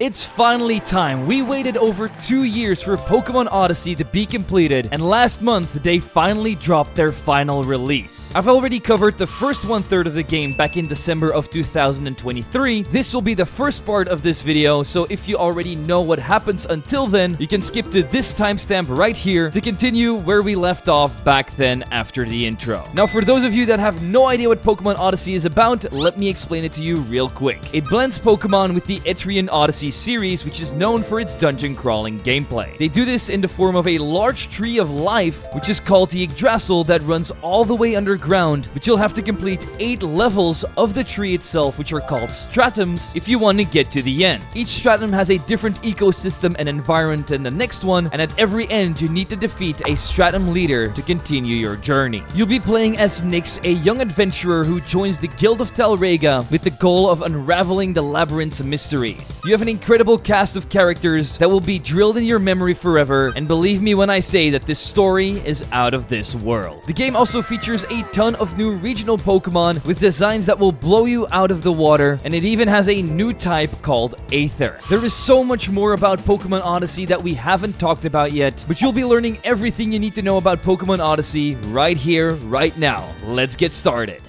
It's finally time. We waited over 2 years for Pokemon Odyssey to be completed, and last month they finally dropped their final release. I've already covered the first 1/3 of the game back in December of 2023. This will be the first part of this video, so if you already know what happens until then, you can skip to this timestamp right here to continue where we left off back then after the intro. Now, for those of you that have no idea what Pokemon Odyssey is about, let me explain it to you real quick. It blends Pokemon with the Etrian Odyssey series, which is known for its dungeon crawling gameplay. They do this in the form of a large tree of life, which is called the Draasal, that runs all the way underground, but you'll have to complete 8 levels of the tree itself, which are called stratums, if you want to get to the end. Each stratum has a different ecosystem and environment than the next one, and at every end you need to defeat a stratum leader to continue your journey. You'll be playing as Nyx, a young adventurer who joins the Guild of Talga with the goal of unraveling the labyrinth's mysteries. You have an incredible cast of characters that will be drilled in your memory forever, and believe me when I say that this story is out of this world. The game also features a ton of new regional Pokemon with designs that will blow you out of the water, and it even has a new type called Aether. There is so much more about Pokemon Odyssey that we haven't talked about yet, but you'll be learning everything you need to know about Pokemon Odyssey right here, right now. Let's get started.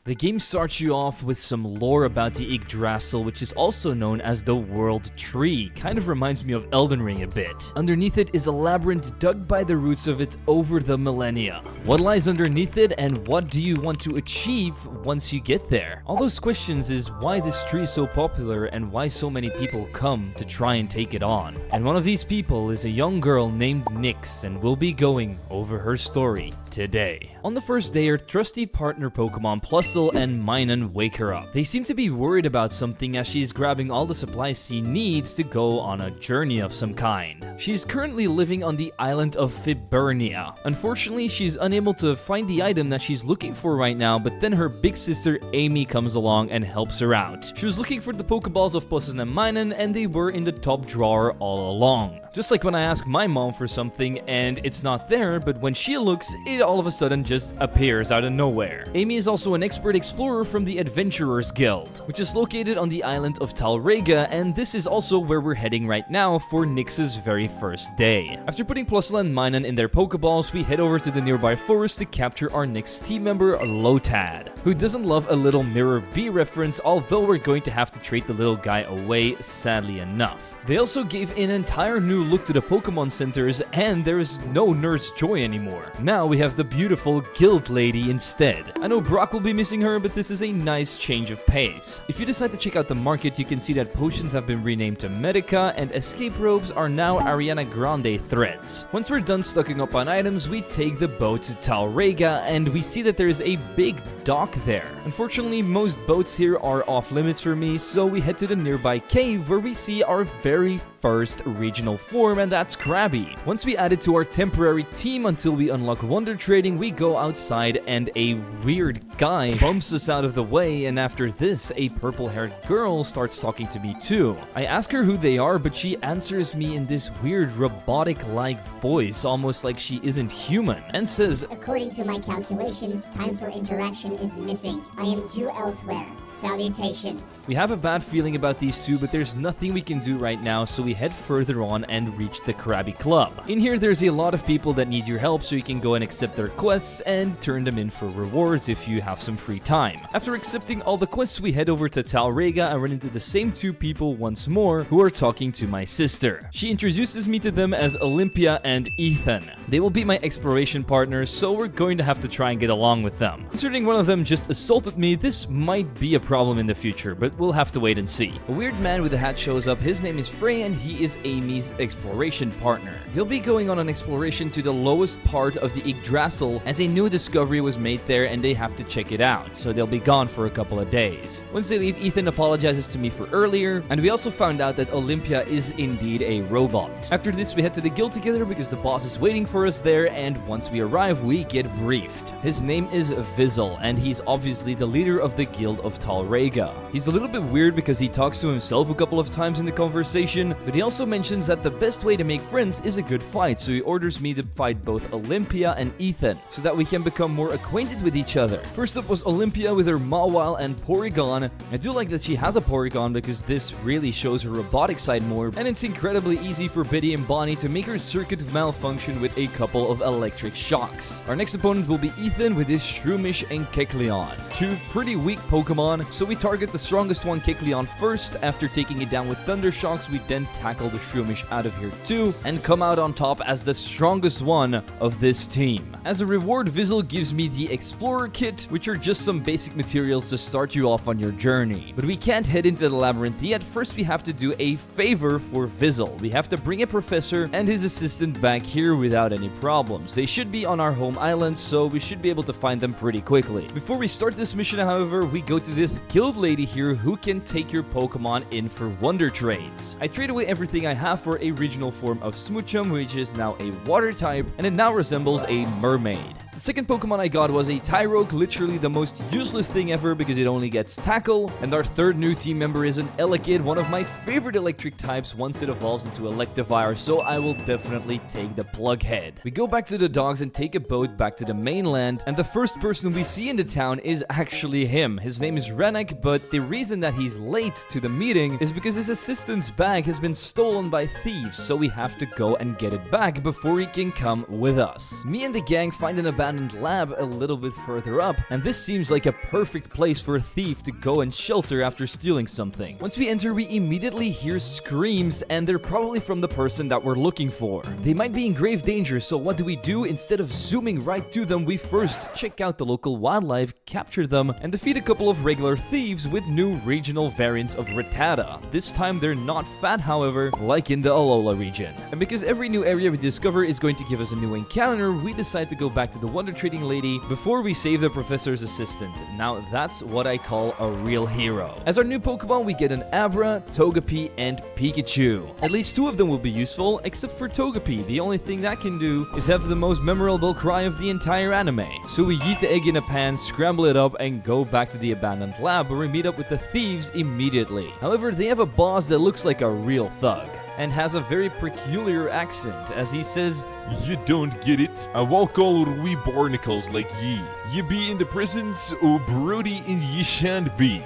The game starts you off with some lore about the Yggdrasil, which is also known as the World Tree. Kind of reminds me of Elden Ring a bit. Underneath it is a labyrinth dug by the roots of it over the millennia. What lies underneath it, and what do you want to achieve once you get there? All those questions is why this tree is so popular and why so many people come to try and take it on. And one of these people is a young girl named Nyx, and we'll be going over her story today. On the first day, her trusty partner Pokemon Porcelain and Minun wake her up. They seem to be worried about something as she's grabbing all the supplies she needs to go on a journey of some kind. She's currently living on the island of Fibernia. Unfortunately, she's unable to find the item that she's looking for right now, but then her big sister Amy comes along and helps her out. She was looking for the Pokeballs of Porcelain and Minun, and they were in the top drawer all along. Just like when I ask my mom for something and it's not there, but when she looks, it all of a sudden just appears out of nowhere. Amy is also an expert explorer from the Adventurers Guild, which is located on the island of Talga, and this is also where we're heading right now for Nyx's very first day. After putting Porcelain and Minun in their Pokeballs, we head over to the nearby forest to capture our Nyx team member Lotad, who doesn't love a little Mirror B reference, although we're going to have to trade the little guy away, sadly enough. They also gave an entire new look to the Pokemon centers, and there is no Nurse Joy anymore. Now we have the beautiful Guild Lady instead. I know Brock will be missing her, but this is a nice change of pace. If you decide to check out the market, you can see that potions have been renamed to Medica, and escape robes are now Ariana Grande threads. Once we're done stocking up on items, we take the boat to Talga, and we see that there is a big dock there. Unfortunately, most boats here are off limits for me, so we head to the nearby cave where we see our very first regional form, and that's Krabby. Once we add it to our temporary team until we unlock Wonder Trading, we go outside and a weird guy bumps us out of the way, and after this, a purple-haired girl starts talking to me too. I ask her who they are, but she answers me in this weird robotic-like voice, almost like she isn't human, and says, "According to my calculations, time for interaction is missing. I am due elsewhere. Salutations." We have a bad feeling about these two, but there's nothing we can do right now, so we head further on and reach the Krabby Club. In here, there's a lot of people that need your help, so you can go and accept their quests and turn them in for rewards if you have some free time. After accepting all the quests, we head over to Talga and run into the same two people once more who are talking to my sister. She introduces me to them as Olympia and Ethan. They will be my exploration partners, so we're going to have to try and get along with them. Considering one of them just assaulted me, this might be a problem in the future, but we'll have to wait and see. A weird man with a hat shows up. His name is Frey, and he is Amy's exploration partner. They'll be going on an exploration to the lowest part of the Yggdrasil, as a new discovery was made there and they have to check it out, so they'll be gone for a couple of days. Once they leave, Ethan apologizes to me for earlier, and we also found out that Olympia is indeed a robot. After this, we head to the guild together because the boss is waiting for for us there, and once we arrive, we get briefed. His name is Abyssal, and he's obviously the leader of the Guild of Talga. He's a little bit weird because he talks to himself a couple of times in the conversation, but he also mentions that the best way to make friends is a good fight, so he orders me to fight both Olympia and Ethan, so that we can become more acquainted with each other. First up was Olympia with her Mawile and Porygon. I do like that she has a Porygon because this really shows her robotic side more, and it's incredibly easy for Biddy and Bonnie to make her circuit malfunction with a couple of electric shocks. Our next opponent will be Ethan with his Shroomish and Kecleon. Two pretty weak Pokemon, so we target the strongest one, Kecleon, first. After taking it down with Thunder Shocks, we then tackle the Shroomish out of here too, and come out on top as the strongest one of this team. As a reward, Abyssal gives me the Explorer Kit, which are just some basic materials to start you off on your journey. But we can't head into the labyrinth yet. First, we have to do a favor for Abyssal. We have to bring a professor and his assistant back here without any problems. They should be on our home island, so we should be able to find them pretty quickly. Before we start this mission, however, we go to this guild lady here who can take your Pokemon in for wonder trades. I trade away everything I have for a regional form of Smoochum, which is now a water type, and it now resembles a mermaid. The second Pokemon I got was a Tyrogue, literally the most useless thing ever because it only gets Tackle. And our third new team member is an Elekid, one of my favorite electric types once it evolves into Electivire, so I will definitely take the Plughead. We go back to the dogs and take a boat back to the mainland, and the first person we see in the town is actually him. His name is Renek, but the reason that he's late to the meeting is because his assistant's bag has been stolen by thieves, so we have to go and get it back before he can come with us. Me and the gang find an abandoned lab a little bit further up, and this seems like a perfect place for a thief to go and shelter after stealing something. Once we enter, we immediately hear screams, and they're probably from the person that we're looking for. They might be in grave danger, so what do? Instead of zooming right to them, we first check out the local wildlife, capture them, and defeat a couple of regular thieves with new regional variants of Rattata. This time they're not fat, however, like in the Alola region. And because every new area we discover is going to give us a new encounter, we decide to go back to the Wonder Trading Lady before we save the professor's assistant. Now that's what I call a real hero. As our new Pokemon, we get an Abra, Togepi, and Pikachu. At least two of them will be useful, except for Togepi. The only thing that can do is have the most memorable cry of the entire anime. So we yeet the egg in a pan, scramble it up, and go back to the abandoned lab where we meet up with the thieves immediately. However, they have a boss that looks like a real thug and has a very peculiar accent, as he says, "You don't get it? I walk all wee barnacles like ye. Ye be in the presence o' Brody and ye shan't be."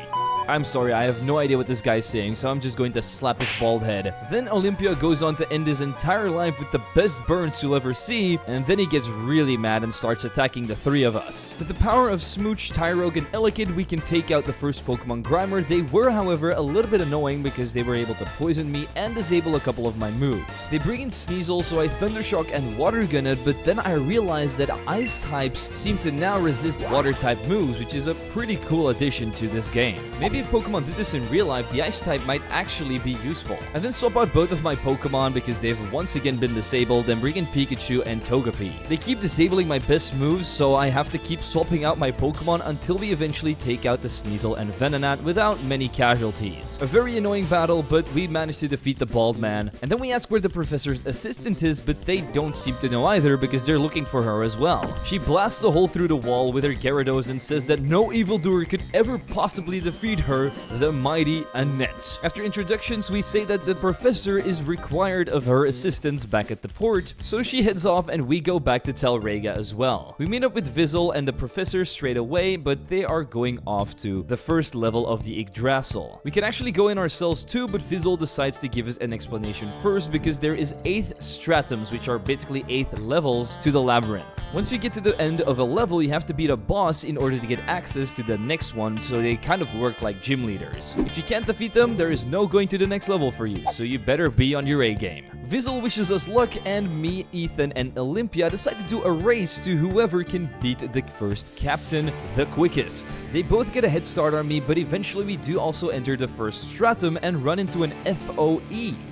I'm sorry, I have no idea what this guy's saying, so I'm just going to slap his bald head. Then Olympia goes on to end his entire life with the best burns you'll ever see, and then he gets really mad and starts attacking the three of us. With the power of Smooch, Tyrogue, and Elekid, we can take out the first Pokemon Grimer. They were, however, a little bit annoying because they were able to poison me and disable a couple of my moves. They bring in Sneasel, so I Thundershock and Water Gun it, but then I realized that Ice types seem to now resist Water type moves, which is a pretty cool addition to this game. Maybe if Pokemon did this in real life, the Ice type might actually be useful. I then swap out both of my Pokemon because they've once again been disabled and bring in Pikachu and Togepi. They keep disabling my best moves, so I have to keep swapping out my Pokemon until we eventually take out the Sneasel and Venonat without many casualties. A very annoying battle, but we managed to defeat the bald man. And then we ask where the professor's assistant is, but they don't seem to know either because they're looking for her as well. She blasts a hole through the wall with her Gyarados and says that no evildoer could ever possibly defeat her, the mighty Annette. After introductions, we say that the professor is required of her assistance back at the port, so she heads off and we go back to Talga as well. We meet up with Abyssal and the professor straight away, but they are going off to the first level of the Draasal. We can actually go in ourselves too, but Abyssal decides to give us an explanation first because there is 8 stratums, which are basically 8 levels to the labyrinth. Once you get to the end of a level, you have to beat a boss in order to get access to the next one, so they kind of work like gym leaders. If you can't defeat them, there is no going to the next level for you, so you better be on your A game. Abyssal wishes us luck, and me, Ethan, and Olympia decide to do a race to whoever can beat the first captain the quickest. They both get a head start on me, but eventually we do also enter the first stratum and run into an FOE,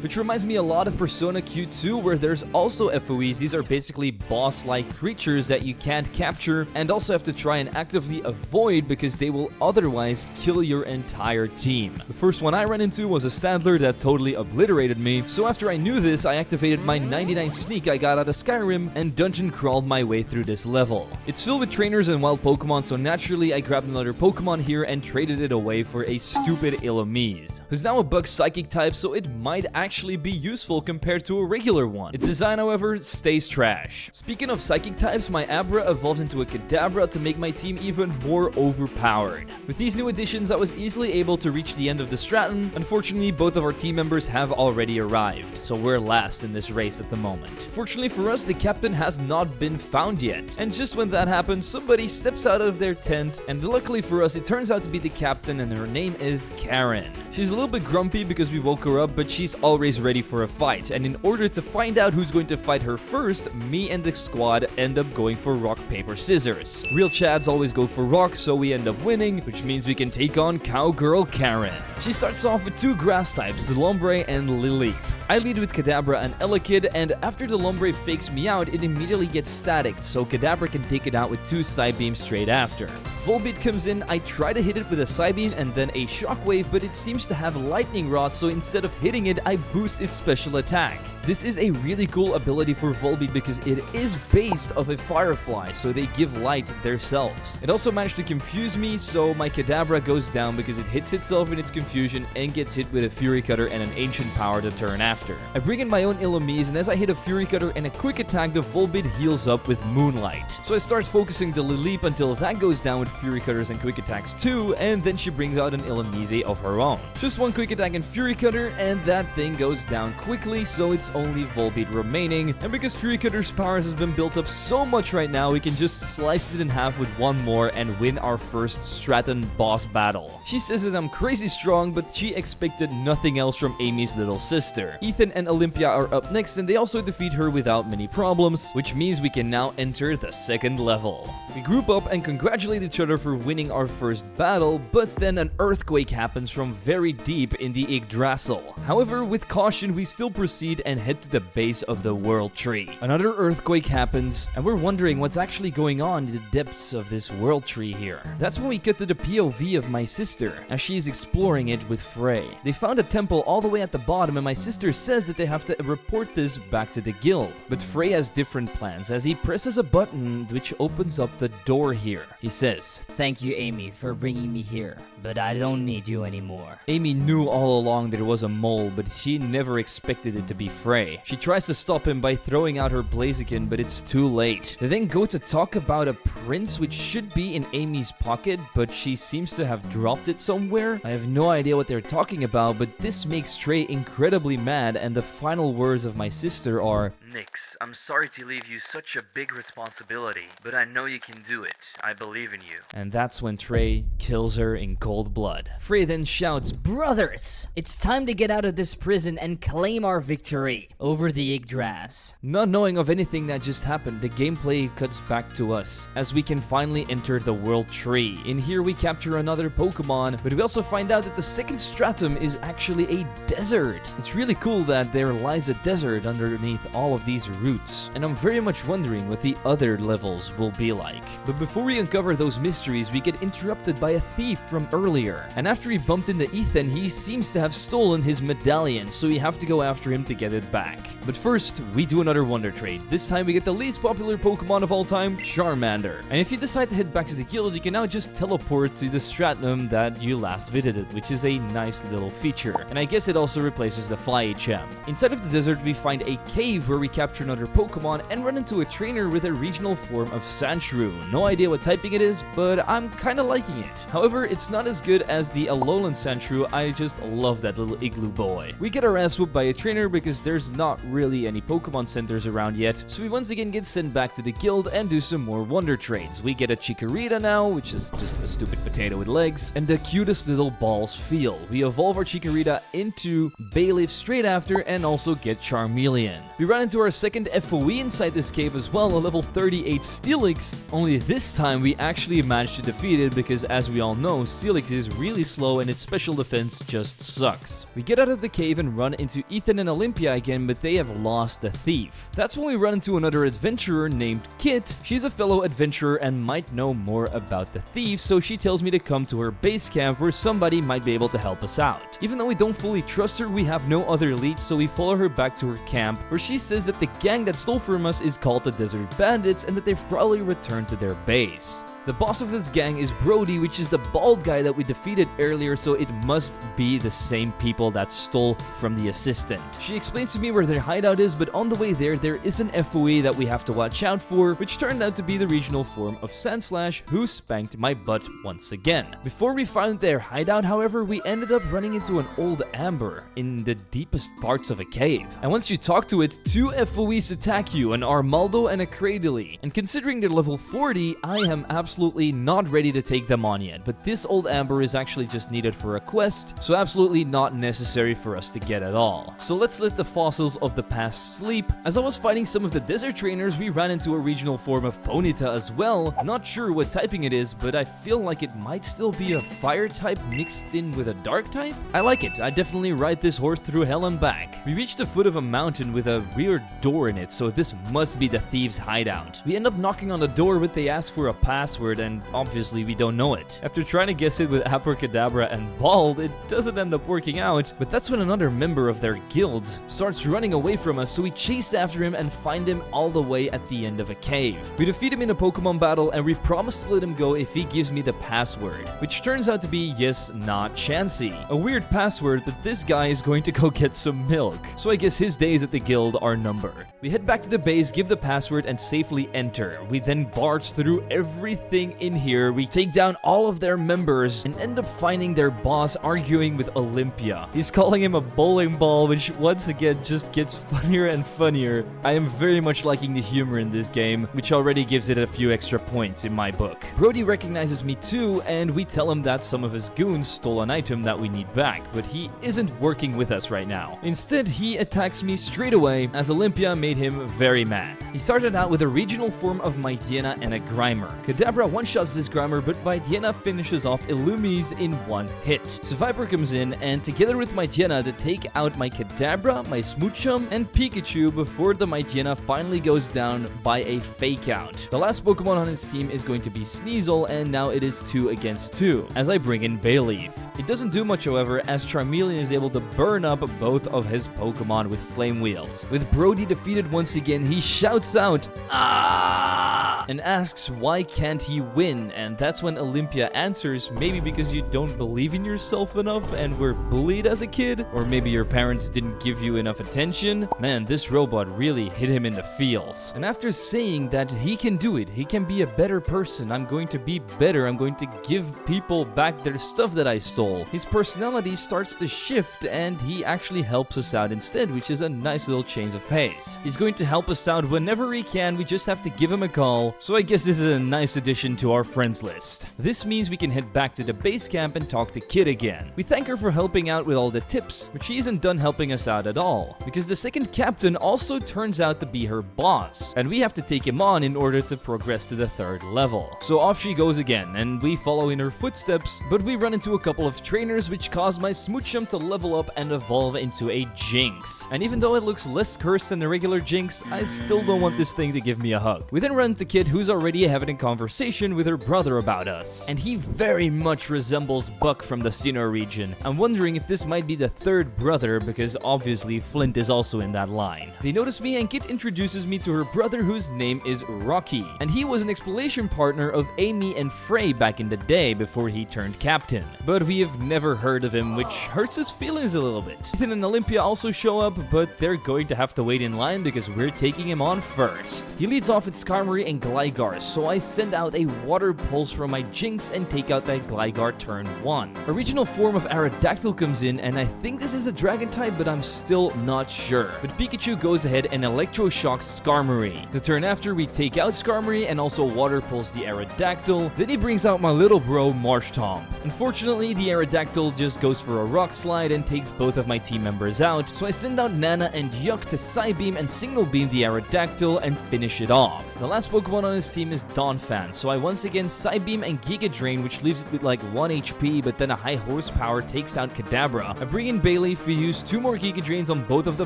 which reminds me a lot of Persona Q2, where there's also FOEs. These are basically boss-like creatures that you can't capture and also have to try and actively avoid because they will otherwise kill your entire team. The first one I ran into was a Sandler that totally obliterated me, so after I knew this, I activated my 99 sneak I got out of Skyrim and dungeon crawled my way through this level. It's filled with trainers and wild Pokemon, so naturally I grabbed another Pokemon here and traded it away for a stupid Illumise, who's now a bug psychic type, so it might actually be useful compared to a regular one. Its design, however, stays trash. Speaking of psychic types, my Abra evolved into a Kadabra to make my team even more overpowered. With these new additions, I was easily able to reach the end of the stratum. Unfortunately, both of our team members have already arrived, so we're last in this race at the moment. Fortunately for us, the captain has not been found yet, and just when that happens, somebody steps out of their tent, and luckily for us, it turns out to be the captain, and her name is Karen. She's a little bit grumpy because we woke her up, but she's always ready for a fight, and in order to find out who's going to fight her first, me and the squad end up going for rock, paper, scissors. Real Chads always go for rock, so we end up winning, which means we can take on Cowgirl Karen. She starts off with two grass types, the Lombre and Lily. I lead with Kadabra and Elekid, and after the Lombre fakes me out, it immediately gets staticked, so Kadabra can take it out with two Psybeams straight after. Volbeat comes in, I try to hit it with a Psybeam and then a Shockwave, but it seems to have Lightning Rod, so instead of hitting it, I boost its special attack. This is a really cool ability for Volbeat because it is based off a Firefly, so they give light themselves. It also managed to confuse me, so my Kadabra goes down because it hits itself in its confusion and gets hit with a Fury Cutter and an Ancient Power to turn after. I bring in my own Illumise, and as I hit a Fury Cutter and a quick attack, the Volbeat heals up with Moonlight. So I start focusing the Lileep until that goes down with Fury Cutters and quick attacks too, and then she brings out an Illumise of her own. Just one quick attack and Fury Cutter, and that thing goes down quickly, so it's only Volbeat remaining, and because Fury Cutter's powers has been built up so much right now, we can just slice it in half with one more and win our first Stratum boss battle. She says that I'm crazy strong, but she expected nothing else from Amy's little sister. Ethan and Olympia are up next, and they also defeat her without many problems, which means we can now enter the second level. We group up and congratulate each other for winning our first battle, but then an earthquake happens from very deep in the Yggdrasil. However, with caution, we still proceed and head to the base of the World Tree. Another earthquake happens, and we're wondering what's actually going on in the depths of this World Tree here. That's when we cut to the POV of my sister, as she is exploring it with Frey. They found a temple all the way at the bottom, and my sister says that they have to report this back to the guild. But Frey has different plans, as he presses a button which opens up the door here. He says, "Thank you, Amy, for bringing me here, but I don't need you anymore." Amy knew all along there was a mole, but she never expected it to be Frey. She tries to stop him by throwing out her Blaziken, but it's too late. They then go to talk about a prince which should be in Amy's pocket, but she seems to have dropped it somewhere. I have no idea what they're talking about, but this makes Trey incredibly mad, and the final words of my sister are, "Nix, I'm sorry to leave you such a big responsibility, but I know you can do it. I believe in you." And that's when Trey kills her in cold blood. Frey then shouts, "Brothers, it's time to get out of this prison and claim our victory over the Yggdrasil." Not knowing of anything that just happened, the gameplay cuts back to us, as we can finally enter the World Tree. In here we capture another Pokemon, but we also find out that the second stratum is actually a desert. It's really cool that there lies a desert underneath all of these roots, and I'm very much wondering what the other levels will be like. But before we uncover those mysteries, we get interrupted by a thief from earlier, and after he bumped into Ethan, he seems to have stolen his medallion, so we have to go after him to get it back. But first, we do another wonder trade. This time we get the least popular Pokemon of all time, Charmander. And if you decide to head back to the guild, you can now just teleport to the stratum that you last visited, which is a nice little feature. And I guess it also replaces the Fly HM. Inside of the desert, we find a cave where we capture another Pokemon and run into a trainer with a regional form of Sandshrew. No idea what typing it is, but I'm kinda liking it. However, it's not as good as the Alolan Sandshrew. I just love that little igloo boy. We get our ass whooped by a trainer because there's not really any Pokemon centers around yet, so we once again get sent back to the guild and do some more wonder trades. We get a Chikorita now, which is just a stupid potato with legs, and the cutest little balls feel. We evolve our Chikorita into Bayleaf straight after and also get Charmeleon. We run into into our second FOE inside this cave as well, a level 38 Steelix, only this time we actually managed to defeat it because, as we all know, Steelix is really slow and its special defense just sucks. We get out of the cave and run into Ethan and Olympia again, but they have lost the thief. That's when we run into another adventurer named Kit. She's a fellow adventurer and might know more about the thief, so she tells me to come to her base camp where somebody might be able to help us out. Even though we don't fully trust her, we have no other leads, so we follow her back to her camp, where she says that the gang that stole from us is called the Desert Bandits and that they've probably returned to their base. The boss of this gang is Brody, which is the bald guy that we defeated earlier, so it must be the same people that stole from the assistant. She explains to me where their hideout is, but on the way there is an FOE that we have to watch out for, which turned out to be the regional form of Sandslash, who spanked my butt once again. Before we found their hideout, however, we ended up running into an old amber in the deepest parts of a cave. And once you talk to it, 2 FOEs attack you, an Armaldo and a Cradily. And considering they're level 40, I am absolutely not ready to take them on yet, but this old amber is actually just needed for a quest, so absolutely not necessary for us to get at all. So let's let the fossils of the past sleep. As I was fighting some of the desert trainers, we ran into a regional form of Ponyta as well. Not sure what typing it is, but I feel like it might still be a fire type mixed in with a dark type. I like it. I definitely ride this horse through hell and back. We reached the foot of a mountain with a weird door in it, so this must be the thieves' hideout. We end up knocking on the door, but they ask for a password, and obviously we don't know it. After trying to guess it with Abracadabra and Bald, it doesn't end up working out, but that's when another member of their guild starts running away from us, so we chase after him and find him all the way at the end of a cave. We defeat him in a Pokemon battle, and we promise to let him go if he gives me the password, which turns out to be yes, not Chansey. A weird password, but this guy is going to go get some milk, so I guess his days at the guild are numbered. We head back to the base, give the password, and safely enter. We then barge through everything in here, we take down all of their members, and end up finding their boss arguing with Olympia. He's calling him a bowling ball, which once again just gets funnier and funnier. I am very much liking the humor in this game, which already gives it a few extra points in my book. Brody recognizes me too, and we tell him that some of his goons stole an item that we need back, but he isn't working with us right now. Instead, he attacks me straight away, as Olympia made him very mad. He started out with a regional form of Mightyena and a Grimer. Kadabra one-shots this Grimer, but Mightyena finishes off Illumise in one hit. So Viper comes in, and together with Mightyena to take out my Kadabra, my Smoochum, and Pikachu before the Mightyena finally goes down by a fake out. The last Pokemon on his team is going to be Sneasel, and now it is 2 against 2, as I bring in Bayleaf. It doesn't do much, however, as Charmeleon is able to burn up both of his Pokemon with Flame Wheels. With Brody defeated once again, he shouts out, "Ah!" and asks why can't he win, and that's when Olympia answers, maybe because you don't believe in yourself enough and were bullied as a kid, or maybe your parents didn't give you enough attention. Man, this robot really hit him in the feels. And after saying that he can do it, he can be a better person, I'm going to be better, I'm going to give people back their stuff that I stole, his personality starts to shift, and he actually helps us out instead, which is a nice little change of pace. He's going to help us out whenever he can, we just have to give him a call, so I guess this is a nice addition to our friends list. This means we can head back to the base camp and talk to Kid again. We thank her for helping out with all the tips, but she isn't done helping us out at all, because the second captain also turns out to be her boss, and we have to take him on in order to progress to the 3rd level. So off she goes again, and we follow in her footsteps, but we run into a couple of trainers which cause my Smoochum to level up and evolve into a Jinx. And even though it looks less cursed than the regular Jinx, I still don't want this thing to give me a hug. We then run into Kid, who's already having a conversation with her brother about us, and he very much resembles Buck from the Sinnoh region. I'm wondering if this might be the 3rd brother, because obviously Flint is also in that line. They notice me, and Kit introduces me to her brother, whose name is Rocky, and he was an exploration partner of Amy and Frey back in the day before he turned captain, but we have never heard of him, which hurts his feelings a little bit. Ethan and Olympia also show up, but they're going to have to wait in line because we're taking him on first. He leads off with Skarmory and Gligar, so I send out a water pulse from my Jinx and take out that Gligar turn 1. A regional form of Aerodactyl comes in, and I think this is a dragon type, but I'm still not sure. But Pikachu goes ahead and electroshocks Skarmory. The turn after, we take out Skarmory and also water pulse the Aerodactyl. Then he brings out my little bro Marshtomp. Unfortunately, the Aerodactyl just goes for a rock slide and takes both of my team members out, so I send out Nana and Yuck to Psybeam and Signal Beam the Aerodactyl and finish it off. The last Pokemon on his team is Donphan, so I once again Psybeam and Giga Drain, which leaves it with like 1 HP, but then a high horsepower takes out Kadabra. I bring in Bayleaf, we use 2 more Giga Drains on both of the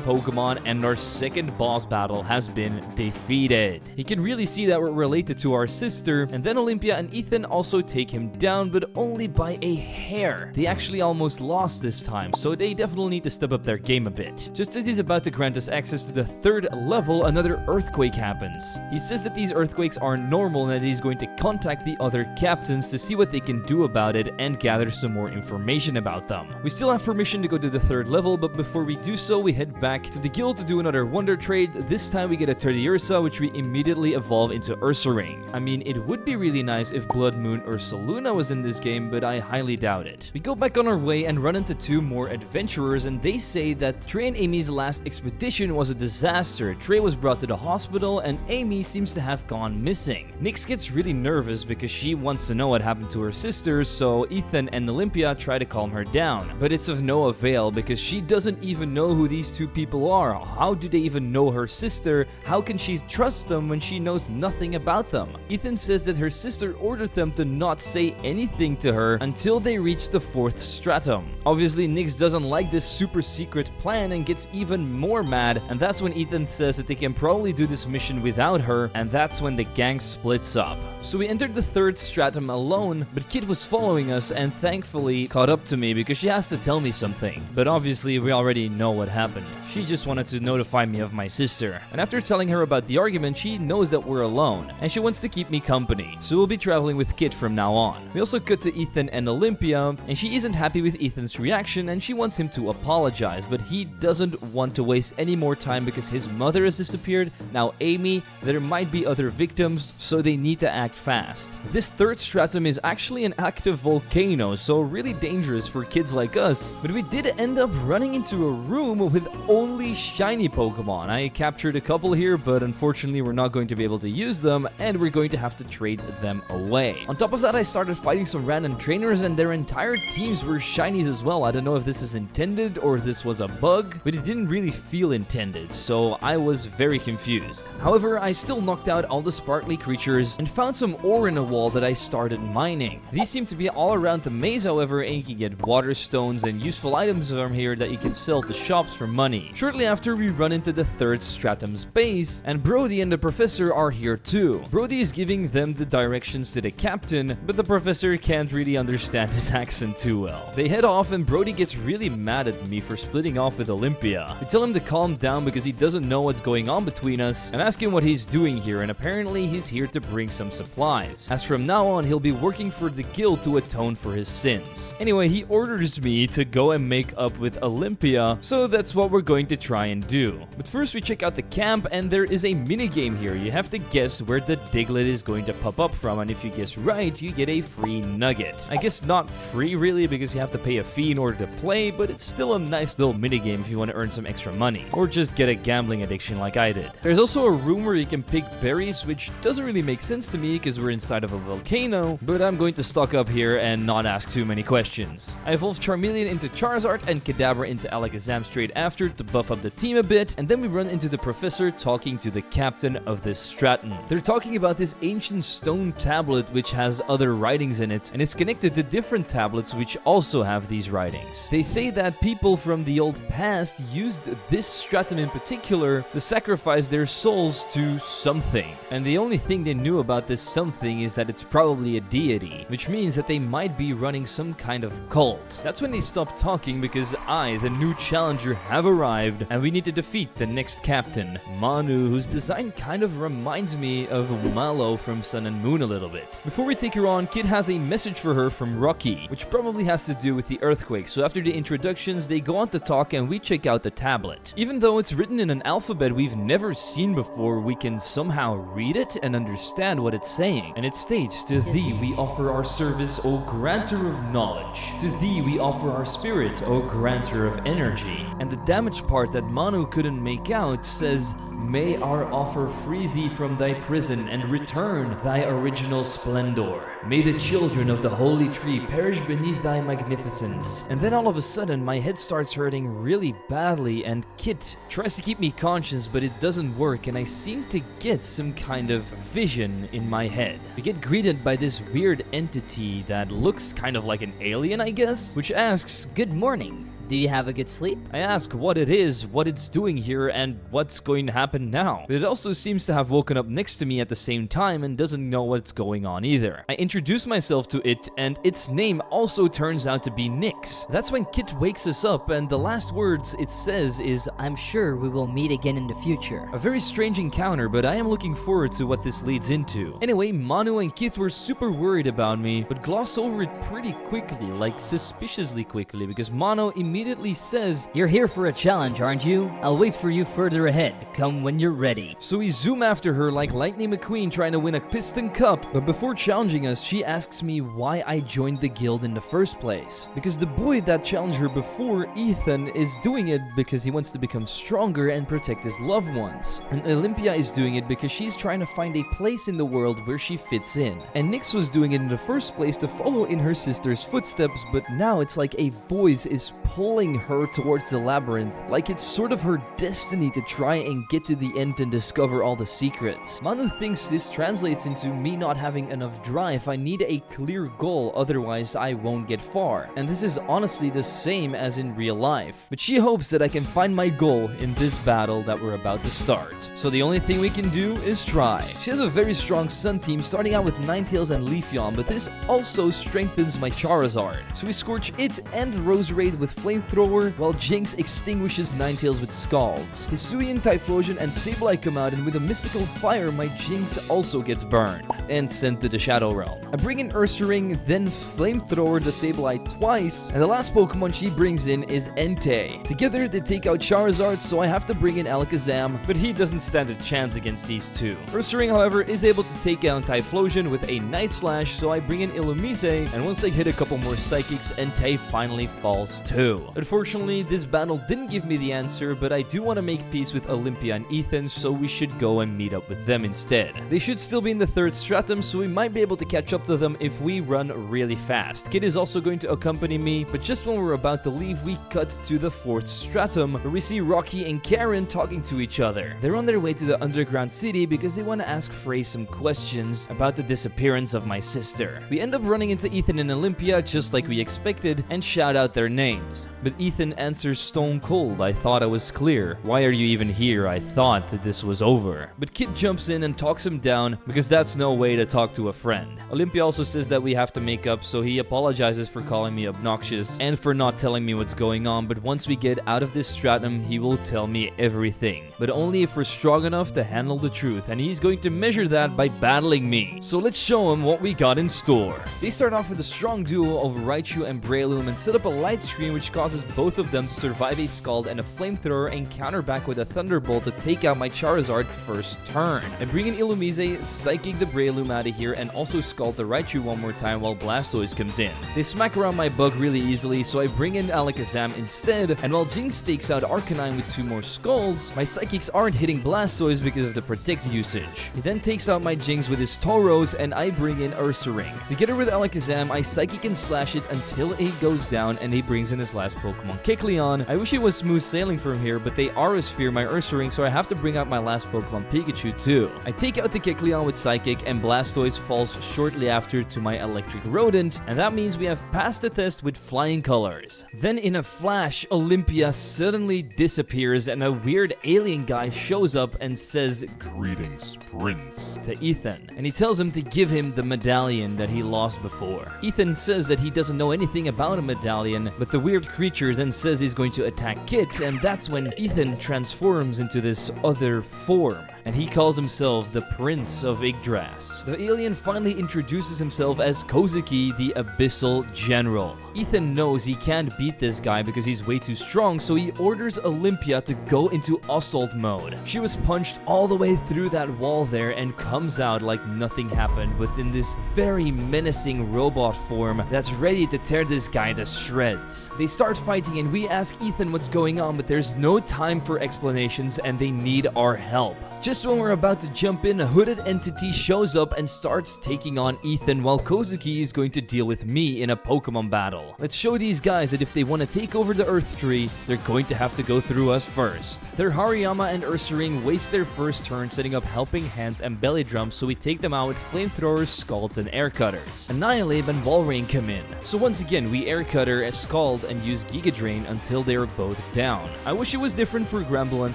Pokemon, and our second boss battle has been defeated. You can really see that we're related to our sister, and then Olympia and Ethan also take him down, but only by a hair. They actually almost lost this time, so they definitely need to step up their game a bit. Just as he's about to grant us access to the 3rd level, another earthquake happens. He says that these earthquakes are normal and that he's going to contact the other captains to see what they can do about it and gather some more information about them. We still have permission to go to the 3rd level, but before we do so, we head back to the guild to do another wonder trade. This time we get a Teddiursa, which we immediately evolve into Ursaring. I mean, it would be really nice if Blood Moon Ursaluna was in this game, but I highly doubt it. We go back on our way and run into 2 more adventurers, and they say that Trey and Amy's last expedition was a disaster. Trey was brought to the hospital, and Amy seems to have gone missing. Nyx gets really nervous because she wants to know what happened to her sisters, so Ethan and Olympia try to calm her down. But it's of no avail because she doesn't even know who these 2 people are. How do they even know her sister? How can she trust them when she knows nothing about them? Ethan says that her sister ordered them to not say anything to her until they reach the 4th stratum. Obviously, Nyx doesn't like this super secret plan and gets even more mad, and that's when Ethan says that they can probably do this mission without her, and that's when the gang splits up. So we entered the 3rd stratum alone, but Kit was following us and thankfully caught up to me because she has to tell me something. But obviously we already know what happened. She just wanted to notify me of my sister, and after telling her about the argument, she knows that we're alone, and she wants to keep me company, so we'll be traveling with Kit from now on. We also cut to Ethan and Olympia, and she isn't happy with Ethan's reaction and she wants him to apologize, but he doesn't want to waste any more time because his mother has disappeared. Now Amy, there might be other victims, so they need to act fast. This 3rd stratum is actually an active volcano, so really dangerous for kids like us, but we did end up running into a room with only shiny Pokemon. I captured a couple here, but unfortunately we're not going to be able to use them, and we're going to have to trade them away. On top of that, I started fighting some random trainers, and their entire teams were shinies as well. I don't know if this is intended or if this was a bug, but it didn't really feel intended, so I was very confused. However, I still knocked out all the sparkly creatures and found some ore in a wall that I started mining. These seem to be all around the maze, however, and you can get water stones and useful items from here that you can sell to shops for money. Shortly after, we run into the 3rd stratum's base, and Brody and the professor are here too. Brody is giving them the directions to the captain, but the professor can't really understand his accent too well. They head off, and Brody gets really mad at me for splitting off with Olympia. We tell him to calm down because he doesn't know what's going on between us, and ask him what he's doing here, and apparently he's here to bring some supplies, as from now on he'll be working for the guild to atone for his sins. Anyway, he orders me to go and make up with Olympia, so that's what we're going to try and do. But first we check out the camp, and there is a minigame here. You have to guess where the Diglett is going to pop up from, and if you guess right, you get a free nugget. I guess not free really, because you have to pay a fee in order to play, but it's still a nice little minigame if you want to earn some extra money, or just get a gambling addiction like I did. There's also a room where you can pick berries, which doesn't really make sense to me because we're inside of a volcano, but I'm going to stock up here and not ask too many questions. I evolved Charmeleon into Charizard and Kadabra into Alakazam straight after to buff up the team a bit, and then we run into the professor talking to the captain of this stratum. They're talking about this ancient stone tablet which has other writings in it, and it's connected to different tablets which also have these writings. They say that people from the old past used this stratum in particular to sacrifice their souls to something, and the only thing they knew about this something is that it's probably a deity, which means that they might be running some kind of cult. That's when they stop talking because I, the new challenger, have arrived, and we need to defeat the next captain, Manu, whose design kind of reminds me of Malo from Sun and Moon a little bit. Before we take her on, Kid has a message for her from Rocky, which probably has to do with the earthquake, so after the introductions, they go on to talk and we check out the tablet. Even though it's written in an alphabet we've never seen before, we can somehow read read it and understand what it's saying. And it states, "To thee we offer our service, O granter of knowledge. To thee we offer our spirit, O granter of energy." And the damaged part that Manu couldn't make out says, "May our offer free thee from thy prison and return thy original splendor. May the children of the holy tree perish beneath thy magnificence." And then all of a sudden my head starts hurting really badly, and Kit tries to keep me conscious, but it doesn't work, and I seem to get some kind of vision in my head. We get greeted by this weird entity that looks kind of like an alien, I guess, which asks, Good morning. Did you have a good sleep? I ask what it is, what it's doing here, and what's going to happen now. But it also seems to have woken up next to me at the same time and doesn't know what's going on either. I introduce myself to it, and its name also turns out to be Nyx. That's when Kit wakes us up, and the last words it says is, I'm sure we will meet again in the future. a very strange encounter, but I am looking forward to what this leads into. Anyway, Manu and Kit were super worried about me, but gloss over it pretty quickly, like suspiciously quickly, because Manu immediately says, You're here for a challenge, aren't you? I'll wait for you further ahead. Come when you're ready. So we zoom after her like Lightning McQueen trying to win a piston cup, but before challenging us, she asks me why I joined the guild in the first place. Because the boy that challenged her before, Ethan, is doing it because he wants to become stronger and protect his loved ones. And Olympia is doing it because she's trying to find a place in the world where she fits in. And Nyx was doing it in the first place to follow in her sister's footsteps, but now it's like a voice is pulling her towards the labyrinth, like it's sort of her destiny to try and get to the end and discover all the secrets. Manu thinks this translates into me not having enough drive. I need a clear goal, otherwise I won't get far. And this is honestly the same as in real life. But she hopes that I can find my goal in this battle that we're about to start. So the only thing we can do is try. She has a very strong Sun team, starting out with Ninetales and Leafeon, but this also strengthens my Charizard. So we scorch it and Roserade with Flamethrower, while Jinx extinguishes Ninetales with Scald. Hisuian, Typhlosion, and Sableye come out, and with a mystical fire, my Jinx also gets burned and sent to the Shadow Realm. I bring in Ursaring, then Flamethrower the Sableye twice, and the last Pokemon she brings in is Entei. Together, they take out Charizard, so I have to bring in Alakazam, but he doesn't stand a chance against these two. Ursaring, however, is able to take down Typhlosion with a Night Slash, so I bring in Illumise, and once I hit a couple more Psychics, Entei finally falls too. Unfortunately, this battle didn't give me the answer, but I do want to make peace with Olympia and Ethan, so we should go and meet up with them instead. They should still be in the third stratum, so we might be able to catch up to them if we run really fast. Kid is also going to accompany me, but just when we're about to leave, we cut to the fourth stratum, where we see Rocky and Karen talking to each other. They're on their way to the underground city because they want to ask Frey some questions about the disappearance of my sister. We end up running into Ethan and Olympia just like we expected and shout out their names. But Ethan answers stone cold, "I thought I was clear. Why are you even here? I thought that this was over." But Kit jumps in and talks him down because that's no way to talk to a friend. Olympia also says that we have to make up, so he apologizes for calling me obnoxious and for not telling me what's going on, but once we get out of this stratum, he will tell me everything. But only if we're strong enough to handle the truth, and he's going to measure that by battling me. So let's show him what we got in store. They start off with a strong duo of Raichu and Breloom and set up a light screen which causes both of them to survive a Scald and a Flamethrower and counter back with a Thunderbolt to take out my Charizard first turn. And bring in Illumise, Psychic the Breloom out of here, and also Scald the Raichu one more time while Blastoise comes in. They smack around my bug really easily, so I bring in Alakazam instead, and while Jinx takes out Arcanine with 2 more Scalds, my Psychics aren't hitting Blastoise because of the Protect usage. He then takes out my Jinx with his Tauros, and I bring in Ursaring. Together with Alakazam, I Psychic and Slash it until it goes down, and he brings in his last Pokemon, Kecleon. I wish it was smooth sailing from here, but they Aerosphere my Ursaring, so I have to bring out my last Pokemon, Pikachu, too. I take out the Kecleon with Psychic, and Blastoise falls shortly after to my Electric Rodent, and that means we have passed the test with flying colors. Then in a flash, Olympia suddenly disappears, and a weird alien guy shows up and says, "Greetings, Prince." to Ethan, and he tells him to give him the medallion that he lost before. Ethan says that he doesn't know anything about a medallion, but the weird creature then says he's going to attack Kit, and that's when Ethan transforms into this other form, and he calls himself the Prince of Yggdrasil. The alien finally introduces himself as Kozuki, the Abyssal General. Ethan knows he can't beat this guy because he's way too strong, so he orders Olympia to go into assault mode. She was punched all the way through that wall there and comes out like nothing happened within this very menacing robot form that's ready to tear this guy to shreds. They start fighting and we ask Ethan what's going on, but there's no time for explanations and they need our help. Just when we're about to jump in, a hooded entity shows up and starts taking on Ethan while Kozuki is going to deal with me in a Pokemon battle. Let's show these guys that if they want to take over the Earth Tree, they're going to have to go through us first. Their Hariyama and Ursaring waste their first turn setting up helping hands and belly drums, so we take them out with flamethrowers, scalds, and air cutters. Annihilate and Walrein come in. So once again, we air cutter, scald, and use Giga Drain until they are both down. I wish it was different for Gramble and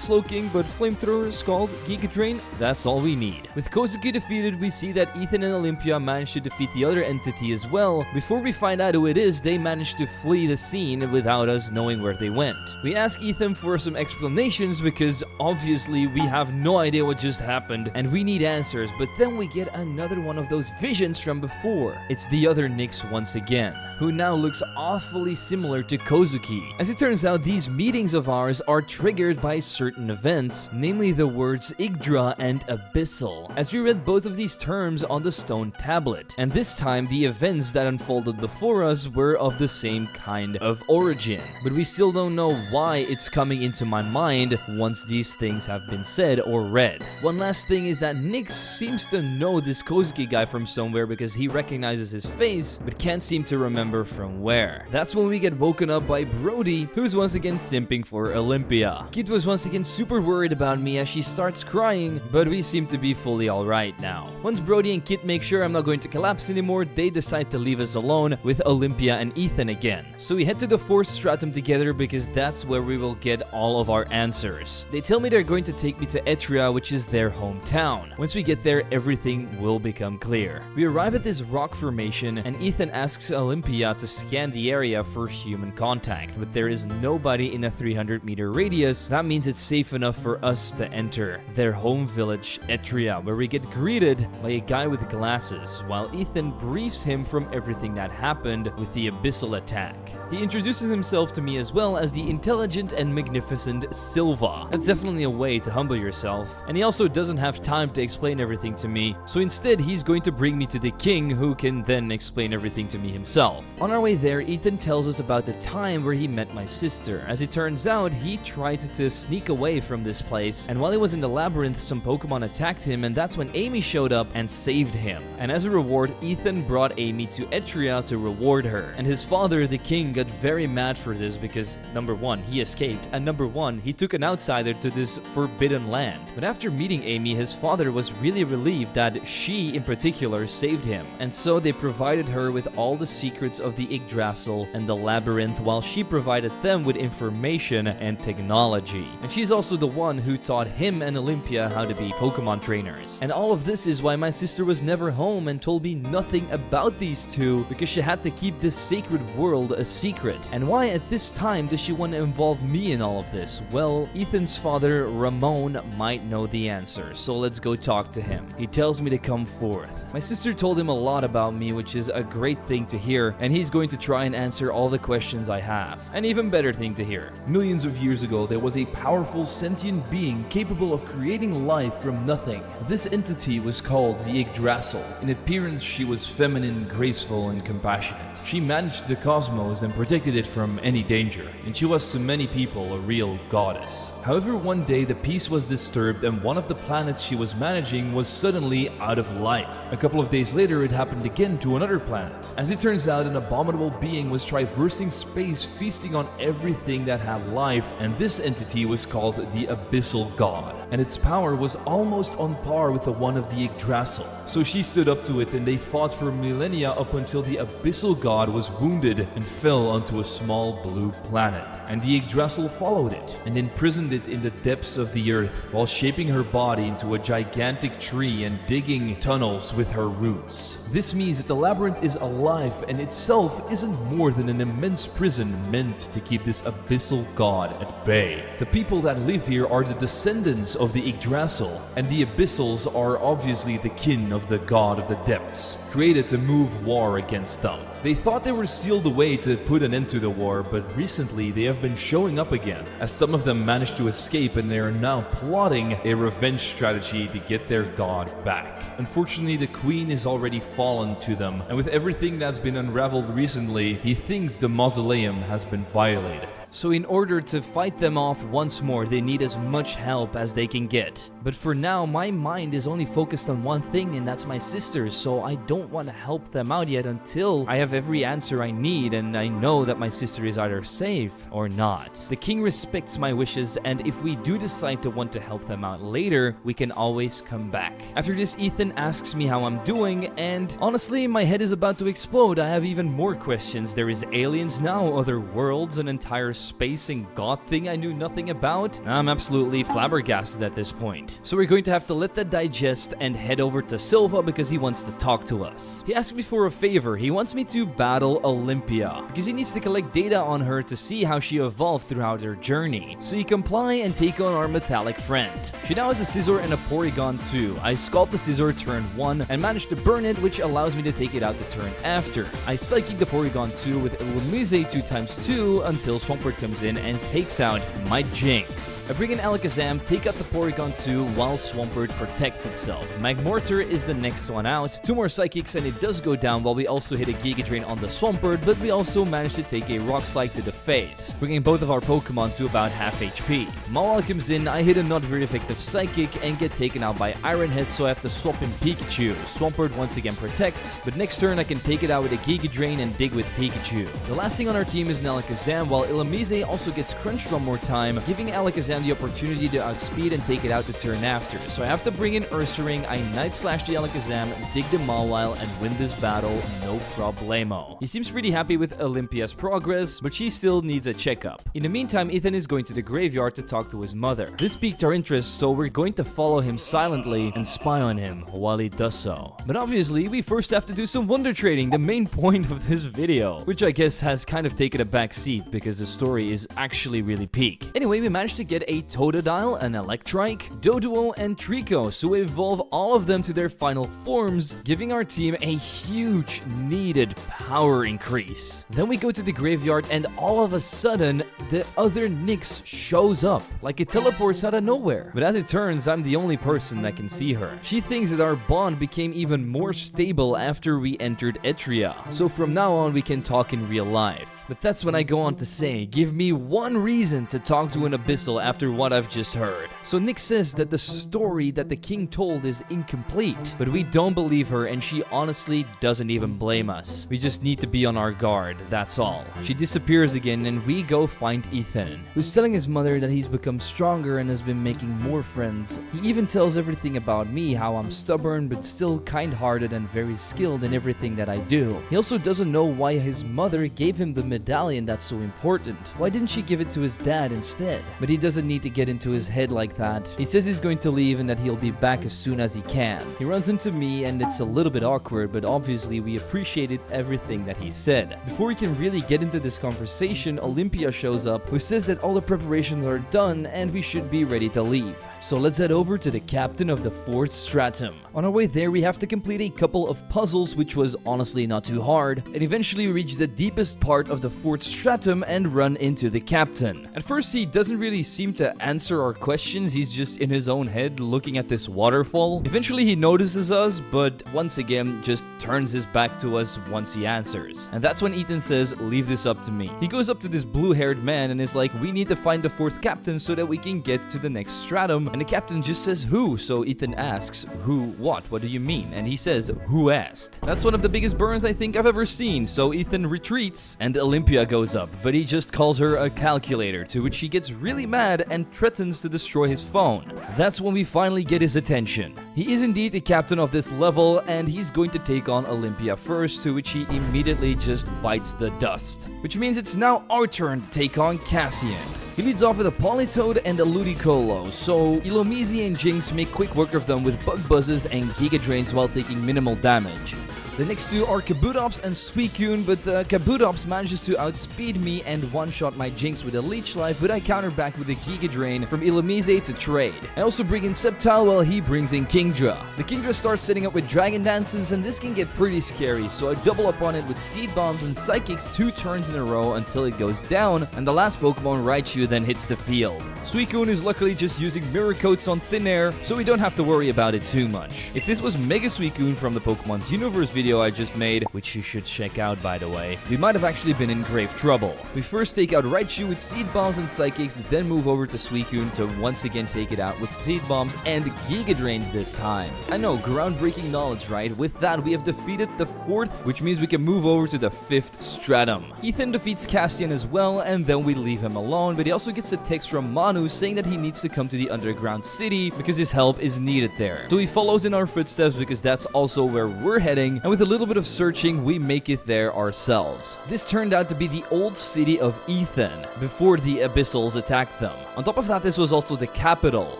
Slowking, but flamethrower, scald, Giga Drain, that's all we need. With Kozuki defeated, we see that Ethan and Olympia managed to defeat the other entity as well. Before we find out who it is, they managed to flee the scene without us knowing where they went. We ask Ethan for some explanations because obviously we have no idea what just happened and we need answers, but then we get another one of those visions from before. It's the other Nyx once again, who now looks awfully similar to Kozuki. As it turns out, these meetings of ours are triggered by certain events, namely the words Yggdra and Abyssal, as we read both of these terms on the stone tablet. And this time, the events that unfolded before us were of the same kind of origin, but we still don't know why it's coming into my mind once these things have been said or read. One last thing is that Nyx seems to know this Kozuki guy from somewhere because he recognizes his face, but can't seem to remember from where. That's when we get woken up by Brody, who's once again simping for Olympia. Kit was once again super worried about me as she starts crying, but we seem to be fully alright now. Once Brody and Kit make sure I'm not going to collapse anymore, they decide to leave us alone with Olympia and Ethan again. So we head to the 4th stratum together because that's where we will get all of our answers. They tell me they're going to take me to Etria, which is their hometown. Once we get there, everything will become clear. We arrive at this rock formation and Ethan asks Olympia to scan the area for human contact, but there is nobody in a 300-meter radius. That means it's safe enough for us to enter their home village, Etria, where we get greeted by a guy with glasses, while Ethan briefs him from everything that happened with the Abyssal attack. He introduces himself to me as well as the intelligent and magnificent Silva. That's definitely a way to humble yourself, and he also doesn't have time to explain everything to me, so instead he's going to bring me to the king, who can then explain everything to me himself. On our way there, Ethan tells us about the time where he met my sister. As it turns out, he tried to sneak away from this place, and while he was in the labyrinth, some Pokemon attacked him, and that's when Amy showed up and saved him. And as a reward, Ethan brought Amy to Etria to reward her, and his father, the king, got very mad for this because number one, he escaped, and number one, he took an outsider to this forbidden land. But after meeting Amy, his father was really relieved that she in particular saved him, and so they provided her with all the secrets of the Yggdrasil and the labyrinth, while she provided them with information and technology. And she's also the one who taught him and Olympia how to be Pokemon trainers. And all of this is why my sister was never home and told me nothing about these two, because she had to keep this sacred world a secret. And why at this time does she want to involve me in all of this? Well, Ethan's father, Ramon, might know the answer, so let's go talk to him. He tells me to come forth. My sister told him a lot about me, which is a great thing to hear, and he's going to try and answer all the questions I have. An even better thing to hear. Millions of years ago, there was a powerful sentient being capable of creating life from nothing. This entity was called the Yggdrasil. In appearance, she was feminine, graceful, and compassionate. She managed the cosmos and protected it from any danger, and she was to many people a real goddess. However, one day the peace was disturbed and one of the planets she was managing was suddenly out of life. A couple of days later, it happened again to another planet. As it turns out, an abominable being was traversing space, feasting on everything that had life, and this entity was called the Abyssal God, and its power was almost on par with the one of the Yggdrasil. So she stood up to it and they fought for millennia up until the Abyssal God was wounded and fell onto a small blue planet. And the Yggdrasil followed it and imprisoned it in the depths of the earth while shaping her body into a gigantic tree and digging tunnels with her roots. This means that the labyrinth is alive and itself isn't more than an immense prison meant to keep this Abyssal God at bay. The people that live here are the descendants of the Yggdrasil, and the Abyssals are obviously the kin of the God of the depths, created to move war against them. They thought they were sealed away to put an end to the war, but recently they have been showing up again, as some of them managed to escape and they are now plotting a revenge strategy to get their god back. Unfortunately, the queen is already fallen to them, and with everything that's been unraveled recently, he thinks the mausoleum has been violated. So in order to fight them off once more, they need as much help as they can get. But for now, my mind is only focused on one thing, and that's my sisters, so I don't want to help them out yet until I have every answer I need and I know that my sister is either safe or not. The king respects my wishes, and if we do decide to want to help them out later, we can always come back. After this, Ethan asks me how I'm doing, and honestly, my head is about to explode. I have even more questions. There is aliens now, other worlds, an entire space and god thing I knew nothing about. I'm absolutely flabbergasted at this point. So we're going to have to let that digest and head over to Silva because he wants to talk to us. He asked me for a favor. He wants me to battle Olympia because he needs to collect data on her to see how she evolved throughout her journey. So you comply and take on our metallic friend. She now has a scissor and a Porygon 2. I sculpt the scissor turn 1 and managed to burn it, which allows me to take it out the turn after. I psychic the Porygon 2 with Illumise 2x2 until Swampert comes in and takes out my Jinx. I bring in Alakazam, take out the Porygon 2 while Swampert protects itself. Magmortar is the next one out. 2 more Psychics and it does go down while we also hit a Giga Drain on the Swampert, but we also managed to take a Rock Slide to the face, bringing both of our Pokemon to about half HP. Mawile comes in, I hit a not very effective Psychic and get taken out by Iron Head, so I have to swap in Pikachu. Swampert once again protects, but next turn I can take it out with a Giga Drain and dig with Pikachu. The last thing on our team is an Alakazam, while Illumise also gets crunched one more time, giving Alakazam the opportunity to outspeed and take it out the turn after. So I have to bring in Ursaring, I Night Slash the Alakazam, dig the Mawile, and win this battle no problemo. He seems pretty happy with Olympia's progress, but she still needs a checkup. In the meantime, Ethan is going to the graveyard to talk to his mother. This piqued our interest, so we're going to follow him silently and spy on him while he does so. But obviously, we first have to do some wonder trading, the main point of this video, which I guess has kind of taken a back seat because the story is actually really peak. Anyway, we managed to get a Totodile, an Electrike, Doduo, and Trico, so we evolve all of them to their final forms, giving our team a huge needed power increase. Then we go to the graveyard and all of a sudden, the other Nyx shows up, like it teleports out of nowhere. But as it turns, I'm the only person that can see her. She thinks that our bond became even more stable after we entered Etria, so from now on we can talk in real life. But that's when I go on to say, give me one reason to talk to an Abyssal after what I've just heard. So Nyx says that the story that the king told is incomplete, but we don't believe her and she honestly doesn't even blame us. We just need to be on our guard, that's all. She disappears again and we go find Ethan, who's telling his mother that he's become stronger and has been making more friends. He even tells everything about me, how I'm stubborn but still kind-hearted and very skilled in everything that I do. He also doesn't know why his mother gave him the medallion that's so important. Why didn't she give it to his dad instead? But he doesn't need to get into his head like that. He says he's going to leave and that he'll be back as soon as he can. He runs into me and it's a little bit awkward, but obviously we appreciated everything that he said. Before we can really get into this conversation, Olympia shows up, who says that all the preparations are done and we should be ready to leave. So let's head over to the captain of the 4th stratum. On our way there, we have to complete a couple of puzzles, which was honestly not too hard, and eventually reach the deepest part of the 4th stratum and run into the captain. At first, he doesn't really seem to answer our questions, he's just in his own head looking at this waterfall. Eventually, he notices us, but once again, just turns his back to us once he answers. And that's when Ethan says, leave this up to me. He goes up to this blue-haired man and is like, we need to find the 4th captain so that we can get to the next stratum. And the captain just says, who? So Ethan asks, who, what do you mean? And he says, who asked? That's one of the biggest burns I think I've ever seen, so Ethan retreats, and Olympia goes up, but he just calls her a calculator, to which she gets really mad and threatens to destroy his phone. That's when we finally get his attention. He is indeed the captain of this level, and he's going to take on Olympia first, to which he immediately just bites the dust. Which means it's now our turn to take on Cassian. He leads off with a Politoed and a Ludicolo, so Illumise and Jinx make quick work of them with Bug Buzzes and Giga Drains while taking minimal damage. The next two are Kabutops and Suicune, but Kabutops manages to outspeed me and one-shot my Jinx with a Leech Life, but I counter back with a Giga Drain from Illumise to trade. I also bring in Sceptile while he brings in Kingdra. The Kingdra starts setting up with Dragon Dances, and this can get pretty scary, so I double up on it with Seed Bombs and Psychics 2 turns in a row until it goes down, and the last Pokemon, Raichu, then hits the field. Suicune is luckily just using Mirror Coats on thin air, so we don't have to worry about it too much. If this was Mega Suicune from the Pokemon's Universe video I just made, which you should check out by the way, we might have actually been in grave trouble. We first take out Raichu with Seed Bombs and Psychics, then move over to Suicune to once again take it out with Seed Bombs and Giga Drains this time. I know, groundbreaking knowledge, right? With that, we have defeated the 4th, which means we can move over to the 5th stratum. Ethan defeats Castian as well, and then we leave him alone, but he also gets a text from Manu saying that he needs to come to the underground city because his help is needed there. So he follows in our footsteps because that's also where we're heading, and with a little bit of searching, we make it there ourselves. This turned out to be the old city of Ethan, before the Abyssals attacked them. On top of that, this was also the capital,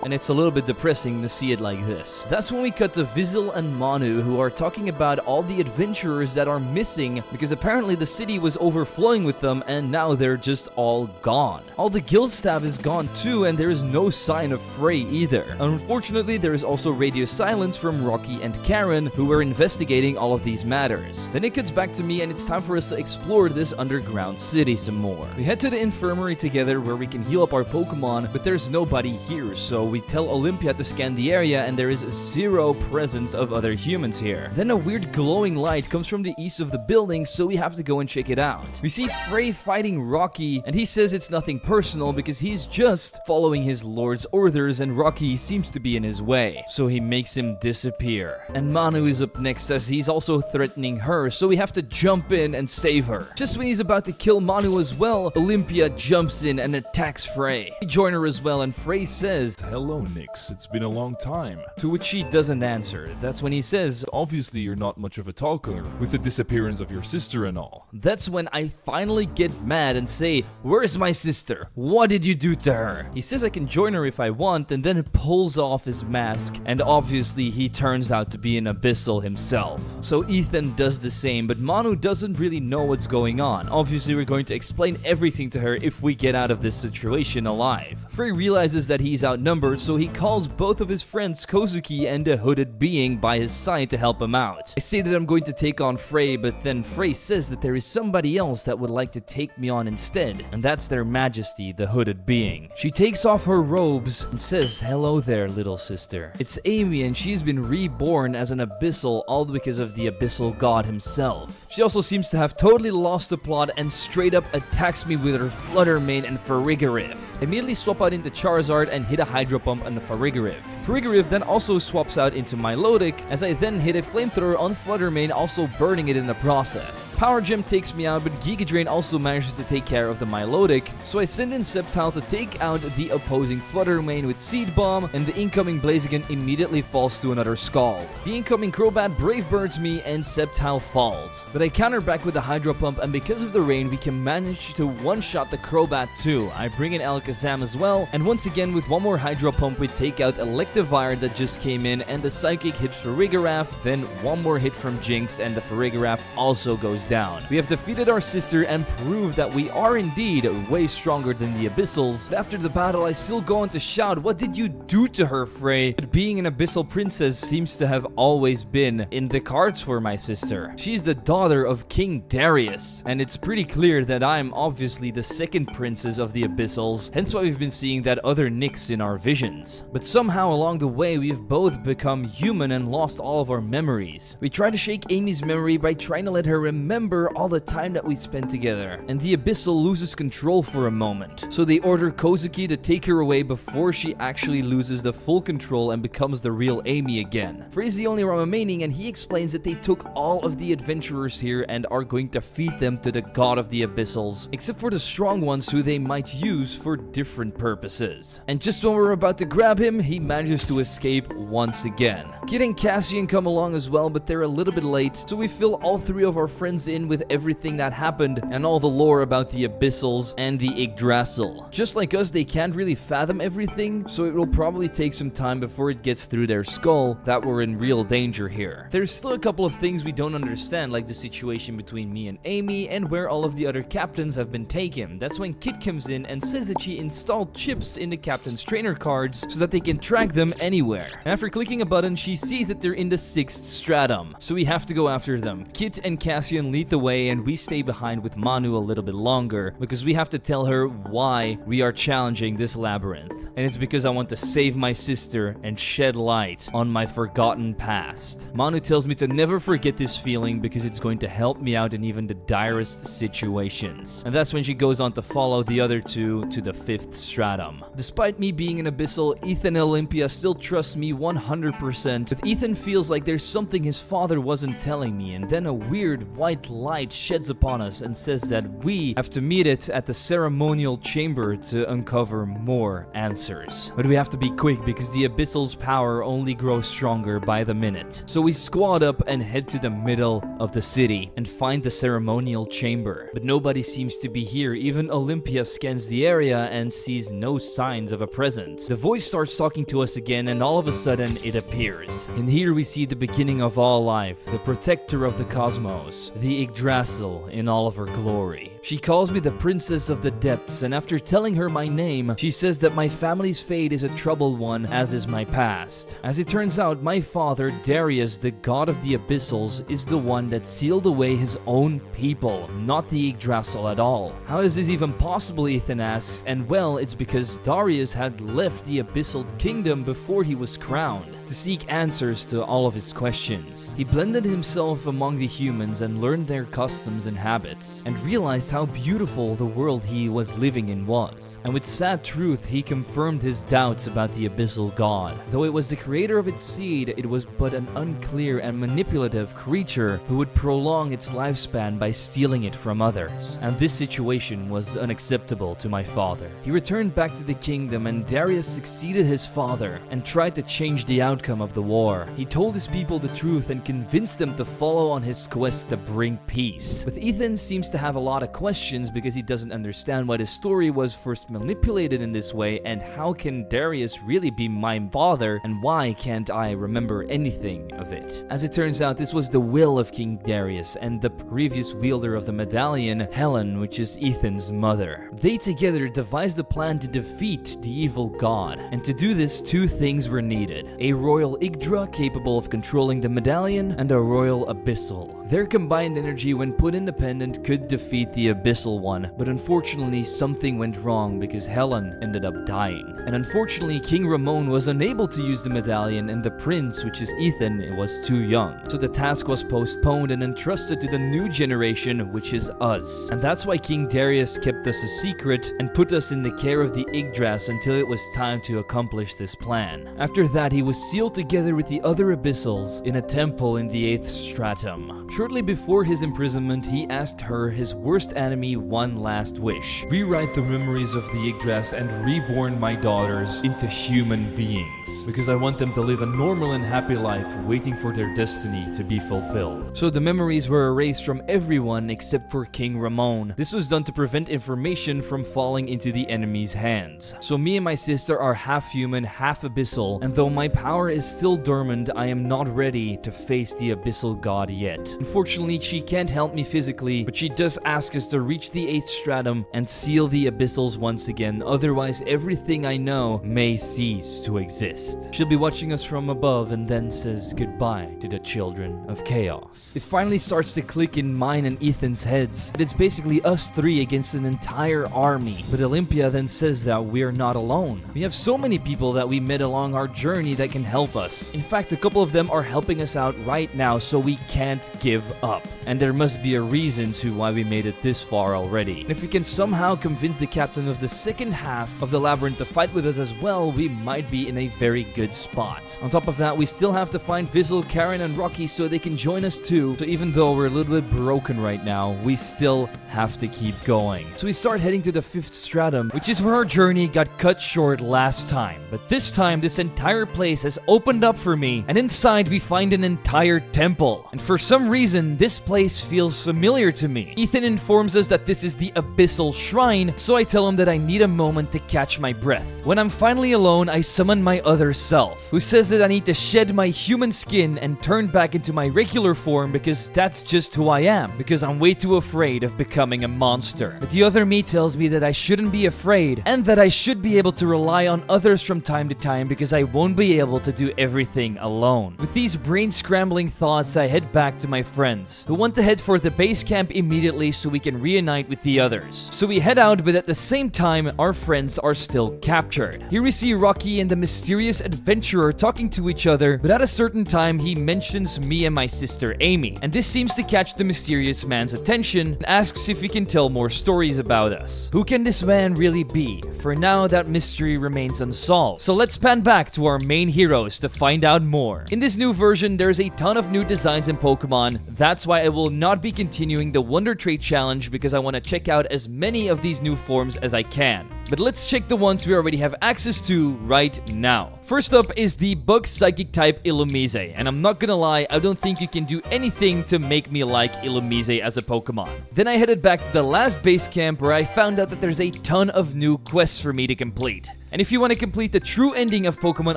and it's a little bit depressing to see it like this. That's when we cut to Vizel and Manu, who are talking about all the adventurers that are missing because apparently the city was overflowing with them and now they're just all gone. All the guild staff is gone too, and there is no sign of Frey either. Unfortunately, there is also radio silence from Rocky and Karen, who were investigating all of these matters. Then it cuts back to me and it's time for us to explore this underground city some more. We head to the infirmary together where we can heal up our Pokemon, but there's nobody here, so we tell Olympia to scan the area and there is zero presence of other humans here. Then a weird glowing light comes from the east of the building, so we have to go and check it out. We see Frey fighting Rocky, and he says it's nothing personal because he's just following his lord's orders and Rocky seems to be in his way, so he makes him disappear. And Manu is up next as he's also threatening her, so we have to jump in and save her. Just when he's about to kill Manu as well, Olympia jumps in and attacks Frey. We join her as well, and Frey says, Hello, Nyx. It's been a long time. to which she doesn't answer. That's when he says, Obviously, you're not much of a talker with the disappearance of your sister and all. that's when I finally get mad and say, where's my sister? What did you do to her? He says I can join her if I want, and then pulls off his mask, and obviously he turns out to be an Abyssal himself. So Ethan does the same, but Manu doesn't really know what's going on. Obviously we're going to explain everything to her if we get out of this situation alive. Frey realizes that he's outnumbered, so he calls both of his friends Kozuki and a hooded being by his side to help him out. I say that I'm going to take on Frey, but then Frey says that there is somebody else that would like to take me on instead, and that's their majesty, the hooded being. She takes off her robes and says, hello there, little sister. It's Amy, and she's been reborn as an Abyssal, all because of the Abyssal god himself. She also seems to have totally lost the plot and straight up attacks me with her Flutter Mane and Farigiraf. I immediately swap out into Charizard and hit a Hydro Pump on the Farigiraf. Farigiraf then also swaps out into Milotic, as I then hit a Flamethrower on Flutter Mane, also burning it in the process. Power Gem takes me out, but Giga Drain also manages to take care of the Milotic, so I send in Sceptile to take out the opposing Flutter Mane with Seed Bomb, and the incoming Blaziken immediately falls to another Scald. The incoming Crobat Brave Birds me, and Sceptile falls. But I counter back with the Hydro Pump, and because of the rain, we can manage to one-shot the Crobat too. I bring in Alakazam as well, and once again with one more Hydro Pump we take out Electivire that just came in, and the Psychic hits Farigiraf, then one more hit from Jinx, and the Farigiraf also goes down. We have defeated our sister and proved that we are indeed way stronger than the Abyssals. But after the battle, I still go on to shout, what did you do to her, Frey? But being an Abyssal princess seems to have always been in the cards for my sister. She's the daughter of King Darius, and it's pretty clear that I'm obviously the second princess of the Abyssals, hence why we've been seeing that other Nyx in our visions. But somehow along the way, we've both become human and lost all of our memories. We try to shake Amy's memory by trying to let her remember all the time that we spent together, and the Abyssal loses control for a moment. So they order Kozuki to take her away before she actually loses the full control and becomes the real Amy again. Frey's the only one remaining, and he explains that they took all of the adventurers here and are going to feed them to the god of the Abyssals, except for the strong ones who they might use for different purposes. And just when we're about to grab him, he manages to escape once again. Kid and Cassian come along as well, but they're a little bit late, so we fill all three of our friends in with everything that happened and all the lore about the Abyssals and the Yggdrasil. Just like us, they can't really fathom everything, so it will probably take some time before it gets through their skull that we're in real danger here. There's still a couple of things we don't understand, like the situation between me and Amy and where all of the other captains have been taken. That's when Kit comes in and says that she installed chips in the captain's trainer cards so that they can track them anywhere. And after clicking a button, she sees that they're in the 6th stratum, so we have to go after them. Kit and Cassian lead the way, and we stay behind with Manu a little bit longer because we have to tell her why we are challenging this labyrinth. And it's because I want to save my sister and shed light on my forgotten past. Manu tells me to never forget this feeling because it's going to help me out in even the direst situations. And that's when she goes on to follow the other two to the 5th stratum. Despite me being an Abyssal, Ethan and Olympia still trust me 100%, but Ethan feels like there's something his father wasn't telling me, and then a weird white light sheds upon us and says that we have to meet it at the ceremonial chamber to uncover more answers. But we have to be quick because the Abyssal's power only grows stronger by the minute. So we squad up and head to the middle of the city and find the ceremonial chamber. But nobody seems to be here. Even Olympia scans the area and sees no signs of a presence. The voice starts talking to us again, and all of a sudden it appears. And here we see the beginning of all life, the protector of the cosmos, the Yggdrasil in all of her glory. She calls me the Princess of the Depths, and after telling her my name, she says that my family's fate is a troubled one, as is my past. As it turns out, my father, Darius, the god of the Abyssals, is the one that sealed away his own people, not the Yggdrasil at all. How is this even possible, Ethan asks, and well, it's because Darius had left the Abyssal Kingdom before he was crowned, to seek answers to all of his questions. He blended himself among the humans and learned their customs and habits, and realized how beautiful the world he was living in was. And with sad truth, he confirmed his doubts about the Abyssal God. Though it was the creator of its seed, it was but an unclear and manipulative creature who would prolong its lifespan by stealing it from others. And this situation was unacceptable to my father. He returned back to the kingdom, and Darius succeeded his father and tried to change the outcome of the war. He told his people the truth and convinced them to follow on his quest to bring peace. But Ethan seems to have a lot of questions because he doesn't understand why the story was first manipulated in this way, and how can Darius really be my father, and why can't I remember anything of it? As it turns out, this was the will of King Darius and the previous wielder of the medallion, Helen, which is Ethan's mother. They together devised a plan to defeat the evil god, and to do this, two things were needed: a royal Yggdra capable of controlling the medallion, and a royal Abyssal. Their combined energy, when put independent, could defeat the Abyssal One, but unfortunately something went wrong because Helen ended up dying. And unfortunately, King Ramon was unable to use the medallion, and the prince, which is Ethan, was too young. So the task was postponed and entrusted to the new generation, which is us. And that's why King Darius kept us a secret and put us in the care of the Yggdras until it was time to accomplish this plan. After that, he was sealed together with the other Abyssals in a temple in the 8th stratum. Shortly before his imprisonment, he asked her, his worst enemy, one last wish: Rewrite the memories of the Yggdras and reborn my daughters into human beings, because I want them to live a normal and happy life waiting for their destiny to be fulfilled. So the memories were erased from everyone except for King Ramon. This was done to prevent information from falling into the enemy's hands. So me and my sister are half human, half Abyssal, and though my power is still dormant, I am not ready to face the Abyssal God yet. Unfortunately, she can't help me physically, but she does ask us to reach the 8th stratum and seal the Abyssals once again, otherwise everything I know may cease to exist. She'll be watching us from above and then says goodbye to the children of chaos. It finally starts to click in mine and Ethan's heads, but it's basically us three against an entire army. But Olympia then says that we're not alone. We have so many people that we met along our journey that can help us. In fact, a couple of them are helping us out right now, so we can't give up. And there must be a reason to why we made it this far already. And if we can somehow convince the captain of the second half of the labyrinth to fight with us as well, we might be in a very good spot. On top of that, we still have to find Vizsla, Karen, and Rocky so they can join us too. So even though we're a little bit broken right now, we still have to keep going. So we start heading to the 5th stratum, which is where our journey got cut short last time. But this time, this entire place has opened up for me, and inside we find an entire temple. And for some reason, this place feels familiar to me. Ethan informs us that this is the Abyssal Shrine, so I tell him that I need a moment to catch my breath. When I'm finally alone, I summon my other self, who says that I need to shed my human skin and turn back into my regular form because that's just who I am, because I'm way too afraid of becoming a monster. But the other me tells me that I shouldn't be afraid, and that I should be able to rely on others from time to time because I won't be able to do everything alone. With these brain-scrambling thoughts, I head back to my friends, who want to head for the base camp immediately so we can reunite with the others. So we head out, but at the same time, our friends are still captured. Here we see Rocky and the mysterious adventurer talking to each other, but at a certain time, he mentions me and my sister Amy, and this seems to catch the mysterious man's attention and asks if we can tell more stories about us. Who can this man really be? For now, that mystery remains unsolved. So let's pan back to our main heroes to find out more. In this new version, there's a ton of new designs in Pokemon. That's why I will not be continuing the Wonder Trait Challenge because I want to check out as many of these new forms as I can. But let's check the ones we already have access to right now. First up is the Bug Psychic type Illumise, and I'm not gonna lie, I don't think you can do anything to make me like Illumise as a Pokemon. Then I headed back to the last base camp where I found out that there's a ton of new quests for me to complete. And if you want to complete the true ending of Pokemon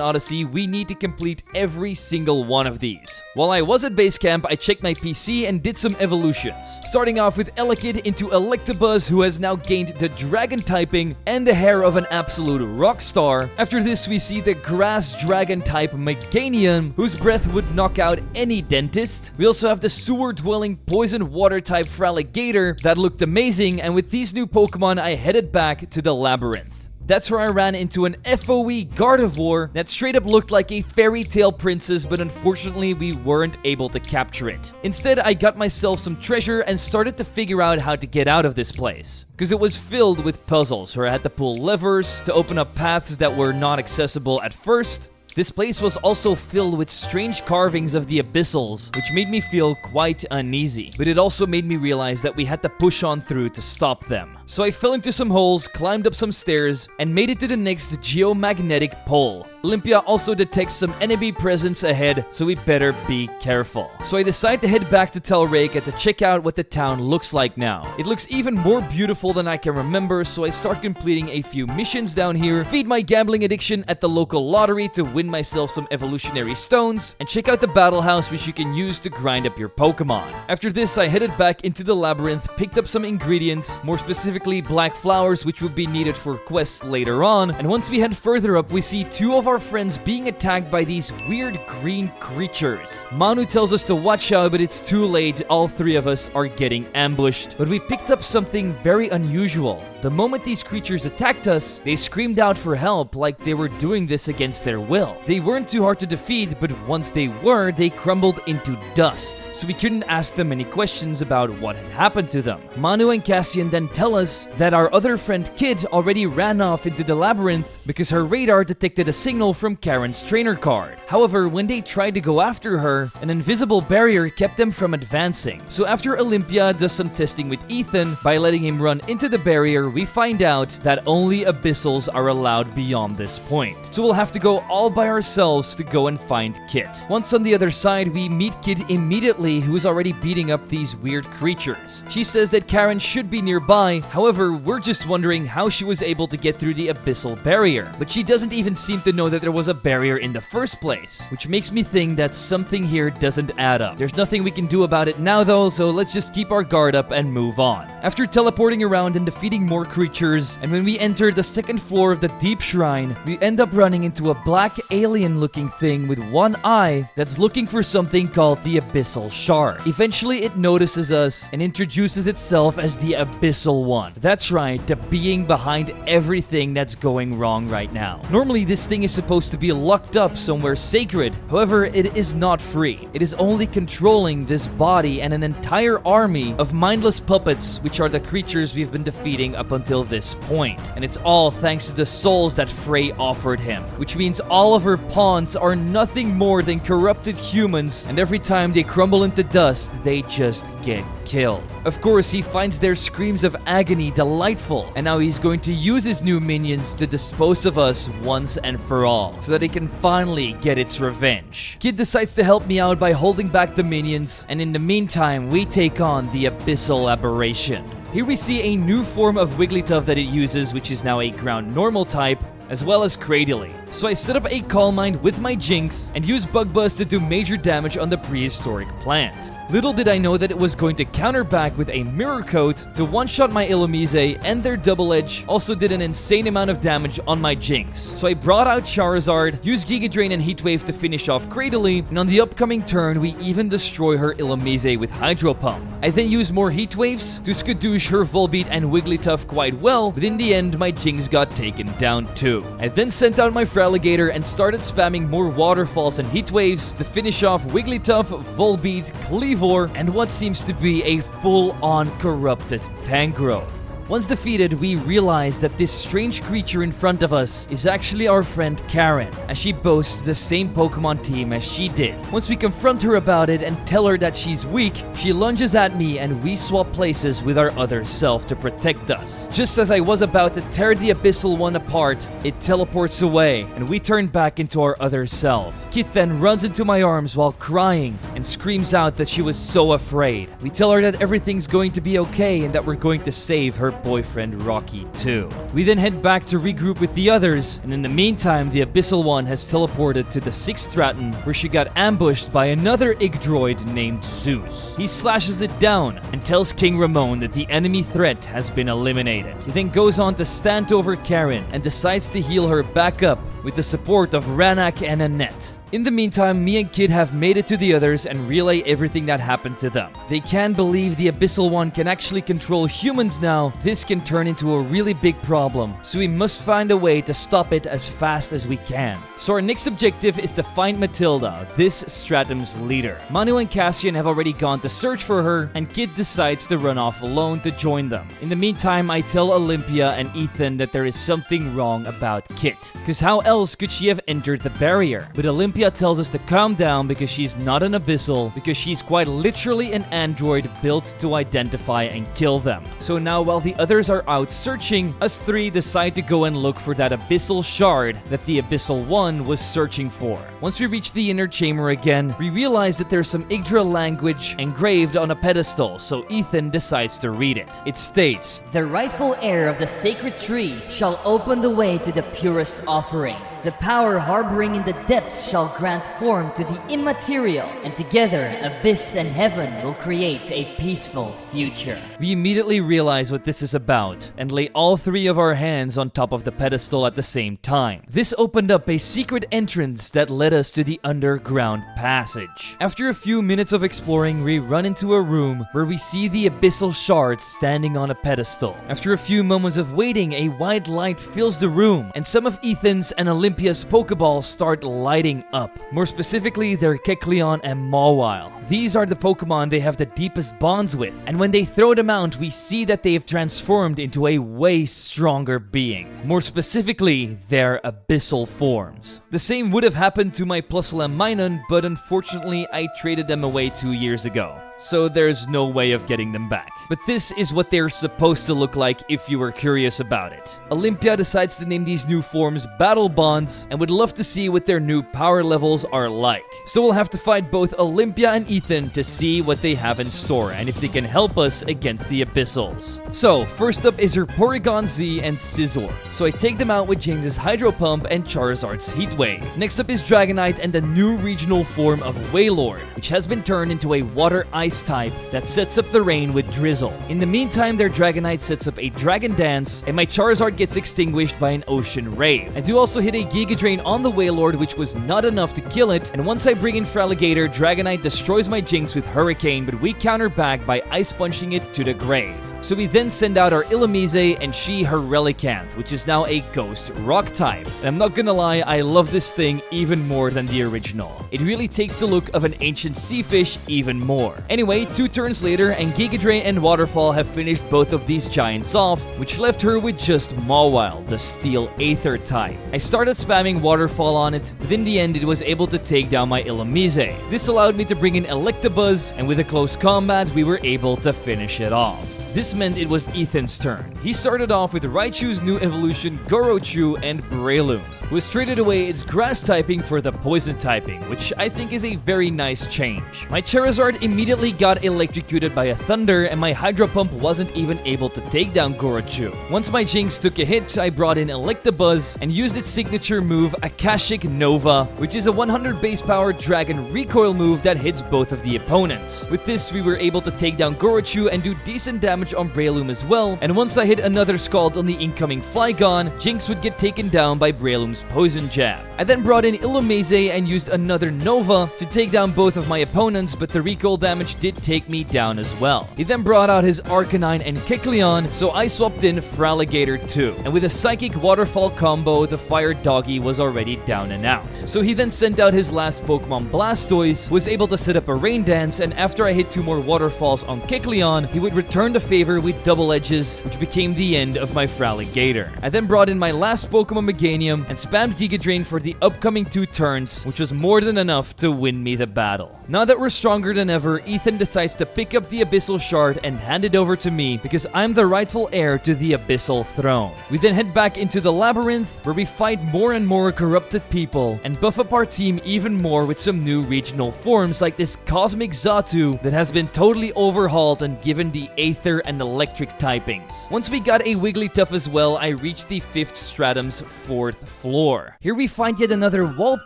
Odyssey, we need to complete every single one of these. While I was at base camp, I checked my PC and did some evolutions. Starting off with Elekid into Electabuzz, who has now gained the Dragon typing and the hair of an absolute rock star. After this, we see the Grass Dragon type Meganium, whose breath would knock out any dentist. We also have the Sewer-dwelling Poison Water type Fraligator that looked amazing, and with these new Pokemon, I headed back to the Labyrinth. That's where I ran into an FOE Gardevoir that straight up looked like a fairy tale princess, but unfortunately we weren't able to capture it. Instead, I got myself some treasure and started to figure out how to get out of this place, because it was filled with puzzles where I had to pull levers to open up paths that were not accessible at first. This place was also filled with strange carvings of the Abyssals, which made me feel quite uneasy. But it also made me realize that we had to push on through to stop them. So I fell into some holes, climbed up some stairs, and made it to the next geomagnetic pole. Olympia also detects some enemy presence ahead, so we better be careful. So I decide to head back to Telreka to check out what the town looks like now. It looks even more beautiful than I can remember, so I start completing a few missions down here, feed my gambling addiction at the local lottery to win myself some evolutionary stones, and check out the battle house which you can use to grind up your Pokemon. After this, I headed back into the labyrinth, picked up some ingredients, more specifically black flowers which would be needed for quests later on, and once we head further up, we see two of our friends being attacked by these weird green creatures. Manu tells us to watch out, but it's too late. All three of us are getting ambushed. But we picked up something very unusual. The moment these creatures attacked us, they screamed out for help like they were doing this against their will. They weren't too hard to defeat, but once they were, they crumbled into dust. So we couldn't ask them any questions about what had happened to them. Manu and Cassian then tell us that our other friend Kid already ran off into the labyrinth because her radar detected a signal from Karen's trainer card. However, when they tried to go after her, an invisible barrier kept them from advancing. So after Olympia does some testing with Ethan by letting him run into the barrier, we find out that only Abyssals are allowed beyond this point. So we'll have to go all by ourselves to go and find Kit. Once on the other side, we meet Kid immediately, who is already beating up these weird creatures. She says that Karen should be nearby, however, we're just wondering how she was able to get through the Abyssal barrier. But she doesn't even seem to know that there was a barrier in the first place, which makes me think that something here doesn't add up. There's nothing we can do about it now though, so let's just keep our guard up and move on. After teleporting around and defeating more creatures, and when we enter the second floor of the Deep Shrine, we end up running into a black alien-looking thing with one eye that's looking for something called the Abyssal Shard. Eventually, it notices us and introduces itself as the Abyssal One. That's right, the being behind everything that's going wrong right now. Normally, this thing is supposed to be locked up somewhere sacred. However, it is not free. It is only controlling this body and an entire army of mindless puppets, which are the creatures we've been defeating up until this point. And it's all thanks to the souls that Frey offered him, which means all of her pawns are nothing more than corrupted humans, and every time they crumble into dust, they just get kill. Of course, he finds their screams of agony delightful, and now he's going to use his new minions to dispose of us once and for all, so that he can finally get its revenge. Kid decides to help me out by holding back the minions, and in the meantime, we take on the Abyssal Aberration. Here we see a new form of Wigglytuff that it uses, which is now a ground normal type, as well as Cradily. So I set up a Calm Mind with my Jinx and use Bug Buzz to do major damage on the prehistoric plant. Little did I know that it was going to counter back with a Mirror Coat to one-shot my Illumise, and their Double Edge also did an insane amount of damage on my Jinx. So I brought out Charizard, used Giga Drain and Heat Wave to finish off Cradily, and on the upcoming turn we even destroy her Illumise with Hydro Pump. I then use more Heat Waves to skadoosh her Volbeat and Wigglytuff quite well, but in the end my Jinx got taken down too. I then sent out my Feraligatr and started spamming more Waterfalls and Heat Waves to finish off Wigglytuff, Volbeat, Cleavor, and what seems to be a full-on corrupted Tangrowth. Once defeated, we realize that this strange creature in front of us is actually our friend Karen, as she boasts the same Pokemon team as she did. Once we confront her about it and tell her that she's weak, she lunges at me and we swap places with our other self to protect us. Just as I was about to tear the Abyssal One apart, it teleports away and we turn back into our other self. Kit then runs into my arms while crying and screams out that she was so afraid. We tell her that everything's going to be okay and that we're going to save her boyfriend Rocky too. We then head back to regroup with the others, and in the meantime the Abyssal One has teleported to the 6th stratum, where she got ambushed by another Yggdroid named Zeus. He slashes it down and tells King Ramon that the enemy threat has been eliminated. He then goes on to stand over Karen and decides to heal her back up with the support of Ranak and Annette. In the meantime, me and Kid have made it to the others and relay everything that happened to them. They can't believe the Abyssal One can actually control humans now. This can turn into a really big problem, so we must find a way to stop it as fast as we can. So our next objective is to find Matilda, this stratum's leader. Manu and Cassian have already gone to search for her, and Kid decides to run off alone to join them. In the meantime, I tell Olympia and Ethan that there is something wrong about Kit, because how else could she have entered the barrier? But Olympia tells us to calm down because she's not an Abyssal, because she's quite literally an android built to identify and kill them. So now while the others are out searching, us three decide to go and look for that Abyssal shard that the Abyssal One was searching for. Once we reach the inner chamber again, we realize that there's some Yggdra language engraved on a pedestal, so Ethan decides to read it. It states, The rightful heir of the sacred tree shall open the way to the purest offering. The power harboring in the depths shall grant form to the immaterial, and together abyss and heaven will create a peaceful future. We immediately realize what this is about and lay all three of our hands on top of the pedestal at the same time. This opened up a secret entrance that led us to the underground passage. After a few minutes of exploring, we run into a room where we see the Abyssal shard standing on a pedestal. After a few moments of waiting, a white light fills the room, and some of Ethan's and Olympia's Pokeballs start lighting up. More specifically, they're Kecleon and Mawile. These are the Pokemon they have the deepest bonds with, and when they throw them out, we see that they have transformed into a way stronger being. More specifically, their Abyssal forms. The same would have happened to my Porcelain Minun, but unfortunately I traded them away 2 years ago, so there's no way of getting them back. But this is what they're supposed to look like if you were curious about it. Olympia decides to name these new forms Battle Bonds and would love to see what their new power levels are like. So we'll have to fight both Olympia and Ethan to see what they have in store and if they can help us against the Abyssals. So first up is her Porygon Z and Scizor. So I take them out with James's Hydro Pump and Charizard's Heat Wave. Next up is Dragonite and the new regional form of Wailord, which has been turned into a Water Ice type that sets up the rain with Drizzle. In the meantime, their Dragonite sets up a Dragon Dance, and my Charizard gets extinguished by an Ocean Rave. I do also hit a Giga Drain on the Wailord, which was not enough to kill it, and once I bring in Feraligatr, Dragonite destroys my Jinx with Hurricane, but we counter back by Ice Punching it to the grave. So we then send out our Illumise and she her Relicanth, which is now a ghost rock type. And I'm not gonna lie, I love this thing even more than the original. It really takes the look of an ancient sea fish even more. Anyway, 2 turns later and Giga Drain and Waterfall have finished both of these giants off, which left her with just Mawile, the steel aether type. I started spamming Waterfall on it, but in the end it was able to take down my Illumise. This allowed me to bring in Electabuzz, and with a close combat we were able to finish it off. This meant it was Ethan's turn. He started off with Raichu's new evolution Gorochu and Breloom, who has traded away its grass typing for the poison typing, which I think is a very nice change. My Charizard immediately got electrocuted by a thunder and my Hydro Pump wasn't even able to take down Gorochu. Once my Jinx took a hit, I brought in Electabuzz and used its signature move Akashic Nova, which is a 100 base power dragon recoil move that hits both of the opponents. With this, we were able to take down Gorochu and do decent damage on Breloom as well, and once I hit another Scald on the incoming Flygon, Jinx would get taken down by Breloom's Poison Jab. I then brought in Illumise and used another Nova to take down both of my opponents, but the recoil damage did take me down as well. He then brought out his Arcanine and Kecleon, so I swapped in Fraligator too. And with a Psychic Waterfall combo, the Fire Doggy was already down and out. So he then sent out his last Pokemon Blastoise, was able to set up a Rain Dance, and after I hit 2 more Waterfalls on Kecleon, he would return the favor with Double Edges, which became the end of my Fraligator. I then brought in my last Pokemon Meganium and spammed Giga Drain for the upcoming 2 turns, which was more than enough to win me the battle. Now that we're stronger than ever, Ethan decides to pick up the Abyssal Shard and hand it over to me because I'm the rightful heir to the Abyssal Throne. We then head back into the labyrinth where we fight more and more corrupted people and buff up our team even more with some new regional forms like this Cosmic Xatu that has been totally overhauled and given the Aether and Electric typings. Once we got a Wigglytuff as well, I reached the 5th stratum's 4th floor. Here we find yet another wall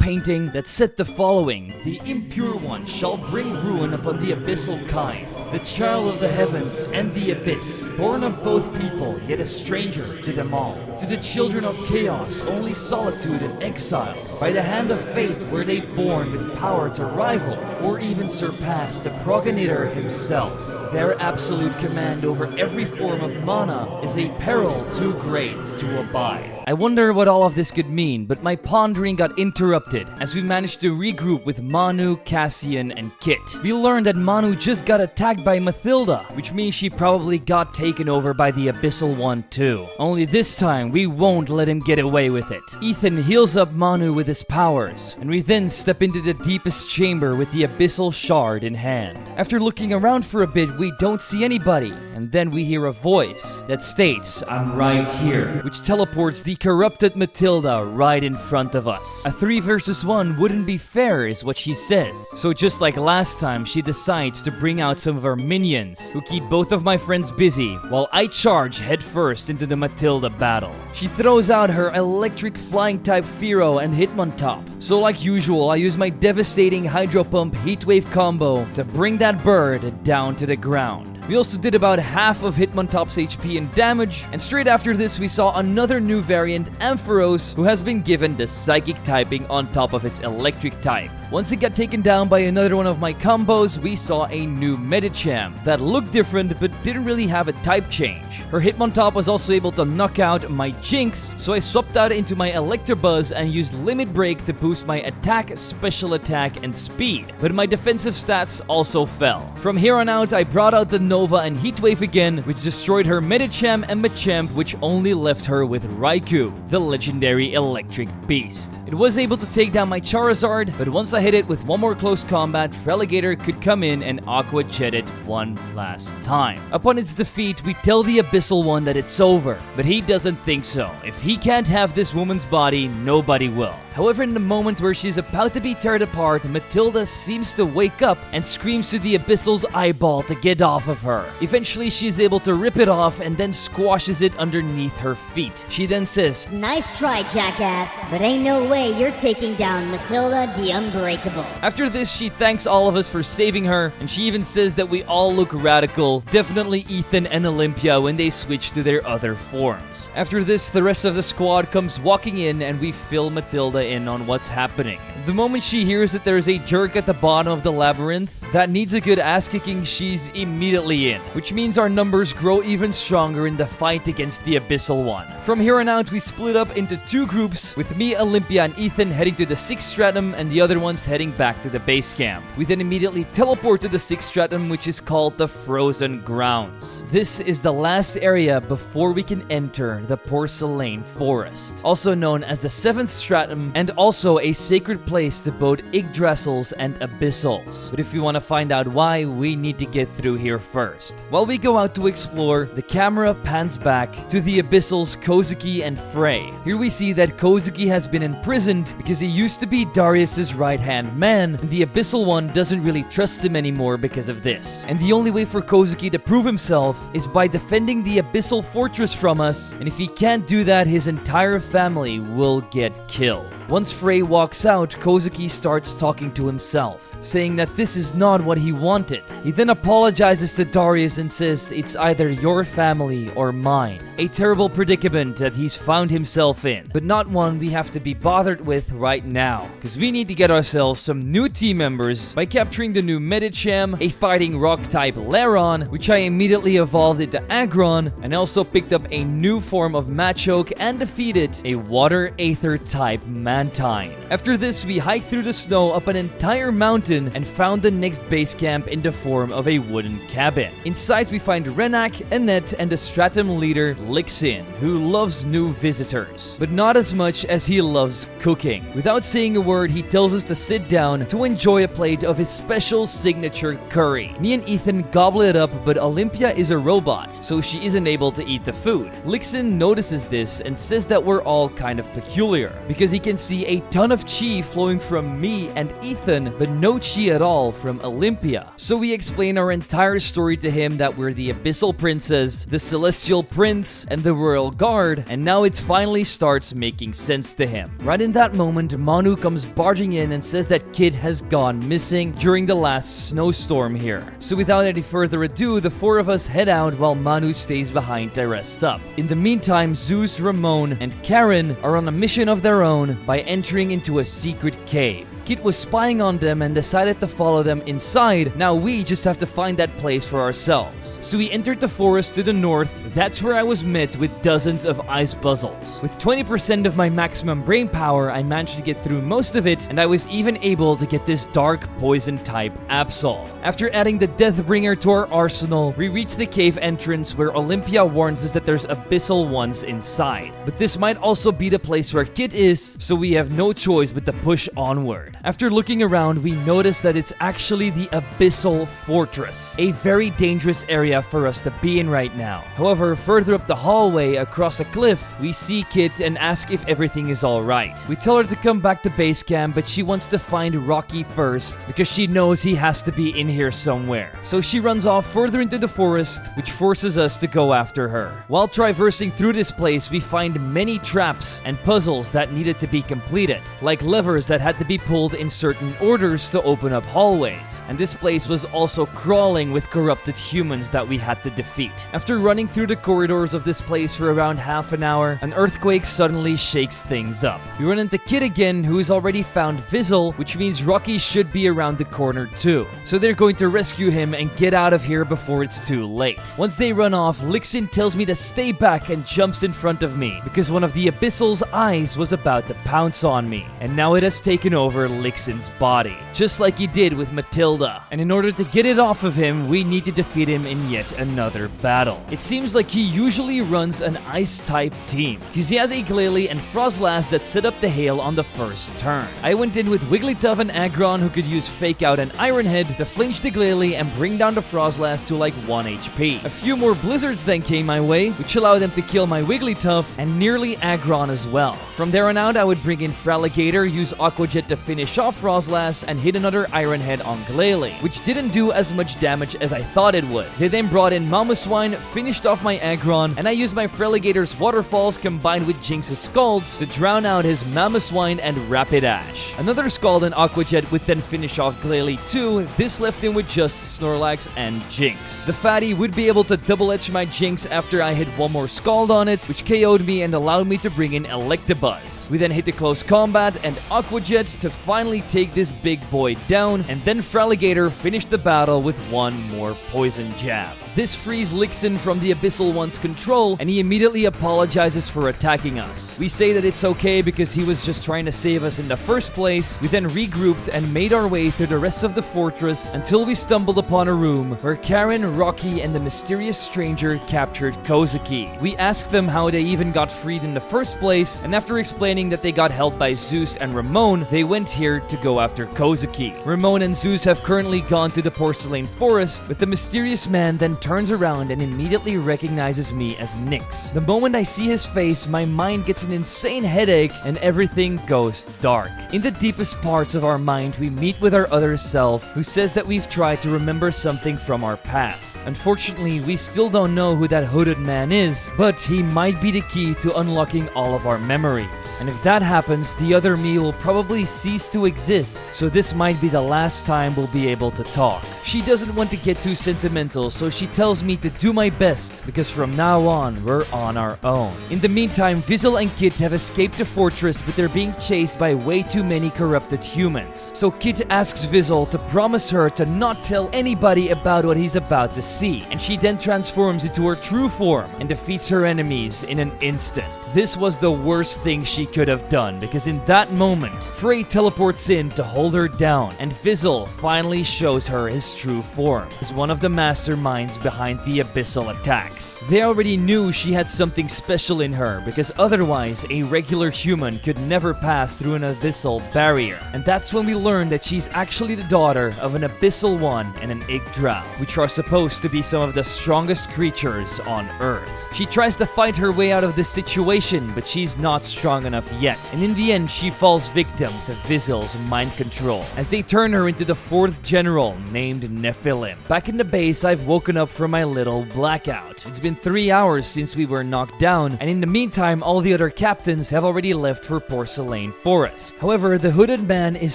painting that said the following: "The impure one shall bring ruin upon the abyssal kind, the child of the heavens and the abyss, born of both people, yet a stranger to them all. To the children of chaos, only solitude and exile. By the hand of fate were they born with power to rival or even surpass the progenitor himself. Their absolute command over every form of mana is a peril too great to abide." I wonder what all of this could mean, but my pondering got interrupted as we managed to regroup with Manu, Cassian, and Kit. We learned that Manu just got attacked by Mathilda, which means she probably got taken over by the Abyssal One too. Only this time, we won't let him get away with it. Ethan heals up Manu with his powers, and we then step into the deepest chamber with the Abyssal Shard in hand. After looking around for a bit, we don't see anybody, and then we hear a voice that states, "I'm right here," which teleports the corrupted Mathilda right in front of us. A 3 versus 1 wouldn't be fair is what she says. So just like last time, she decides to bring out some of her minions, who keep both of my friends busy, while I charge headfirst into the Mathilda battle. She throws out her electric flying type Fearow and Hitmontop. So like usual, I use my devastating Hydro Pump Heatwave combo to bring that bird down to the ground. We also did about half of Hitmontop's HP and damage, and straight after this we saw another new variant, Ampharos, who has been given the Psychic typing on top of its Electric type. Once it got taken down by another one of my combos, we saw a new Medicham that looked different but didn't really have a type change. Her Hitmontop was also able to knock out my Jinx, so I swapped out into my Electabuzz and used Limit Break to boost my attack, special attack, and speed. But my defensive stats also fell. From here on out, I brought out the Nova and Heatwave again, which destroyed her Medicham and Machamp, which only left her with Raikou, the legendary electric beast. It was able to take down my Charizard, but once I hit it with one more close combat, Fraligator could come in and Aqua Jet it one last time. Upon its defeat, we tell the Abyssal One that it's over, but he doesn't think so. If he can't have this woman's body, nobody will. However, in the moment where she's about to be torn apart, Mathilda seems to wake up and screams to the Abyssal's eyeball to get off of her. Eventually, she's able to rip it off and then squashes it underneath her feet. She then says, Nice try, jackass, but ain't no way you're taking down Mathilda the Unbreakable. After this, she thanks all of us for saving her, and she even says that we all look radical, definitely Ethan and Olympia when they switch to their other forms. After this, the rest of the squad comes walking in and we fill Mathilda in on what's happening. The moment she hears that there's a jerk at the bottom of the labyrinth, that needs a good ass kicking, she's immediately in, which means our numbers grow even stronger in the fight against the Abyssal One. From here on out, we split up into 2 groups, with me, Olympia, and Ethan heading to the 6th stratum and the other ones heading back to the base camp. We then immediately teleport to the 6th stratum, which is called the Frozen Grounds. This is the last area before we can enter the Porcelain Forest, also known as the 7th stratum, and also a sacred place to both Yggdrasils and Abyssals. But if you want to find out why, we need to get through here first. While we go out to explore, the camera pans back to the Abyssals Kozuki and Frey. Here we see that Kozuki has been imprisoned because he used to be Darius's right-hand man, and the Abyssal One doesn't really trust him anymore because of this. And the only way for Kozuki to prove himself is by defending the Abyssal Fortress from us, and if he can't do that, his entire family will get killed. Once Frey walks out, Kozuki starts talking to himself, saying that this is not what he wanted. He then apologizes to Darius and says it's either your family or mine. A terrible predicament that he's found himself in, but not one we have to be bothered with right now, because we need to get ourselves some new team members by capturing the new Medicham, a fighting rock type Laron, which I immediately evolved into Agron, and also picked up a new form of Machoke and defeated a water aether type Mantine. After this, we hiked through the snow up an entire mountain and found the next base camp in the form of a wooden cabin. Inside, we find Renak, Annette, and the stratum leader Lixin, who loves new visitors, but not as much as he loves cooking. Without saying a word, he tells us to sit down to enjoy a plate of his special signature curry. Me and Ethan gobble it up, but Olympia is a robot, so she isn't able to eat the food. Lixin notices this and says that we're all kind of peculiar, because he can see a ton of chi flowing from me and Ethan, but no chi at all from Olympia. So we explain our entire story to him, that we're the Abyssal Princess, the Celestial Prince, and the Royal Guard, and now it finally starts making sense to him. Right in that moment, Manu comes barging in and says that Kid has gone missing during the last snowstorm here. So without any further ado, the 4 of us head out while Manu stays behind to rest up. In the meantime, Zeus, Ramon, and Karen are on a mission of their own by entering into a secret cave. Kit was spying on them and decided to follow them inside. Now we just have to find that place for ourselves. So we entered the forest to the north. That's where I was met with dozens of ice puzzles. With 20% of my maximum brain power, I managed to get through most of it, and I was even able to get this dark poison type Absol. After adding the Deathbringer to our arsenal, we reach the cave entrance where Olympia warns us that there's Abyssal Ones inside. But this might also be the place where Kit is, so we have no choice but to push onward. After looking around, we notice that it's actually the Abyssal Fortress, a very dangerous area for us to be in right now. However, further up the hallway across a cliff, we see Kit and ask if everything is alright. We tell her to come back to base camp, but she wants to find Rocky first because she knows he has to be in here somewhere. So she runs off further into the forest, which forces us to go after her. While traversing through this place, we find many traps and puzzles that needed to be completed, like levers that had to be pulled in certain orders to open up hallways. And this place was also crawling with corrupted humans that we had to defeat. After running through the corridors of this place for around half an hour, an earthquake suddenly shakes things up. We run into Kid again, who has already found Vizzle, which means Rocky should be around the corner too. So they're going to rescue him and get out of here before it's too late. Once they run off, Lixin tells me to stay back and jumps in front of me because one of the Abyssal's eyes was about to pounce on me, and now it has taken over Lixin's body, just like he did with Matilda. And in order to get it off of him, we need to defeat him in yet another battle. It seems like he usually runs an ice-type team, because he has a Glalie and Frostlass that set up the hail on the first turn. I went in with Wigglytuff and Agron, who could use Fake Out and Ironhead to flinch the Glalie and bring down the Frostlass to like 1 HP. A few more Blizzards then came my way, which allowed them to kill my Wigglytuff and nearly Agron as well. From there on out, I would bring in Fraligator, use Aqua Jet to finish off Frostlass, and hit another Ironhead on Glalie, which didn't do as much damage as I thought it would. They then then brought in Malmuswine, finished off my Aggron, and I used my Freligator's Waterfalls combined with Jinx's Scalds to drown out his Malmuswine and Rapidash. Another Scald and Aqua Jet would then finish off Glalie too. This left him with just Snorlax and Jinx. The fatty would be able to double edge my Jinx after I hit one more Scald on it, which KO'd me and allowed me to bring in Electabuzz. We then hit the close combat and Aqua Jet to finally take this big boy down, and then Freligator finished the battle with one more Poison Jab. This frees Lixin from the Abyssal One's control, and he immediately apologizes for attacking us. We say that it's okay because he was just trying to save us in the first place. We then regrouped and made our way through the rest of the fortress until we stumbled upon a room where Karen, Rocky, and the mysterious stranger captured Kozuki. We asked them how they even got freed in the first place, and after explaining that they got help by Zeus and Ramon, they went here to go after Kozuki. Ramon and Zeus have currently gone to the Porcelain Forest, but the mysterious man then turns around and immediately recognizes me as Nyx. The moment I see his face, my mind gets an insane headache and everything goes dark. In the deepest parts of our mind, we meet with our other self, who says that we've tried to remember something from our past. Unfortunately, we still don't know who that hooded man is, but he might be the key to unlocking all of our memories. And if that happens, the other me will probably cease to exist, so this might be the last time we'll be able to talk. She doesn't want to get too sentimental, so she tells me to do my best, because from now on, we're on our own. In the meantime, Vizzle and Kit have escaped the fortress, but they're being chased by way too many corrupted humans. So Kit asks Vizzle to promise her to not tell anybody about what he's about to see, and she then transforms into her true form and defeats her enemies in an instant. This was the worst thing she could have done, because in that moment, Frey teleports in to hold her down, and Vizzle finally shows her his true form as one of the masterminds behind the Abyssal attacks. They already knew she had something special in her, because otherwise a regular human could never pass through an Abyssal barrier. And that's when we learn that she's actually the daughter of an Abyssal One and an Yggdrasil, which are supposed to be some of the strongest creatures on Earth. She tries to fight her way out of this situation, but she's not strong enough yet, and in the end she falls victim to Vizzle's mind control, as they turn her into the 4th general named Nephilim. Back in the base, I've woken up from my little blackout. It's been 3 hours since we were knocked down, and in the meantime all the other captains have already left for Porcelain Forest. However, the hooded man is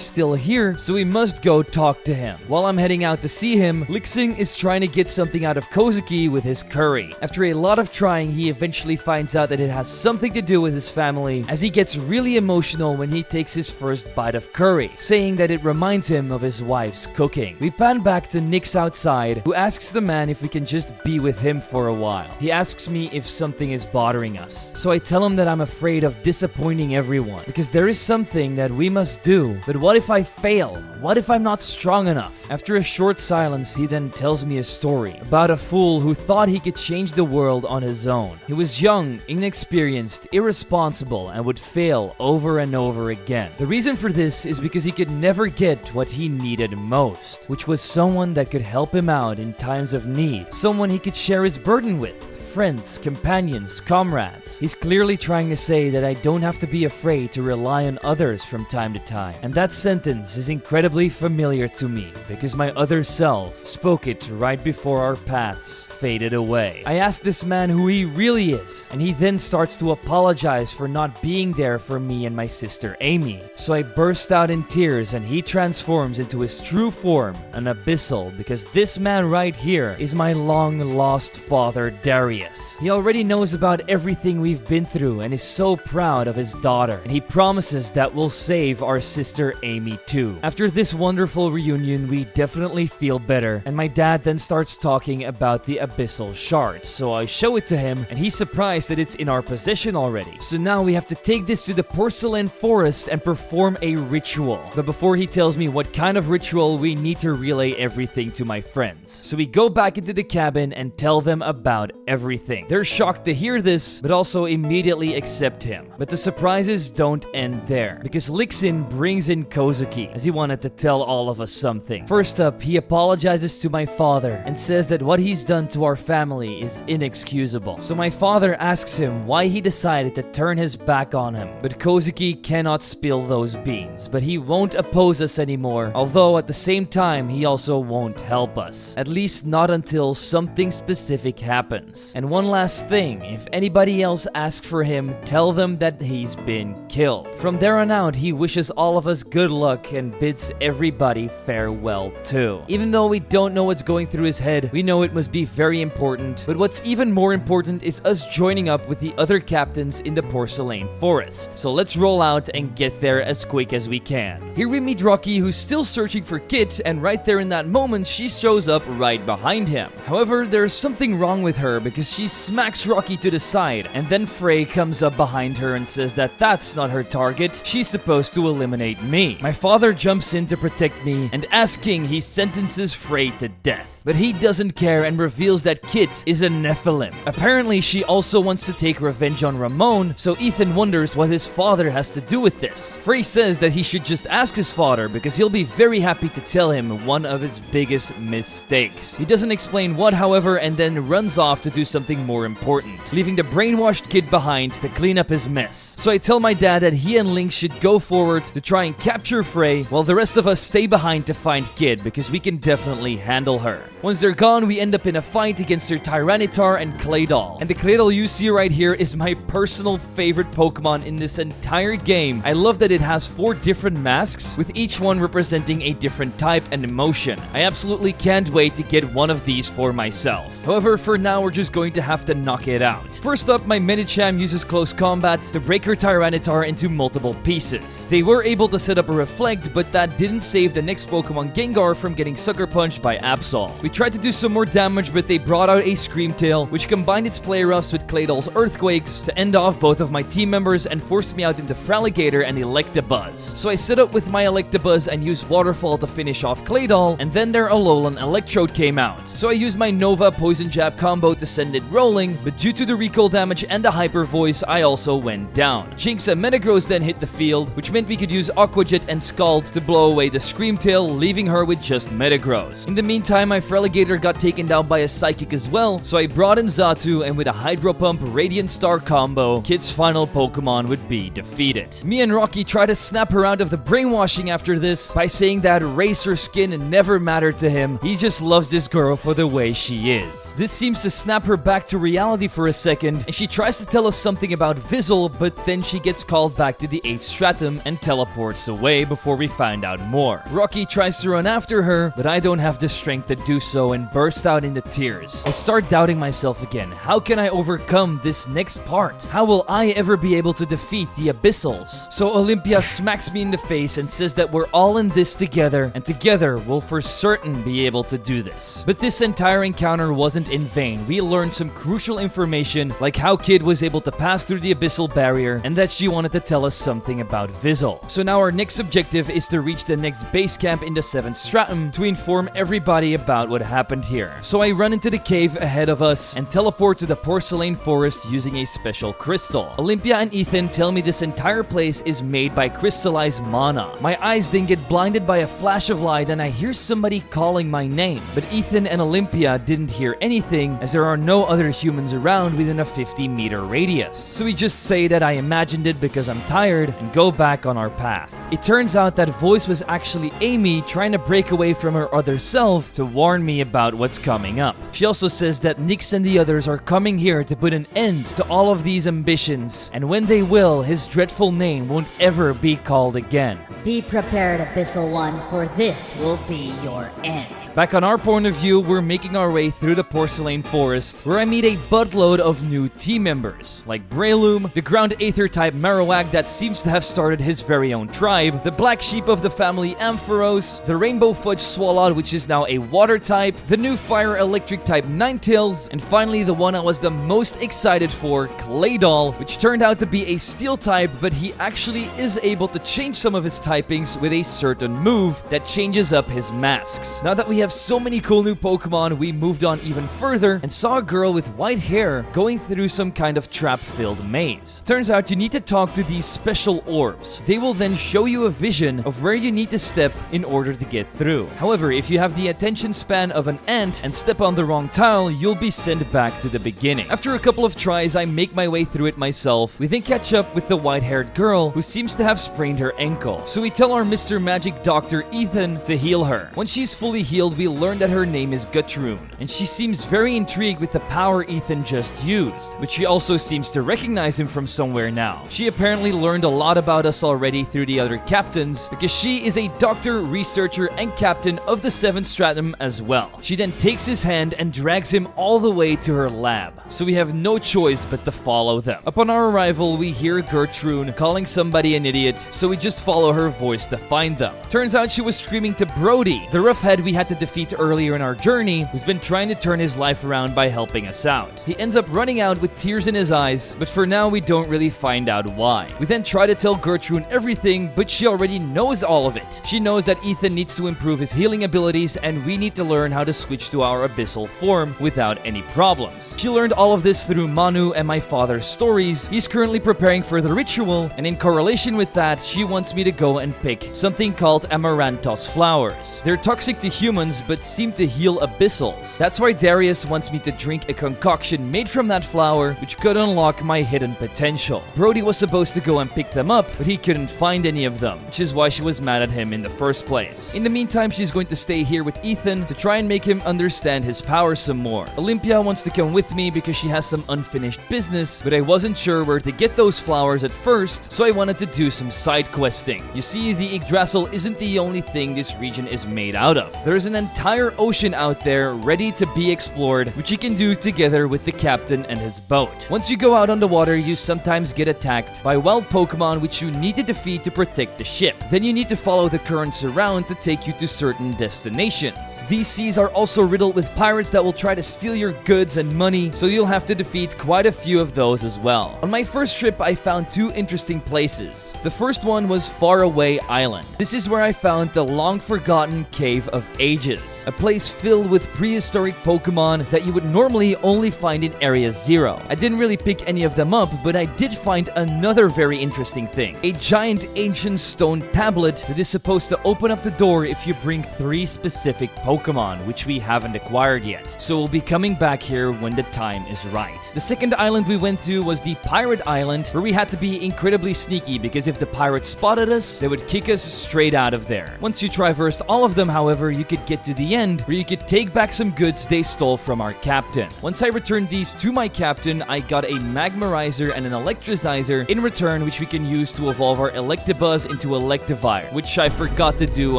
still here, so we must go talk to him. While I'm heading out to see him, Lixing is trying to get something out of Kozuki with his curry. After a lot of trying, he eventually finds out that it has something to do with his family, as he gets really emotional when he takes his first bite of curry, saying that it reminds him of his wife's cooking. We pan back to Nyx outside, who asks the man if we can just be with him for a while. He asks me if something is bothering us, so I tell him that I'm afraid of disappointing everyone, because there is something that we must do. But what if I fail? What if I'm not strong enough? After a short silence, he then tells me a story about a fool who thought he could change the world on his own. He was young, inexperienced, irresponsible, and would fail over and over again. The reason for this is because he could never get what he needed most, which was someone that could help him out in times of need, someone he could share his burden with. Friends, companions, comrades. He's clearly trying to say that I don't have to be afraid to rely on others from time to time. And that sentence is incredibly familiar to me, because my other self spoke it right before our paths faded away. I asked this man who he really is, and he then starts to apologize for not being there for me and my sister Amy. So I burst out in tears, and he transforms into his true form, an Abyssal, because this man right here is my long-lost father, Darius. He already knows about everything we've been through and is so proud of his daughter, and he promises that we'll save our sister Amy too. After this wonderful reunion, we definitely feel better, and my dad then starts talking about the Abyssal Shards, so I show it to him, and he's surprised that it's in our possession already. So now we have to take this to the Porcelain Forest and perform a ritual. But before he tells me what kind of ritual, we need to relay everything to my friends. So we go back into the cabin and tell them about everything. everything. They're shocked to hear this, but also immediately accept him. But the surprises don't end there, because Lixin brings in Kozuki, as he wanted to tell all of us something. First up, he apologizes to my father and says that what he's done to our family is inexcusable. So my father asks him why he decided to turn his back on him. But Kozuki cannot spill those beans, but he won't oppose us anymore, although at the same time he also won't help us. At least not until something specific happens. And one last thing, if anybody else asks for him, tell them that he's been killed. From there on out, he wishes all of us good luck and bids everybody farewell too. Even though we don't know what's going through his head, we know it must be very important. But what's even more important is us joining up with the other captains in the Porcelain Forest. So let's roll out and get there as quick as we can. Here we meet Rocky, who's still searching for Kit, and right there in that moment, she shows up right behind him. However, there's something wrong with her because she smacks Rocky to the side, and then Frey comes up behind her and says that that's not her target. She's supposed to eliminate me. My father jumps in to protect me, and as king, he sentences Frey to death. But he doesn't care and reveals that Kit is a Nephilim. Apparently, she also wants to take revenge on Ramon, so Ethan wonders what his father has to do with this. Frey says that he should just ask his father because he'll be very happy to tell him one of his biggest mistakes. He doesn't explain what, however, and then runs off to do something more important, leaving the brainwashed kid behind to clean up his mess. So I tell my dad that he and Link should go forward to try and capture Frey, while the rest of us stay behind to find Kid because we can definitely handle her. Once they're gone, we end up in a fight against their Tyranitar and Claydol. And the Claydol you see right here is my personal favorite Pokemon in this entire game. I love that it has 4 different masks, with each one representing a different type and emotion. I absolutely can't wait to get one of these for myself. However, for now, we're just going to have to knock it out. First up, my Medicham uses close combat to break her Tyranitar into multiple pieces. They were able to set up a Reflect, but that didn't save the next Pokemon Gengar from getting sucker punched by Absol. We tried to do some more damage, but they brought out a Screamtail, which combined its play roughs with Claydol's Earthquakes to end off both of my team members and forced me out into Fraligator and Electabuzz. So I set up with my Electabuzz and used Waterfall to finish off Claydol, and then their Alolan Electrode came out. So I used my Nova Poison Jab combo to send it rolling, but due to the recoil damage and the Hyper Voice, I also went down. Jinx and Metagross then hit the field, which meant we could use Aqua Jet and Scald to blow away the Screamtail, leaving her with just Metagross. In the meantime, my Fraligator got taken down by a Psychic as well, so I brought in Xatu, and with a Hydro Pump Radiant Star combo, Kit's final Pokemon would be defeated. Me and Rocky try to snap her out of the brainwashing after this by saying that race or skin never mattered to him. He just loves this girl for the way she is. This seems to snap her back to reality for a second, and she tries to tell us something about Vizzle, but then she gets called back to the 8th Stratum and teleports away before we find out more. Rocky tries to run after her, but I don't have the strength to do so and burst out into tears. I start doubting myself again. How can I overcome this next part? How will I ever be able to defeat the Abyssals? So Olympia smacks me in the face and says that we're all in this together, and together we'll for certain be able to do this. But this entire encounter wasn't in vain. We learned some crucial information, like how Kid was able to pass through the Abyssal barrier, and that she wanted to tell us something about Vizzle. So now our next objective is to reach the next base camp in the 7th Stratum to inform everybody about what happened here. So I run into the cave ahead of us and teleport to the Porcelain Forest using a special crystal. Olympia and Ethan tell me this entire place is made by crystallized mana. My eyes then get blinded by a flash of light and I hear somebody calling my name. But Ethan and Olympia didn't hear anything as there are no other humans around within a 50-meter radius. So we just say that I imagined it because I'm tired and go back on our path. It turns out that voice was actually Amy trying to break away from her other self to warn me about what's coming up. She also says that Nyx and the others are coming here to put an end to all of these ambitions, and when they will, his dreadful name won't ever be called again. Be prepared, Abyssal One, for this will be your end. Back on our point of view, we're making our way through the Porcelain Forest, where I meet a buttload of new team members, like Breloom, the ground Aether type Marowak that seems to have started his very own tribe, the black sheep of the family Ampharos, the Rainbow Fudge Swallow, which is now a water type, the new fire electric type Ninetales, and finally the one I was the most excited for, Claydol, which turned out to be a steel type, but he actually is able to change some of his typings with a certain move that changes up his masks. Now that we have so many cool new Pokemon, we moved on even further and saw a girl with white hair going through some kind of trap-filled maze. Turns out you need to talk to these special orbs. They will then show you a vision of where you need to step in order to get through. However, if you have the attention span of an ant and step on the wrong tile, you'll be sent back to the beginning. After a couple of tries, I make my way through it myself. We then catch up with the white-haired girl who seems to have sprained her ankle. So we tell our Mr. Magic Doctor Ethan to heal her. Once she's fully healed, we learn that her name is Gutroon, and she seems very intrigued with the power Ethan just used, but she also seems to recognize him from somewhere now. She apparently learned a lot about us already through the other captains, because she is a doctor, researcher, and captain of the 7th stratum as well. She then takes his hand and drags him all the way to her lab, so we have no choice but to follow them. Upon our arrival, we hear Gertrude calling somebody an idiot, so we just follow her voice to find them. Turns out she was screaming to Brody, the roughhead we had to defeat earlier in our journey, who's been trying to turn his life around by helping us out. He ends up running out with tears in his eyes, but for now we don't really find out why. We then try to tell Gertrude everything, but she already knows all of it. She knows that Ethan needs to improve his healing abilities and we need to learn how to switch to our abyssal form without any problems. She learned all of this through Manu and my father's stories. He's currently preparing for the ritual, and in correlation with that, she wants me to go and pick something called amaranthus flowers. They're toxic to humans but seem to heal abyssals. That's why Darius wants me to drink a concoction made from that flower, which could unlock my hidden potential. Brody was supposed to go and pick them up, but he couldn't find any of them, which is why she was mad at him in the first place. In the meantime, she's going to stay here with Ethan to try and make him understand his power some more. Olympia wants to come with me because she has some unfinished business, but I wasn't sure where to get those flowers at first, so I wanted to do some side questing. You see, the Yggdrasil isn't the only thing this region is made out of. There's an entire ocean out there ready to be explored, which you can do together with the captain and his boat. Once you go out on the water, you sometimes get attacked by wild Pokemon which you need to defeat to protect the ship. Then you need to follow the currents around to take you to certain destinations. These seas are also riddled with pirates that will try to steal your goods and money, so you'll have to defeat quite a few of those as well. On my first trip, I found two interesting places. The first one was Faraway Island. This is where I found the long-forgotten Cave of Ages, a place filled with prehistoric Pokemon that you would normally only find in Area 0. I didn't really pick any of them up, but I did find another very interesting thing. A giant ancient stone tablet that is supposed to open up the door if you bring 3 specific Pokemon, which we haven't acquired yet. So we'll be coming back here when the time is right. The second island we went to was the Pirate Island, where we had to be incredibly sneaky because if the pirates spotted us, they would kick us straight out of there. Once you traversed all of them, however, you could get to the end where you could take back some goods they stole from our captain. Once I returned these to my captain, I got a Magmarizer and an Electrizizer in return, which we can use to evolve our Electabuzz into Electivire, which I forgot to do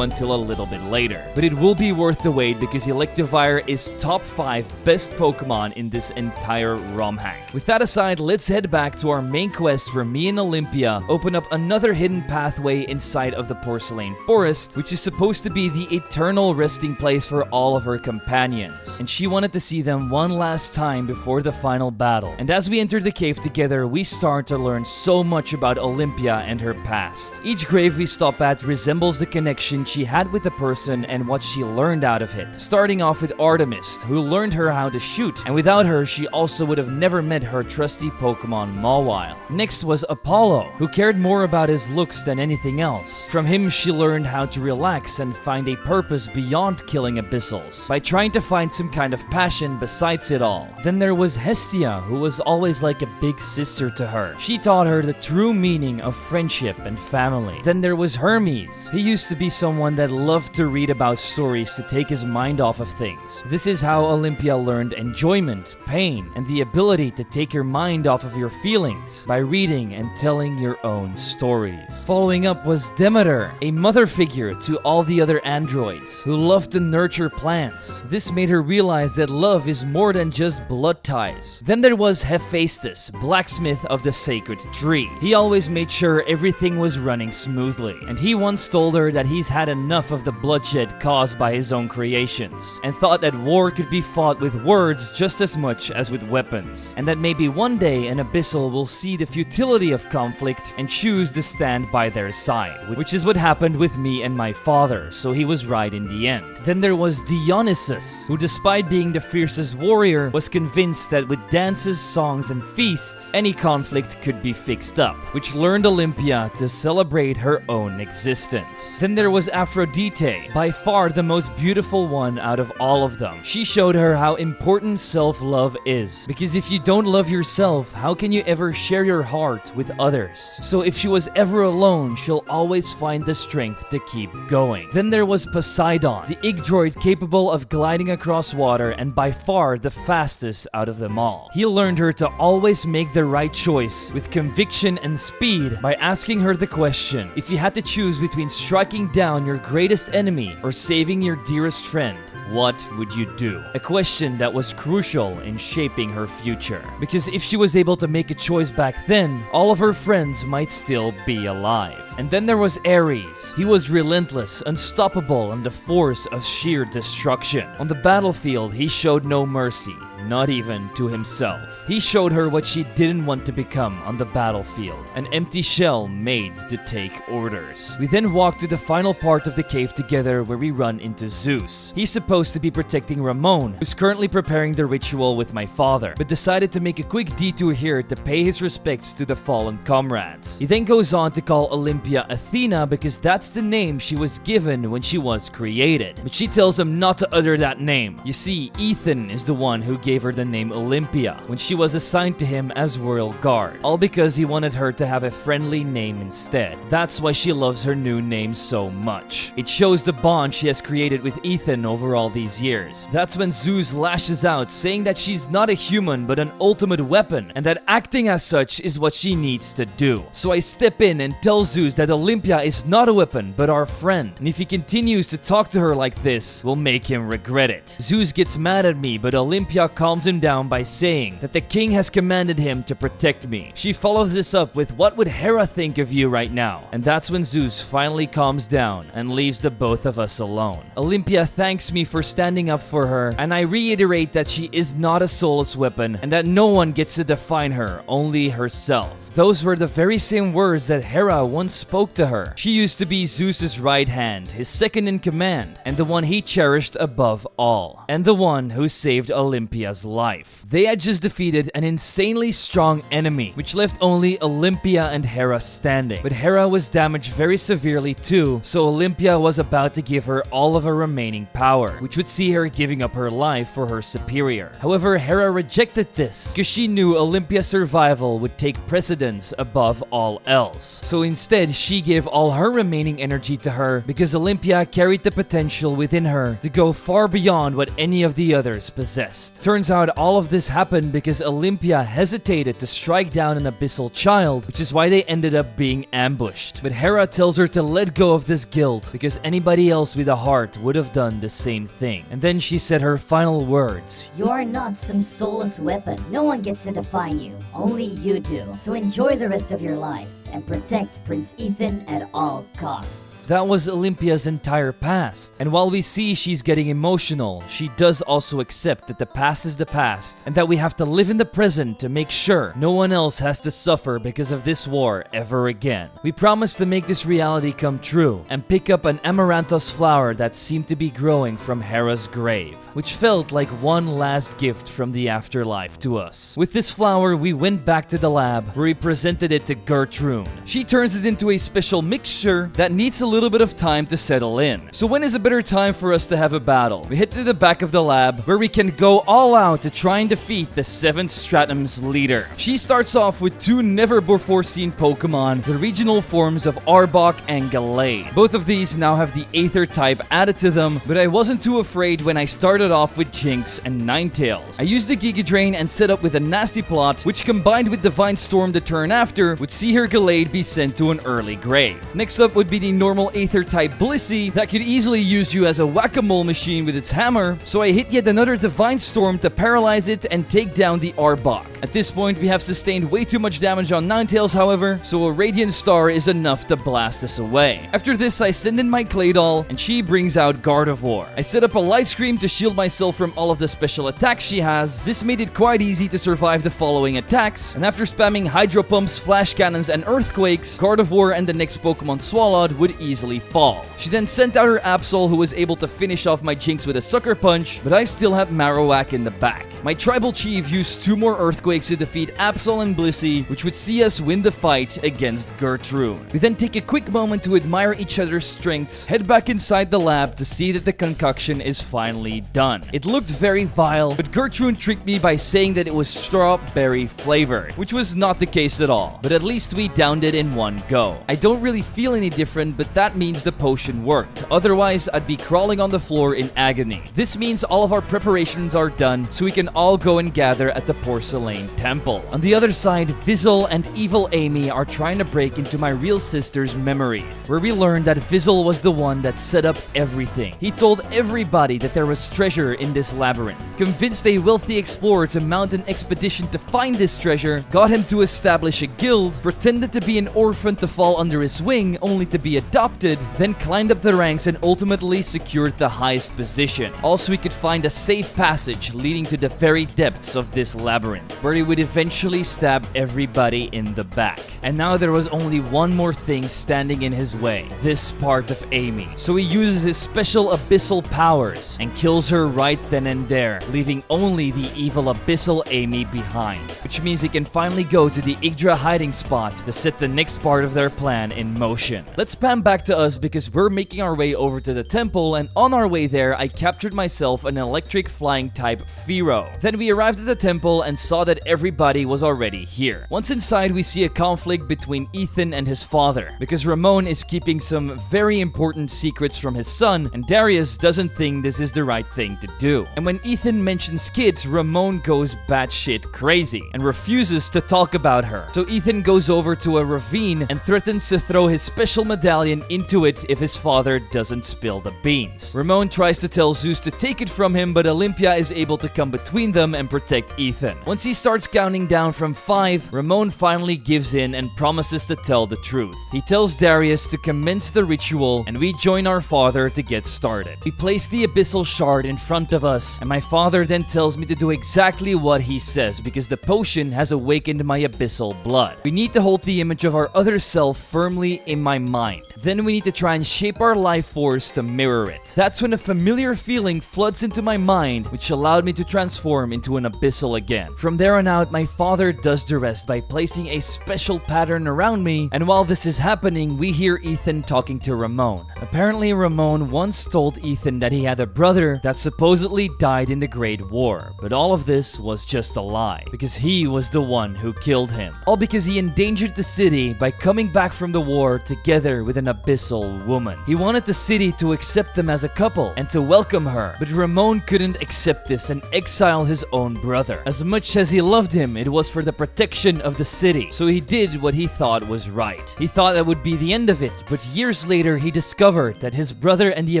until a little bit later. But it will be worth the wait because Electivire is top 5 best Pokemon in this entire ROM hack. With that aside, let's head back to our main quest where me and Olympia open up another hidden pathway inside of the Porcelain Forest, which is supposed to be the eternal resting place for all of her companions. And she wanted to see them one last time before the final battle. And as we enter the cave together, we start to learn so much about Olympia and her past. Each grave we stop at resembles the connection she had with the person and what she learned out of it. Starting off with Artemis, who learned her how to shoot, and without her, she also would have never met her trusty Pokemon Mawile. Next was Apollo, who cared more about his looks than anything else. From him, she learned how to relax and find a purpose beyond killing abyssals, by trying to find some kind of passion besides it all. Then there was Hestia, who was always like a big sister to her. She taught her the true meaning of friendship and family. Then there was Hermes. He used to be someone that loved to read about stories to take his mind off of things. This is how Olympia learned enjoyment, pain, and the ability to take your mind off of your feelings by reading and telling your own stories. Following up was Demeter, a mother figure to all the other androids who loved to nurture plants. This made her realize that love is more than just blood ties. Then there was Hephaestus, blacksmith of the sacred tree. He always made sure everything was running smoothly, and he once told her that he's had enough of the bloodshed caused by his own creations, and thought that war could be fought with words just as much as with weapons, and that maybe one day an abyssal will see the futility of conflict and choose to stand by their side, which is what happened with me and my father, so he was right in the end. Then there was Dionysus, who despite being the fiercest warrior, was convinced that with dances, songs, and feasts, any conflict could be fixed up, which learned Olympia to celebrate her own existence. Then there was Aphrodite, by far the most beautiful one out of all of them. She showed her how important self-love is, because if you don't love yourself, how can you ever share your heart with others? So if she was ever alone, she'll always find the strength to keep going. Then there was Poseidon, the Yggdrasil capable of gliding across water and by far the fastest out of them all. He learned her to always make the right choice with conviction and speed by asking her the question, if you had to choose between striking down your greatest enemy or saving your dearest friend, what would you do? A question that was crucial in shaping her future. Because if she was able to make a choice back then, all of her friends might still be alive. And then there was Ares. He was relentless, unstoppable, and the force of sheer destruction. On the battlefield, he showed no mercy. Not even to himself. He showed her what she didn't want to become on the battlefield, an empty shell made to take orders. We then walk to the final part of the cave together where we run into Zeus. He's supposed to be protecting Ramon, who's currently preparing the ritual with my father, but decided to make a quick detour here to pay his respects to the fallen comrades. He then goes on to call Olympia Athena because that's the name she was given when she was created, but she tells him not to utter that name. You see, Ethan is the one who gave her the name Olympia when she was assigned to him as royal guard, all because he wanted her to have a friendly name instead. That's why she loves her new name so much. It shows the bond she has created with Ethan over all these years. That's when Zeus lashes out, saying that she's not a human but an ultimate weapon, and that acting as such is what she needs to do. So I step in and tell Zeus that Olympia is not a weapon but our friend, and if he continues to talk to her like this, we'll make him regret it. Zeus gets mad at me, but Olympia calms him down by saying that the king has commanded him to protect me. She follows this up with, what would Hera think of you right now? And that's when Zeus finally calms down and leaves the both of us alone. Olympia thanks me for standing up for her, and I reiterate that she is not a soulless weapon and that no one gets to define her, only herself. Those were the very same words that Hera once spoke to her. She used to be Zeus's right hand, his second in command, and the one he cherished above all, and the one who saved Olympia's life. They had just defeated an insanely strong enemy, which left only Olympia and Hera standing. But Hera was damaged very severely too, so Olympia was about to give her all of her remaining power, which would see her giving up her life for her superior. However, Hera rejected this because she knew Olympia's survival would take precedence above all else. So instead, she gave all her remaining energy to her because Olympia carried the potential within her to go far beyond what any of the others possessed. Turns out all of this happened because Olympia hesitated to strike down an abyssal child, which is why they ended up being ambushed. But Hera tells her to let go of this guilt because anybody else with a heart would have done the same thing. And then she said her final words. You are not some soulless weapon. No one gets to define you. Only you do. So enjoy the rest of your life and protect Prince Ethan at all costs. That was Olympia's entire past. And while we see she's getting emotional, she does also accept that the past is the past and that we have to live in the present to make sure no one else has to suffer because of this war ever again. We promise to make this reality come true and pick up an amaranthus flower that seemed to be growing from Hera's grave, which felt like one last gift from the afterlife to us. With this flower, we went back to the lab where we presented it to Gertrude. She turns it into a special mixture that needs a little bit of time to settle in. So when is a better time for us to have a battle? We head to the back of the lab where we can go all out to try and defeat the 7th Stratum's leader. She starts off with 2 never-before-seen Pokemon, the regional forms of Arbok and Gallade. Both of these now have the Aether type added to them, but I wasn't too afraid when I started off with Jinx and Ninetales. I used the Giga Drain and set up with a nasty plot, which combined with Divine Storm the turn after, would see her Gallade be sent to an early grave. Next up would be the normal Aether type Blissey that could easily use you as a whack-a-mole machine with its hammer, so I hit yet another Divine Storm to paralyze it and take down the Arbok. At this point, we have sustained way too much damage on Ninetales, however, so a Radiant Star is enough to blast us away. After this, I send in my Claydol, and she brings out Gardevoir. I set up a Light Scream to shield myself from all of the special attacks she has. This made it quite easy to survive the following attacks, and after spamming Hydro Pumps, Flash Cannons, and Earthquakes, Gardevoir and the next Pokemon Swalot would easily easily fall. She then sent out her Abyssal, who was able to finish off my Jinx with a sucker punch, but I still have Marowak in the back. My tribal chief used 2 more earthquakes to defeat Abyssal and Blissey, which would see us win the fight against Gertrude. We then take a quick moment to admire each other's strengths, head back inside the lab to see that the concoction is finally done. It looked very vile, but Gertrude tricked me by saying that it was strawberry flavored, which was not the case at all, but at least we downed it in one go. I don't really feel any different, but that means the potion worked. Otherwise, I'd be crawling on the floor in agony. This means all of our preparations are done, so we can all go and gather at the Porcelain Temple. On the other side, Vizzle and Evil Amy are trying to break into my real sister's memories, where we learned that Vizzle was the one that set up everything. He told everybody that there was treasure in this labyrinth, convinced a wealthy explorer to mount an expedition to find this treasure, got him to establish a guild, pretended to be an orphan to fall under his wing only to be adopted, then climbed up the ranks and ultimately secured the highest position. Also, he could find a safe passage leading to the very depths of this labyrinth, where he would eventually stab everybody in the back. And now there was only one more thing standing in his way, this part of Amy. So he uses his special abyssal powers and kills her right then and there, leaving only the evil Abyssal Amy behind, which means he can finally go to the Yggdra hiding spot to set the next part of their plan in motion. Let's pan back to us because we're making our way over to the temple, and on our way there I captured myself an electric flying type Pharaoh. Then we arrived at the temple and saw that everybody was already here. Once inside, we see a conflict between Ethan and his father, because Ramon is keeping some very important secrets from his son, and Darius doesn't think this is the right thing to do. And when Ethan mentions Kit, Ramon goes batshit crazy and refuses to talk about her. So Ethan goes over to a ravine and threatens to throw his special medallion into it if his father doesn't spill the beans. Ramon tries to tell Zeus to take it from him, but Olympia is able to come between them and protect Ethan. Once he starts counting down from 5, Ramon finally gives in and promises to tell the truth. He tells Darius to commence the ritual, and we join our father to get started. We place the abyssal shard in front of us, and my father then tells me to do exactly what he says because the potion has awakened my abyssal blood. We need to hold the image of our other self firmly in my mind. Then we need to try and shape our life force to mirror it. That's when a familiar feeling floods into my mind, which allowed me to transform into an abyssal again. From there on out, my father does the rest by placing a special pattern around me, and while this is happening, we hear Ethan talking to Ramon. Apparently, Ramon once told Ethan that he had a brother that supposedly died in the Great War, but all of this was just a lie, because he was the one who killed him. All because he endangered the city by coming back from the war together with an abyssal woman. He wanted the city to accept them as a couple and to welcome her, but Ramon couldn't accept this and exile his own brother. As much as he loved him, it was for the protection of the city, so he did what he thought was right. He thought that would be the end of it, but years later he discovered that his brother and the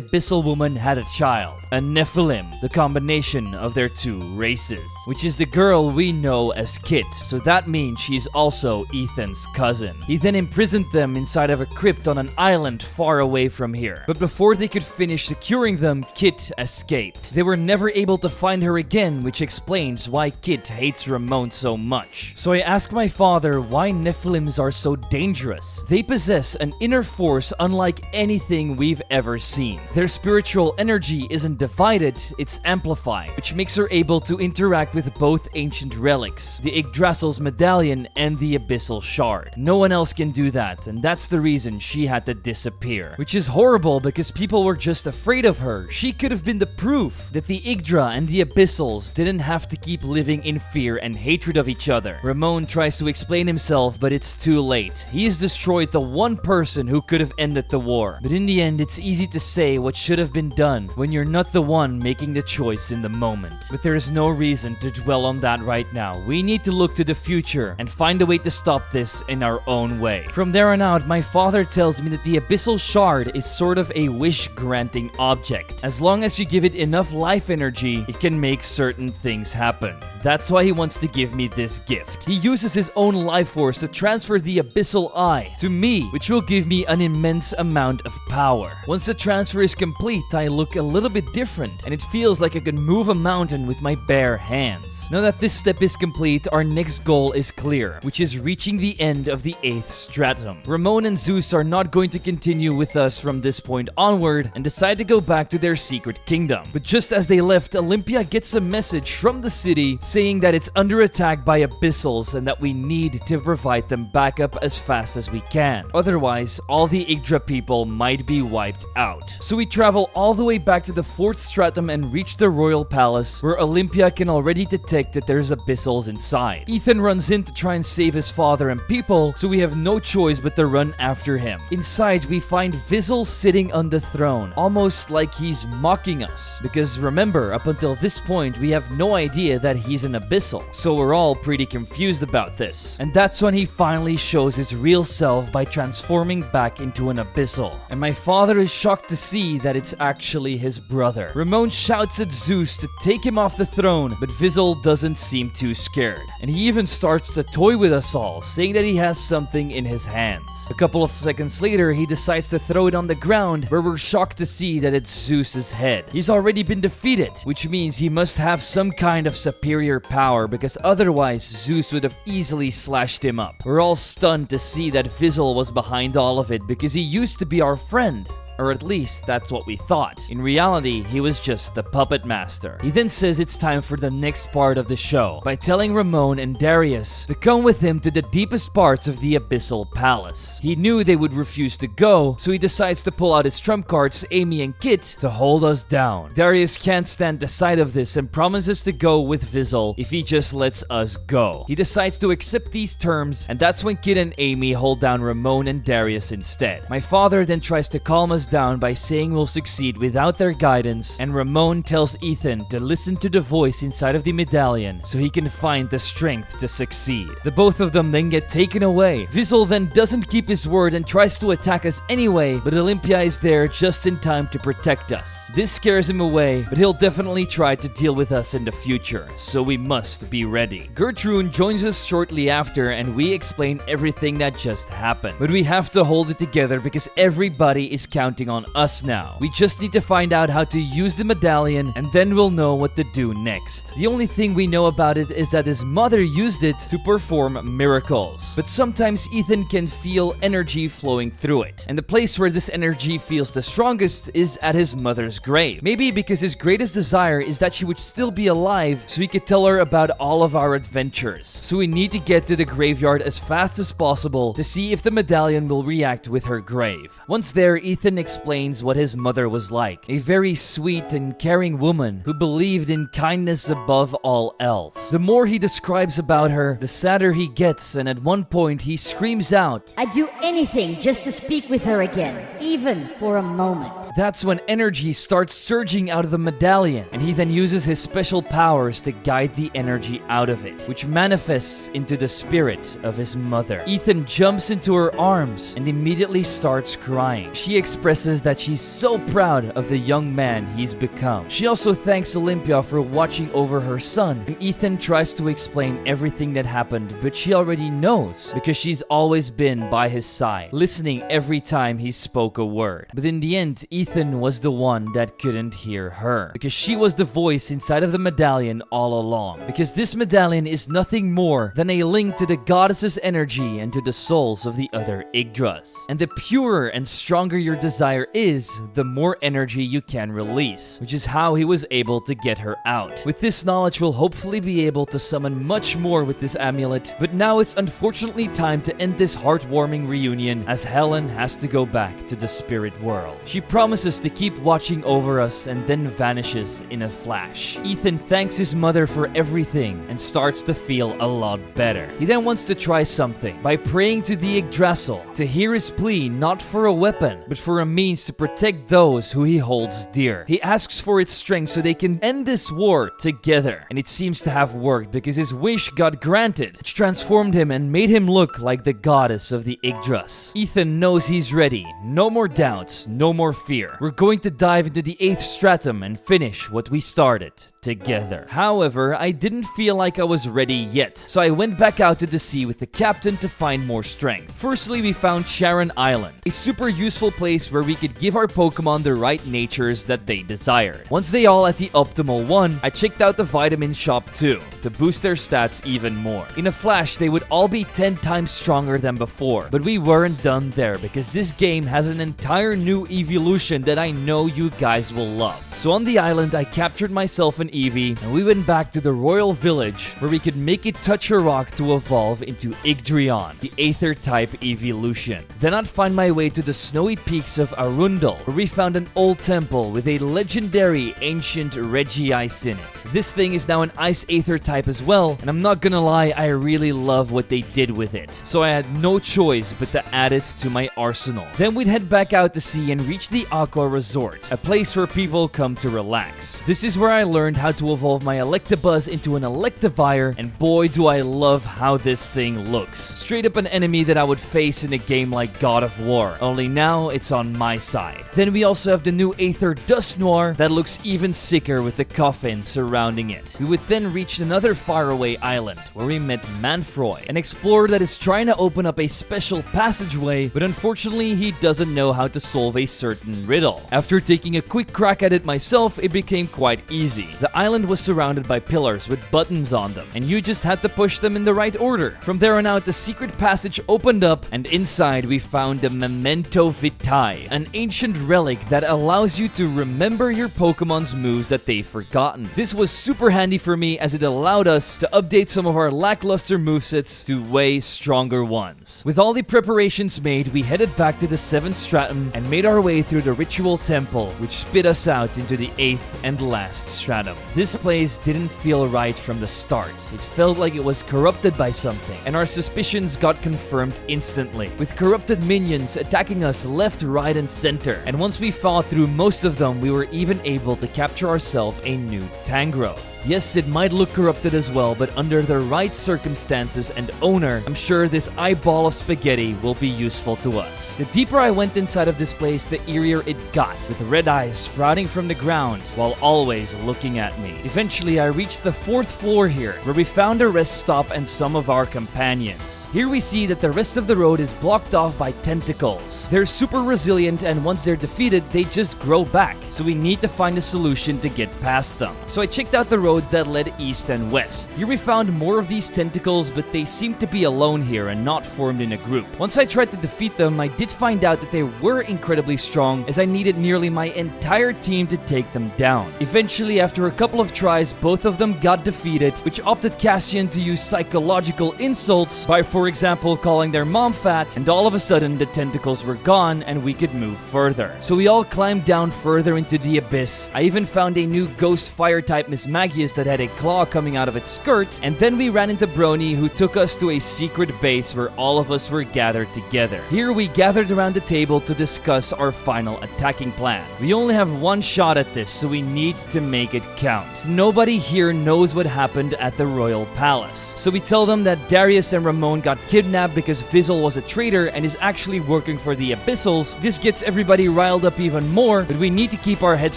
abyssal woman had a child, a Nephilim, the combination of their 2 races, which is the girl we know as Kit, so that means she's also Ethan's cousin. He then imprisoned them inside of a crypt on an island far away from here, but before they could finish securing them, Kit escaped. They were never able to find her again, which explains why Kit hates Ramon so much. So I asked my father why Nephilims are so dangerous. They possess an inner force unlike anything we've ever seen. Their spiritual energy isn't divided, it's amplified, which makes her able to interact with both ancient relics, the Yggdrasil's medallion and the abyssal shard. No one else can do that, and that's the reason she had to disappear. Which is horrible because people were just afraid of her. She could have been the proof that the Yggdra and the Abyssals didn't have to keep living in fear and hatred of each other. Ramon tries to explain himself, but it's too late. He has destroyed the one person who could have ended the war. But in the end, it's easy to say what should have been done when you're not the one making the choice in the moment. But there is no reason to dwell on that right now. We need to look to the future and find a way to stop this in our own way. From there on out, my father tells me that the abyssal shard is sort of a wish-granting object. As long as you give it enough life energy, it can make certain things happen. That's why he wants to give me this gift. He uses his own life force to transfer the Abyssal Eye to me, which will give me an immense amount of power. Once the transfer is complete, I look a little bit different, and it feels like I can move a mountain with my bare hands. Now that this step is complete, our next goal is clear, which is reaching the end of the 8th stratum. Ramon and Zeus are not going going to continue with us from this point onward and decide to go back to their secret kingdom. But just as they left, Olympia gets a message from the city saying that it's under attack by Abyssals and that we need to provide them backup as fast as we can. Otherwise, all the Yggdra people might be wiped out. So we travel all the way back to the 4th stratum and reach the royal palace, where Olympia can already detect that there's Abyssals inside. Ethan runs in to try and save his father and people, so we have no choice but to run after him. Inside, we find Vizzle sitting on the throne, almost like he's mocking us. Because remember, up until this point, we have no idea that he's an Abyssal, so we're all pretty confused about this. And that's when he finally shows his real self by transforming back into an Abyssal. And my father is shocked to see that it's actually his brother. Ramon shouts at Zeus to take him off the throne, but Vizzle doesn't seem too scared. And he even starts to toy with us all, saying that he has something in his hands. A couple of seconds later, he decides to throw it on the ground, where we're shocked to see that it's Zeus's head. He's already been defeated, which means he must have some kind of superior power, because otherwise Zeus would have easily slashed him up. We're all stunned to see that Vizzle was behind all of it, because he used to be our friend. Or at least, that's what we thought. In reality, he was just the puppet master. He then says it's time for the next part of the show, by telling Ramon and Darius to come with him to the deepest parts of the Abyssal Palace. He knew they would refuse to go, so he decides to pull out his trump cards, Amy and Kit, to hold us down. Darius can't stand the sight of this and promises to go with Vizzle if he just lets us go. He decides to accept these terms, and that's when Kit and Amy hold down Ramon and Darius instead. My father then tries to calm us down by saying we'll succeed without their guidance, and Ramon tells Ethan to listen to the voice inside of the medallion so he can find the strength to succeed. The both of them then get taken away. Vizzle then doesn't keep his word and tries to attack us anyway, but Olympia is there just in time to protect us. This scares him away, but he'll definitely try to deal with us in the future, so we must be ready. Gertrude joins us shortly after, and we explain everything that just happened. But we have to hold it together because everybody is counting on us now. We just need to find out how to use the medallion, and then we'll know what to do next. The only thing we know about it is that his mother used it to perform miracles. But sometimes Ethan can feel energy flowing through it. And the place where this energy feels the strongest is at his mother's grave. Maybe because his greatest desire is that she would still be alive so he could tell her about all of our adventures. So we need to get to the graveyard as fast as possible to see if the medallion will react with her grave. Once there, Ethan explains what his mother was like. A very sweet and caring woman who believed in kindness above all else. The more he describes about her, the sadder he gets, and at one point he screams out, I'd do anything just to speak with her again, even for a moment. That's when energy starts surging out of the medallion, and he then uses his special powers to guide the energy out of it, which manifests into the spirit of his mother. Ethan jumps into her arms and immediately starts crying. She expresses that she's so proud of the young man he's become. She also thanks Olympia for watching over her son, and Ethan tries to explain everything that happened, but she already knows because she's always been by his side, listening every time he spoke a word. But in the end, Ethan was the one that couldn't hear her, because she was the voice inside of the medallion all along. Because this medallion is nothing more than a link to the goddess's energy and to the souls of the other Yggdras. And the purer and stronger your desire is, the more energy you can release, which is how he was able to get her out. With this knowledge, we'll hopefully be able to summon much more with this amulet, but now it's unfortunately time to end this heartwarming reunion, as Helen has to go back to the spirit world. She promises to keep watching over us and then vanishes in a flash. Ethan thanks his mother for everything and starts to feel a lot better. He then wants to try something by praying to the Yggdrasil to hear his plea, not for a weapon, but for a means to protect those who he holds dear. He asks for its strength so they can end this war together, and it seems to have worked because his wish got granted, which transformed him and made him look like the goddess of the Yggdras. Ethan knows he's ready. No more doubts, no more fear. We're going to dive into the 8th stratum and finish what we started together. However, I didn't feel like I was ready yet, so I went back out to the sea with the captain to find more strength. Firstly, we found Charon Island, a super useful place where we could give our Pokemon the right natures that they desired. Once they all at the optimal one, I checked out the vitamin shop too, to boost their stats even more. In a flash, they would all be 10 times stronger than before, but we weren't done there because this game has an entire new evolution that I know you guys will love. So on the island, I captured myself an Eevee, and we went back to the royal village where we could make it touch a rock to evolve into Yggdraon, the Aether type evolution. Then I'd find my way to the snowy peaks of Arundel, where we found an old temple with a legendary ancient Regice in it. This thing is now an Ice Aether type as well, and I'm not gonna lie, I really love what they did with it. So I had no choice but to add it to my arsenal. Then we'd head back out to sea and reach the Aqua Resort, a place where people come to relax. This is where I learned how to evolve my Electabuzz into an Electivire, and boy do I love how this thing looks. Straight up an enemy that I would face in a game like God of War, only now it's on my side. Then we also have the new Aether Dusknoir that looks even sicker with the coffin surrounding it. We would then reach another faraway island where we met Manfroy, an explorer that is trying to open up a special passageway, but unfortunately he doesn't know how to solve a certain riddle. After taking a quick crack at it myself, it became quite easy. The island was surrounded by pillars with buttons on them, and you just had to push them in the right order. From there on out, the secret passage opened up, and inside we found the Memento Vitae, an ancient relic that allows you to remember your Pokemon's moves that they've forgotten. This was super handy for me as it allowed us to update some of our lackluster movesets to way stronger ones. With all the preparations made, we headed back to the 7th stratum and made our way through the ritual temple, which spit us out into the 8th and last stratum. This place didn't feel right from the start. It felt like it was corrupted by something, and our suspicions got confirmed instantly, with corrupted minions attacking us left, right, and center. And once we fought through most of them, we were even able to capture ourselves a new Tangrowth. Yes, it might look corrupted as well, but under the right circumstances and owner, I'm sure this eyeball of spaghetti will be useful to us. The deeper I went inside of this place, the eerier it got, with red eyes sprouting from the ground while always looking at me. Eventually, I reached the 4th floor here, where we found a rest stop and some of our companions. Here we see that the rest of the road is blocked off by tentacles. They're super resilient, and once they're defeated, they just grow back, so we need to find a solution to get past them. So I checked out the road that led east and west. Here we found more of these tentacles, but they seemed to be alone here and not formed in a group. Once I tried to defeat them, I did find out that they were incredibly strong, as I needed nearly my entire team to take them down. Eventually, after a couple of tries, both of them got defeated, which opted Cassian to use psychological insults by, for example, calling their mom fat, and all of a sudden the tentacles were gone and we could move further. So we all climbed down further into the abyss. I even found a new ghost fire type Miss Magius that had a claw coming out of its skirt, and then we ran into Brony, who took us to a secret base where all of us were gathered together. Here we gathered around the table to discuss our final attacking plan. We only have one shot at this, so we need to make it count. Nobody here knows what happened at the royal palace, so we tell them that Darius and Ramon got kidnapped because Fizzle was a traitor and is actually working for the Abyssals. This gets everybody riled up even more, but we need to keep our heads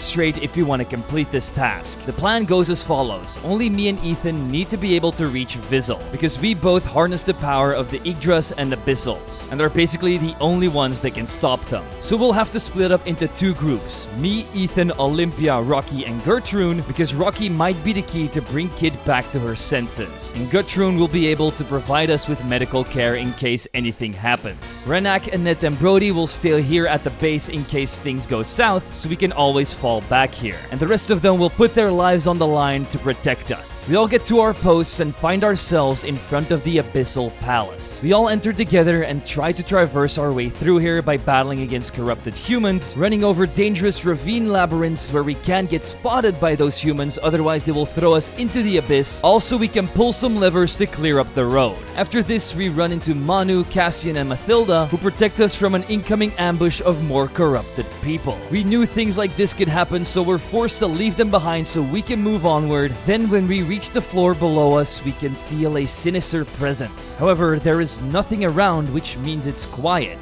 straight if we want to complete this task. The plan goes as follows. Only me and Ethan need to be able to reach Fizzle, because we both harness the power of the Yggdras and Abyssals, and are basically the only ones that can stop them. So we'll have to split up into 2 groups. Me, Ethan, Olympia, Rocky, and Gertrude, because Rocky might be the key to bring Kid back to her senses, and Gertrude will be able to provide us with medical care in case anything happens. Renak, Annette, and Brody will stay here at the base in case things go south, so we can always fall back here, and the rest of them will put their lives on the line to protect us. We all get to our posts and find ourselves in front of the Abyssal Palace. We all enter together and try to traverse our way through here by battling against corrupted humans, running over dangerous ravine labyrinths where we can't get spotted by those humans, otherwise they will throw us into the abyss. Also, we can pull some levers to clear up the road. After this, we run into Manu, Cassian, and Mathilda, who protect us from an incoming ambush of more corrupted people. We knew things like this could happen, so we're forced to leave them behind so we can move onward. Then when we reach the floor below us, we can feel a sinister presence. However, there is nothing around, which means it's quiet.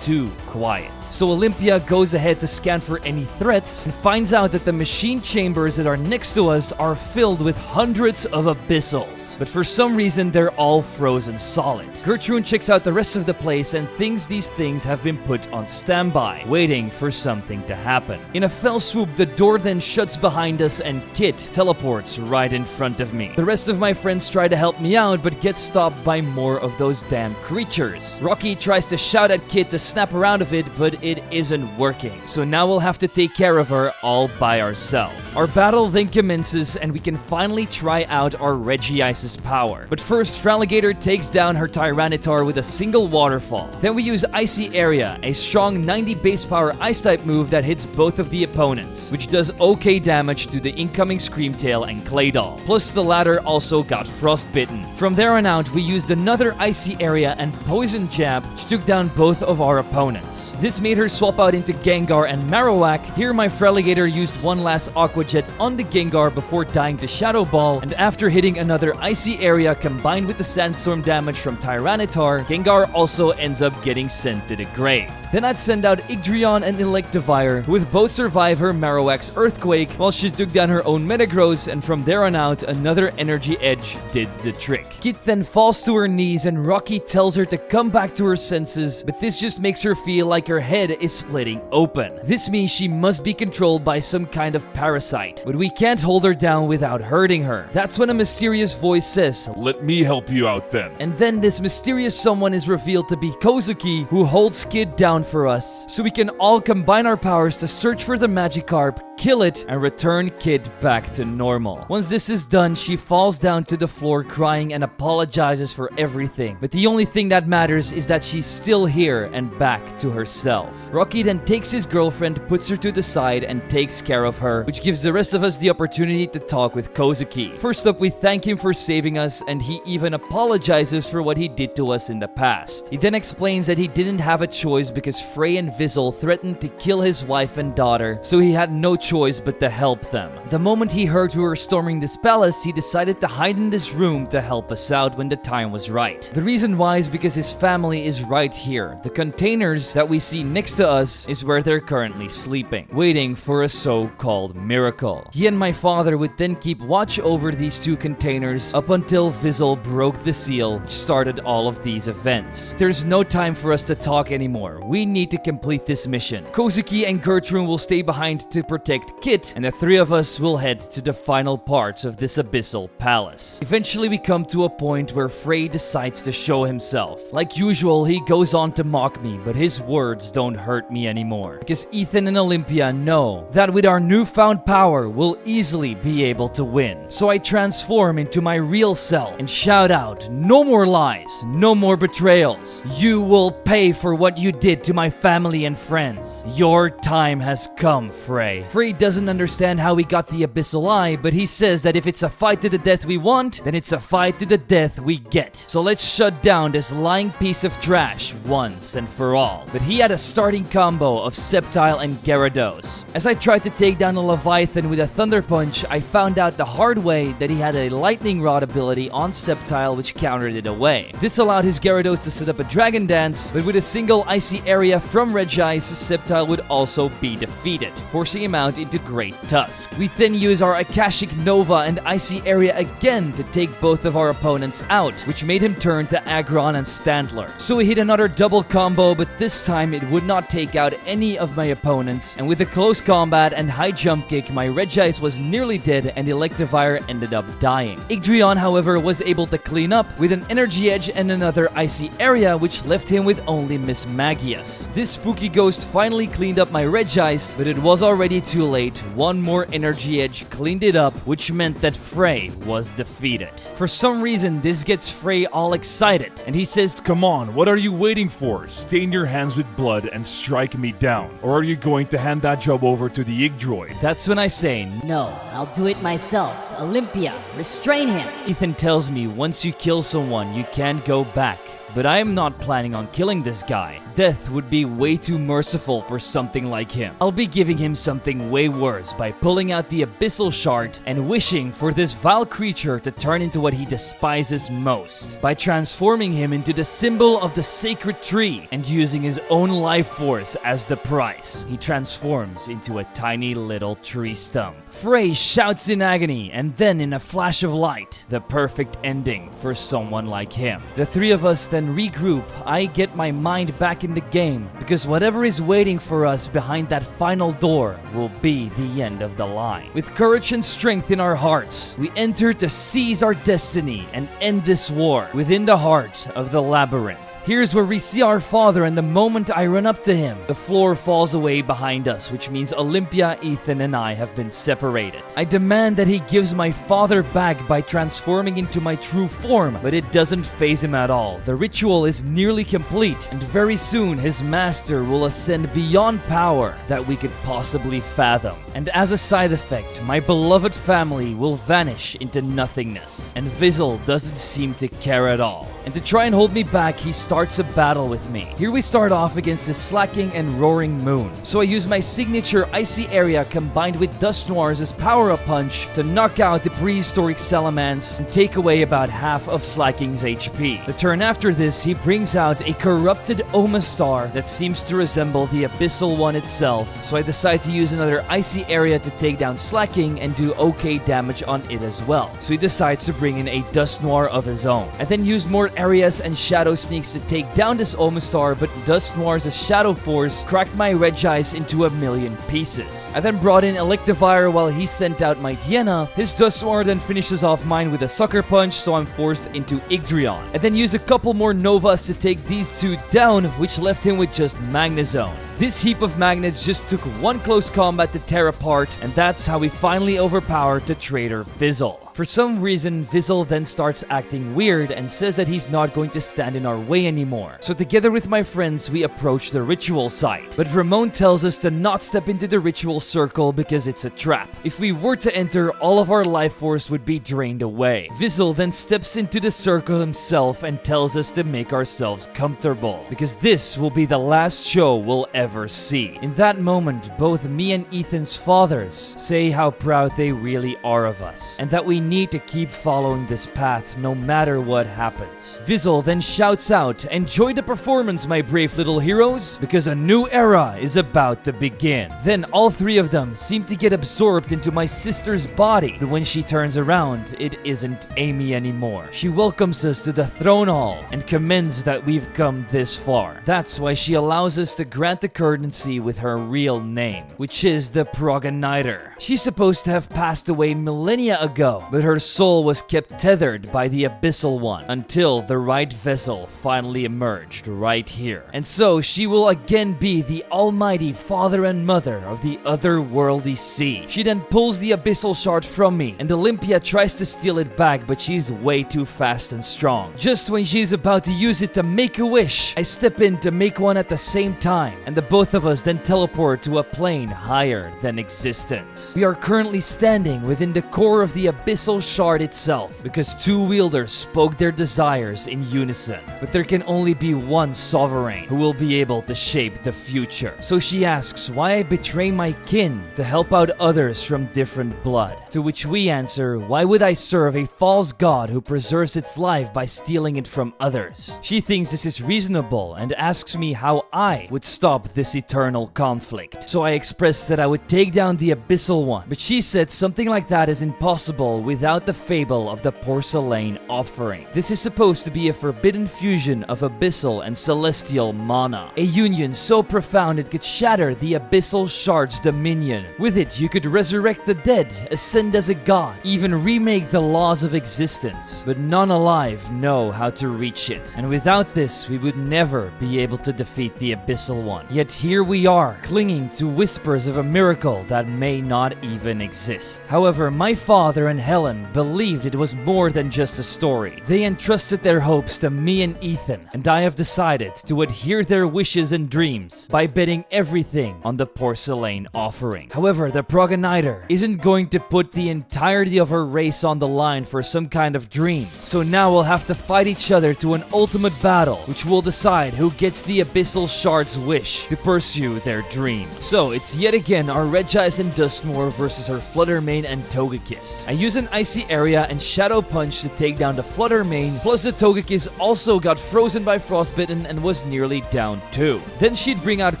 too quiet. So Olympia goes ahead to scan for any threats and finds out that the machine chambers that are next to us are filled with hundreds of abyssals. But for some reason, they're all frozen solid. Gertrude checks out the rest of the place and thinks these things have been put on standby, waiting for something to happen. In a fell swoop, the door then shuts behind us and Kit teleports right in front of me. The rest of my friends try to help me out, but get stopped by more of those damn creatures. Rocky tries to shout at Kit to snap her out of it, but it isn't working. So now we'll have to take care of her all by ourselves. Our battle then commences and we can finally try out our Regice's power. But first, Fraligator takes down her Tyranitar with a single waterfall. Then we use Icy Area, a strong 90 base power ice type move that hits both of the opponents, which does okay damage to the incoming Screamtail and Claydol. Plus the latter also got frostbitten. From there on out, we used another Icy Area and Poison Jab, which took down both of our opponents. This made her swap out into Gengar and Marowak. Here my Fraligator used one last Aqua Jet on the Gengar before dying to Shadow Ball, and after hitting another Icy Area combined with the Sandstorm damage from Tyranitar, Gengar also ends up getting sent to the grave. Then I'd send out Igdrion and Electivire, who would both survive her Marowak's Earthquake, while she took down her own Metagross, and from there on out, another Energy Edge did the trick. Kit then falls to her knees and Rocky tells her to come back to her senses, but this just makes her feel like her head is splitting open. This means she must be controlled by some kind of parasite, but we can't hold her down without hurting her. That's when a mysterious voice says, Let me help you out then. and then this mysterious someone is revealed to be Kozuki, who holds Kid down for us, so we can all combine our powers to search for the Magikarp, kill it, and return Kid back to normal. Once this is done, she falls down to the floor crying and apologizes for everything. But the only thing that matters is that she's still here and back to herself. Rocky then takes his girlfriend, puts her to the side, and takes care of her, which gives the rest of us the opportunity to talk with Kozuki. First up, we thank him for saving us, and he even apologizes for what he did to us in the past. He then explains that he didn't have a choice because Frey and Vizzle threatened to kill his wife and daughter, so he had no choice but to help them. The moment he heard we were storming this palace, he decided to hide in this room to help us out when the time was right. The reason why is because his family is right here. The containers that we see next to us is where they're currently sleeping, waiting for a so-called miracle. He and my father would then keep watch over these two containers up until Vizzle broke the seal, which started all of these events. There's no time for us to talk anymore. We need to complete this mission. Kozuki and Gertrude will stay behind to protect Kit, and the three of us will head to the final parts of this abyssal palace. Eventually we come to a point where Frey decides to show himself. Like usual, he goes on to mock me, but his words don't hurt me anymore, because Ethan and Olympia know that with our newfound power, we'll easily be able to win. So I transform into my real self and shout out, no more lies, no more betrayals. You will pay for what you did to my family and friends. Your time has come, Frey. Frey doesn't understand how we got the Abyssal Eye, but he says that if it's a fight to the death we want, then it's a fight to the death we get. So let's shut down this lying piece of trash once and for all. But he had a starting combo of Sceptile and Gyarados. As I tried to take down a Leviathan with a Thunder Punch, I found out the hard way that he had a Lightning Rod ability on Sceptile which countered it away. This allowed his Gyarados to set up a Dragon Dance, but with a single Icy Area from Regice, Sceptile would also be defeated, forcing him out into Great Tusk. We then use our Akashic Nova and Icy Area again to take both of our opponents out, which made him turn to Aggron and Stantler. So we hit another double combo, but this time it would not take out any of my opponents, and with a close combat and high jump kick, my Regice was nearly dead and Electivire ended up dying. Igdrion, however, was able to clean up with an Energy Edge and another Icy Area, which left him with only Miss Magius. This spooky ghost finally cleaned up my Regice, but it was already too late. One more Energy Edge cleaned it up, which meant that Frey was defeated. For some reason, this gets Frey all excited, and he says, Come on, what are you waiting for? Stain your hands with blood and strike me down. Or are you going to hand that job over to the Yggdroid? That's when I say, No, I'll do it myself. Olympia, restrain him. Ethan tells me once you kill someone, you can't go back. but I am not planning on killing this guy. Death would be way too merciful for something like him. I'll be giving him something way worse by pulling out the Abyssal Shard and wishing for this vile creature to turn into what he despises most, by transforming him into the symbol of the sacred tree and using his own life force as the price. He transforms into a tiny little tree stump. Frey shouts in agony, and then in a flash of light, the perfect ending for someone like him. The three of us then regroup. I get my mind back in the game, because whatever is waiting for us behind that final door will be the end of the line. With courage and strength in our hearts, we enter to seize our destiny and end this war within the heart of the labyrinth. Here's where we see our father, and the moment I run up to him, the floor falls away behind us, which means Olympia, Ethan, and I have been separated. I demand that he gives my father back by transforming into my true form, but it doesn't faze him at all. The ritual is nearly complete, and very soon his master will ascend beyond power that we could possibly fathom. And as a side effect, my beloved family will vanish into nothingness, and Abyssal doesn't seem to care at all. And to try and hold me back, he starts a battle with me. Here we start off against the slacking and roaring moon. So I use my signature icy area combined with Dust Noir's power-up punch to knock out the prehistoric salamans and take away about half of Slacking's HP. The turn after this, he brings out a corrupted Omastar that seems to resemble the Abyssal One itself, so I decide to use another icy area to take down Slacking and do okay damage on it as well. So he decides to bring in a Dust Noir of his own. I then use more areas and shadow sneaks to take down this Omastar, but Dust Noir's shadow force cracked my Regice into a million pieces. I then brought in Electivire while he sent out my Tiena. His Dust Noir then finishes off mine with a sucker punch, so I'm forced into Igdrion. I then used a couple more Novas to take these two down, which left him with just Magnezone. This heap of magnets just took one close combat to tear apart, and that's how we finally overpowered the traitor Abyssal. For some reason, Abyssal then starts acting weird and says that he's not going to stand in our way anymore. So together with my friends, we approach the ritual site. But Ramon tells us to not step into the ritual circle because it's a trap. If we were to enter, all of our life force would be drained away. Abyssal then steps into the circle himself and tells us to make ourselves comfortable, because this will be the last show we'll ever see. In that moment, both me and Ethan's fathers say how proud they really are of us, and that we need to keep following this path no matter what happens. Abyssal then shouts out, "Enjoy the performance, my brave little heroes, because a new era is about to begin." Then all three of them seem to get absorbed into my sister's body, but when she turns around, it isn't Amy anymore. She welcomes us to the throne hall and commends that we've come this far. That's why she allows us to grant the currency with her real name, which is the Progenitor. She's supposed to have passed away millennia ago, but her soul was kept tethered by the Abyssal One until the right vessel finally emerged right here. And so she will again be the almighty father and mother of the otherworldly sea. She then pulls the Abyssal Shard from me, and Olympia tries to steal it back, but she's way too fast and strong. Just when she's about to use it to make a wish, I step in to make one at the same time, and the both of us then teleport to a plane higher than existence. We are currently standing within the core of the Abyssal Shard itself, because two wielders spoke their desires in unison. But there can only be one sovereign who will be able to shape the future. So she asks why I betray my kin to help out others from different blood. To which we answer, why would I serve a false god who preserves its life by stealing it from others? She thinks this is reasonable and asks me how I would stop this eternal conflict. So I expressed that I would take down the Abyssal One, but she said something like that is impossible without the fable of the Porcelain offering. This is supposed to be a forbidden fusion of abyssal and celestial mana, a union so profound it could shatter the Abyssal Shard's dominion. With it, you could resurrect the dead, ascend as a god, even remake the laws of existence, but none alive know how to reach it. And without this, we would never be able to defeat the Abyssal One. Yet here we are, clinging to whispers of a miracle that may not even exist. However, my father and Helen believed it was more than just a story. They entrusted their hopes to me and Ethan, and I have decided to adhere their wishes and dreams by betting everything on the Porcelain offering. However, the progenitor isn't going to put the entirety of her race on the line for some kind of dream. So now we'll have to fight each other to an ultimate battle, which will decide who gets the Abyssal Shard's wish to pursue their dream. So it's yet again our Regis and Dustmore versus her Fluttermane and Togekiss. I use an Icy Area and Shadow Punch to take down the Fluttermane, plus the Togekiss also got frozen by Frostbitten and was nearly down too. Then she'd bring out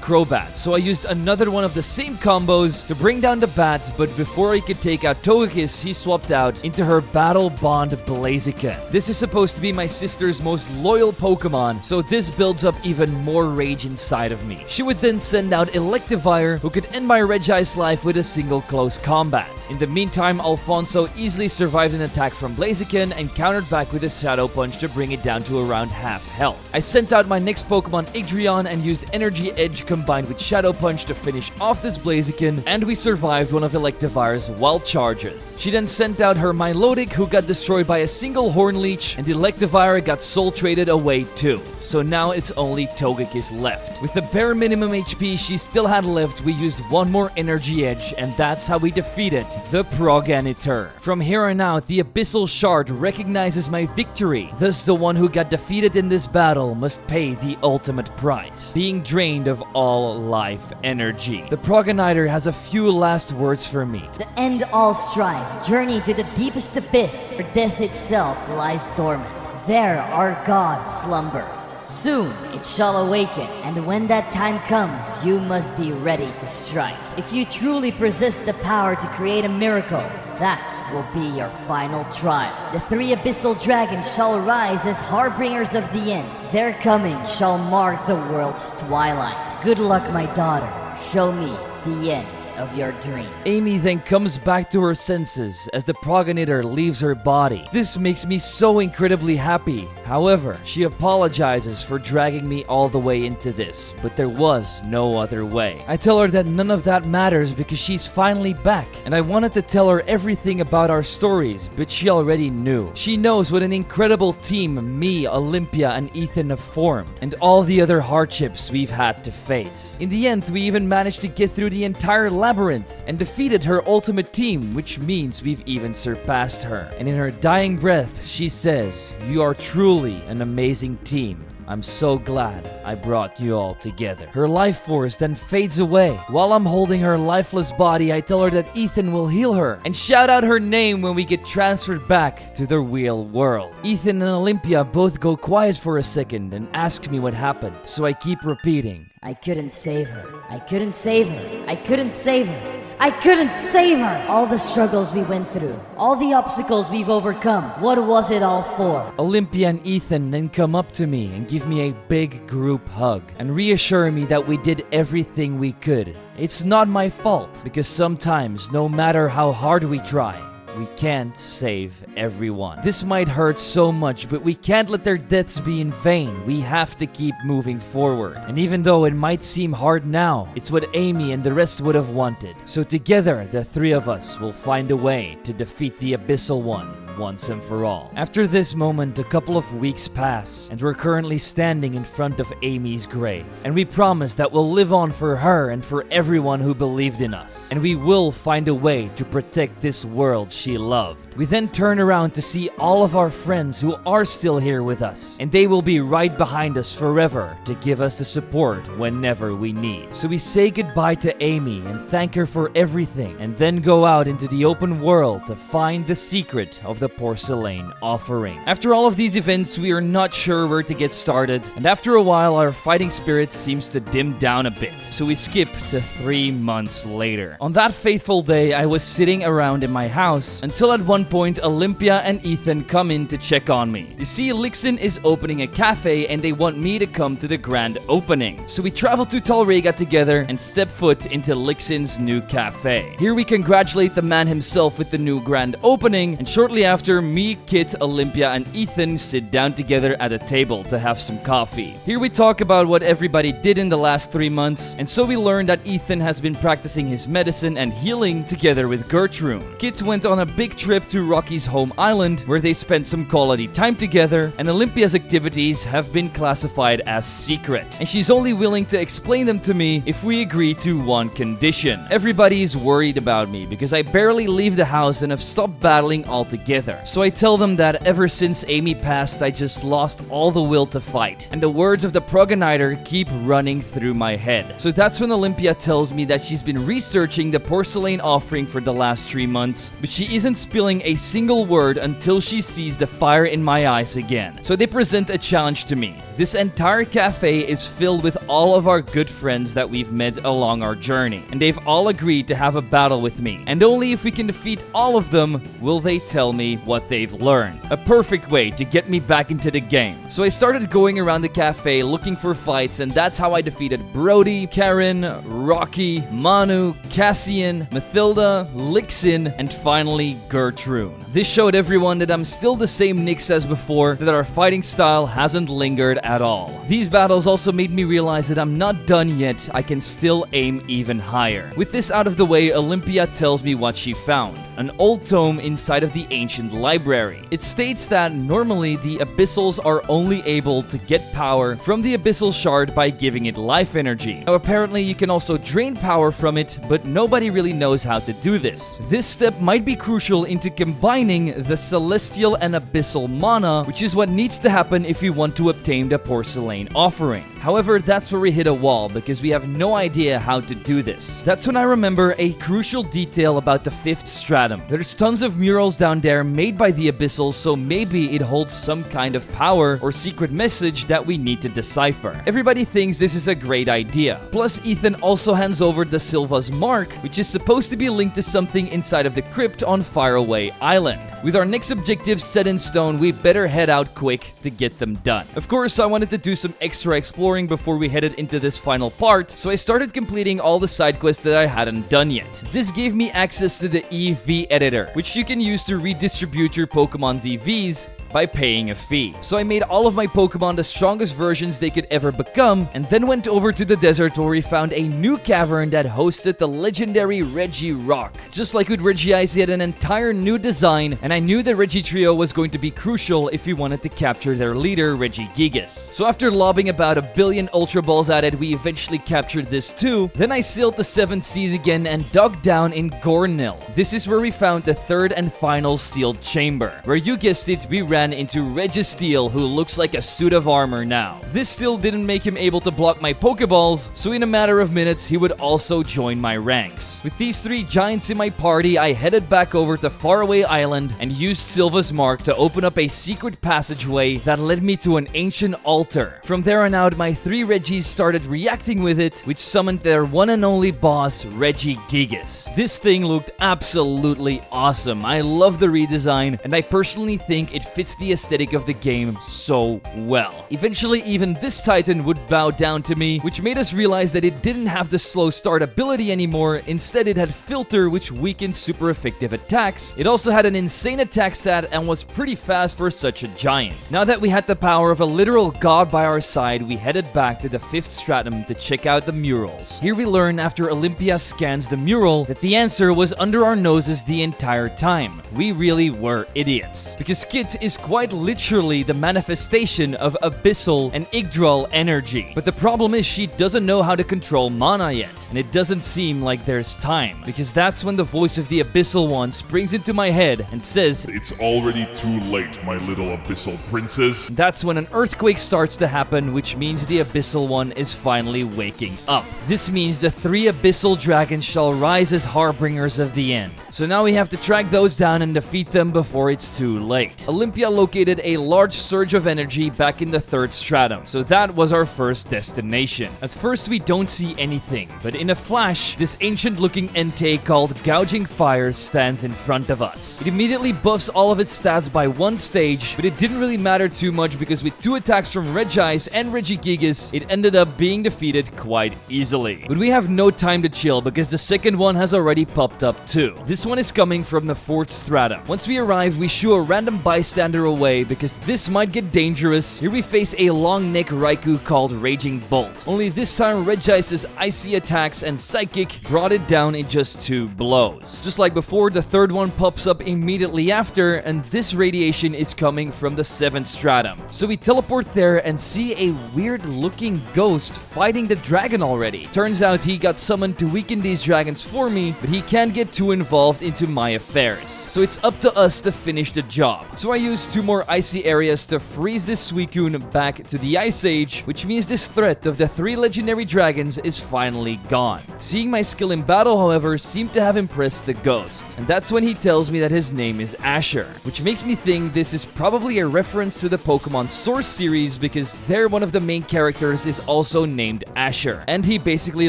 Crobat, so I used another one of the same combos to bring down the bat, but before he could take out Togekiss, he swapped out into her Battle Bond Blaziken. This is supposed to be my sister's most loyal Pokemon, so this builds up even more rage inside of me. She would then send out Electivire, who could end my Regi's life with a single close combat. In the meantime, Alfonso easily survived an attack from Blaziken and countered back with a Shadow Punch to bring it down to around half health. I sent out my next Pokemon Igdrion and used Energy Edge combined with Shadow Punch to finish off this Blaziken, and we survived one of Electivire's wild charges. She then sent out her Milotic, who got destroyed by a single Horn Leech, and Electivire got soul traded away too. So now it's only Togekiss left. With the bare minimum HP she still had left, we used one more Energy Edge, and that's how we defeated the Progenitor. From here on out, the Abyssal Shard recognizes my victory. Thus, the one who got defeated in this battle must pay the ultimate price, being drained of all life energy. The Progenitor has a few last words for me. To end all strife, journey to the deepest abyss, where death itself lies dormant. There our God slumbers. Soon it shall awaken, and when that time comes, you must be ready to strike. If you truly possess the power to create a miracle, that will be your final trial. The 3 abyssal dragons shall rise as harbingers of the end. Their coming shall mark the world's twilight. Good luck, my daughter. Show me the end of your dream. Amy then comes back to her senses as the Progenitor leaves her body. This makes me so incredibly happy. However, she apologizes for dragging me all the way into this, but there was no other way. I tell her that none of that matters because she's finally back, and I wanted to tell her everything about our stories, but she already knew. She knows what an incredible team me, Olympia, and Ethan have formed, and all the other hardships we've had to face. In the end, we even managed to get through the entire labyrinth and defeated her ultimate team, which means we've even surpassed her. And in her dying breath, she says, "You are truly an amazing team. I'm so glad I brought you all together." Her life force then fades away. While I'm holding her lifeless body, I tell her that Ethan will heal her and shout out her name when we get transferred back to the real world. Ethan and Olympia both go quiet for a second and ask me what happened, so I keep repeating, I couldn't save her. I couldn't save her. I couldn't save her. I couldn't save her! All the struggles we went through, all the obstacles we've overcome, what was it all for? Olympia and Ethan then come up to me and give me a big group hug and reassure me that we did everything we could. It's not my fault, because sometimes, no matter how hard we try, we can't save everyone. This might hurt so much, but we can't let their deaths be in vain. We have to keep moving forward. And even though it might seem hard now, it's what Amy and the rest would have wanted. So together, the 3 of us will find a way to defeat the Abyssal One once and for all. After this moment, a couple of weeks pass, and we're currently standing in front of Amy's grave. And we promise that we'll live on for her and for everyone who believed in us. And we will find a way to protect this world she loved. We then turn around to see all of our friends who are still here with us, and they will be right behind us forever to give us the support whenever we need. So we say goodbye to Amy and thank her for everything, and then go out into the open world to find the secret of the Porcelain offering. After all of these events, we are not sure where to get started, and after a while our fighting spirit seems to dim down a bit, so we skip to 3 months later. On that fateful day, I was sitting around in my house until at one point Olympia and Ethan come in to check on me. You see, Lixin is opening a cafe and they want me to come to the grand opening. So we travel to Talga together and step foot into Lixin's new cafe. Here we congratulate the man himself with the new grand opening, and shortly after after, me, Kit, Olympia, and Ethan sit down together at a table to have some coffee. Here we talk about what everybody did in the last 3 months, and so we learned that Ethan has been practicing his medicine and healing together with Gertrude. Kit went on a big trip to Rocky's home island, where they spent some quality time together, and Olympia's activities have been classified as secret, and she's only willing to explain them to me if we agree to one condition. Everybody is worried about me because I barely leave the house and have stopped battling altogether. So I tell them that ever since Amy passed, I just lost all the will to fight, and the words of the progenitor keep running through my head. So that's when Olympia tells me that she's been researching the Porcelain offering for the last 3 months, but she isn't spilling a single word until she sees the fire in my eyes again. So they present a challenge to me. This entire cafe is filled with all of our good friends that we've met along our journey, and they've all agreed to have a battle with me, and only if we can defeat all of them will they tell me what they've learned. A perfect way to get me back into the game. So I started going around the cafe looking for fights, and that's how I defeated Brody, Karen, Rocky, Manu, Cassian, Mathilda, Lixin, and finally Gertrude. This showed everyone that I'm still the same Nyx as before, that our fighting style hasn't lingered at all. These battles also made me realize that I'm not done yet, I can still aim even higher. With this out of the way, Olympia tells me what she found. An old tome inside of the ancient library. It states that normally the Abyssals are only able to get power from the Abyssal Shard by giving it life energy. Now apparently you can also drain power from it, but nobody really knows how to do this. This step might be crucial into combining the Celestial and Abyssal mana, which is what needs to happen if we want to obtain the Porcelain offering. However, that's where we hit a wall because we have no idea how to do this. That's when I remember a crucial detail about the 5th stratum. There's tons of murals down there made by the Abyssals, so maybe it holds some kind of power or secret message that we need to decipher. Everybody thinks this is a great idea. Plus, Ethan also hands over the Silva's mark, which is supposed to be linked to something inside of the crypt on Faraway Island. With our next objectives set in stone, we better head out quick to get them done. Of course, I wanted to do some extra exploring before we headed into this final part, so I started completing all the side quests that I hadn't done yet. This gave me access to the EV editor, which you can use to redistribute your Pokemon's EVs by paying a fee. So I made all of my Pokemon the strongest versions they could ever become, and then went over to the desert where we found a new cavern that hosted the legendary Regirock. Just like with Regice, he had an entire new design, and I knew the Regitrio was going to be crucial if we wanted to capture their leader, Regigigas. So after lobbing about 1 billion Ultra Balls at it, we eventually captured this too. Then I sailed the 7 seas again and dug down in Gornil. This is where we found the 3rd and final sealed chamber, where you guessed it, we ran into Registeel, who looks like a suit of armor now. This still didn't make him able to block my Pokeballs, so in a matter of minutes, he would also join my ranks. With these 3 giants in my party, I headed back over to Faraway Island and used Silva's mark to open up a secret passageway that led me to an ancient altar. From there on out, my 3 Regis started reacting with it, which summoned their one and only boss, Regigigas. This thing looked absolutely awesome. I love the redesign, and I personally think it fits the aesthetic of the game so well. Eventually, even this Titan would bow down to me, which made us realize that it didn't have the slow start ability anymore. Instead, it had Filter, which weakened super effective attacks. It also had an insane attack stat and was pretty fast for such a giant. Now that we had the power of a literal god by our side, we headed back to the 5th stratum to check out the murals. Here we learn, after Olympia scans the mural, that the answer was under our noses the entire time. We really were idiots, because Kit is quite literally the manifestation of Abyssal and Yggdrasil energy. But the problem is she doesn't know how to control mana yet, and it doesn't seem like there's time, because that's when the voice of the Abyssal One springs into my head and says, "It's already too late, my little Abyssal princess." That's when an earthquake starts to happen, which means the Abyssal One is finally waking up. This means the 3 Abyssal Dragons shall rise as harbingers of the end. So now we have to track those down and defeat them before it's too late. Olympia Olympia located a large surge of energy back in the 3rd stratum, so that was our first destination. At first we don't see anything, but in a flash, this ancient-looking entei called Gouging Fire stands in front of us. It immediately buffs all of its stats by 1 stage, but it didn't really matter too much because with 2 attacks from Regice and Regigigas, it ended up being defeated quite easily. But we have no time to chill because the second one has already popped up too. This one is coming from the 4th stratum. Once we arrive, we shoo a random bystander away because this might get dangerous. Here we face a long neck Raikou called Raging Bolt. Only this time Regice's icy attacks and psychic brought it down in just 2 blows. Just like before, the 3rd one pops up immediately after, and this radiation is coming from the 7th stratum. So we teleport there and see a weird looking ghost fighting the dragon already. Turns out he got summoned to weaken these dragons for me, but he can't get too involved into my affairs. So it's up to us to finish the job. So I use 2 more icy areas to freeze this Suicune back to the Ice Age, which means this threat of the 3 legendary dragons is finally gone. Seeing my skill in battle, however, seemed to have impressed the ghost. And that's when he tells me that his name is Asher, which makes me think this is probably a reference to the Pokemon Source series because there one of the main characters is also named Asher, and he basically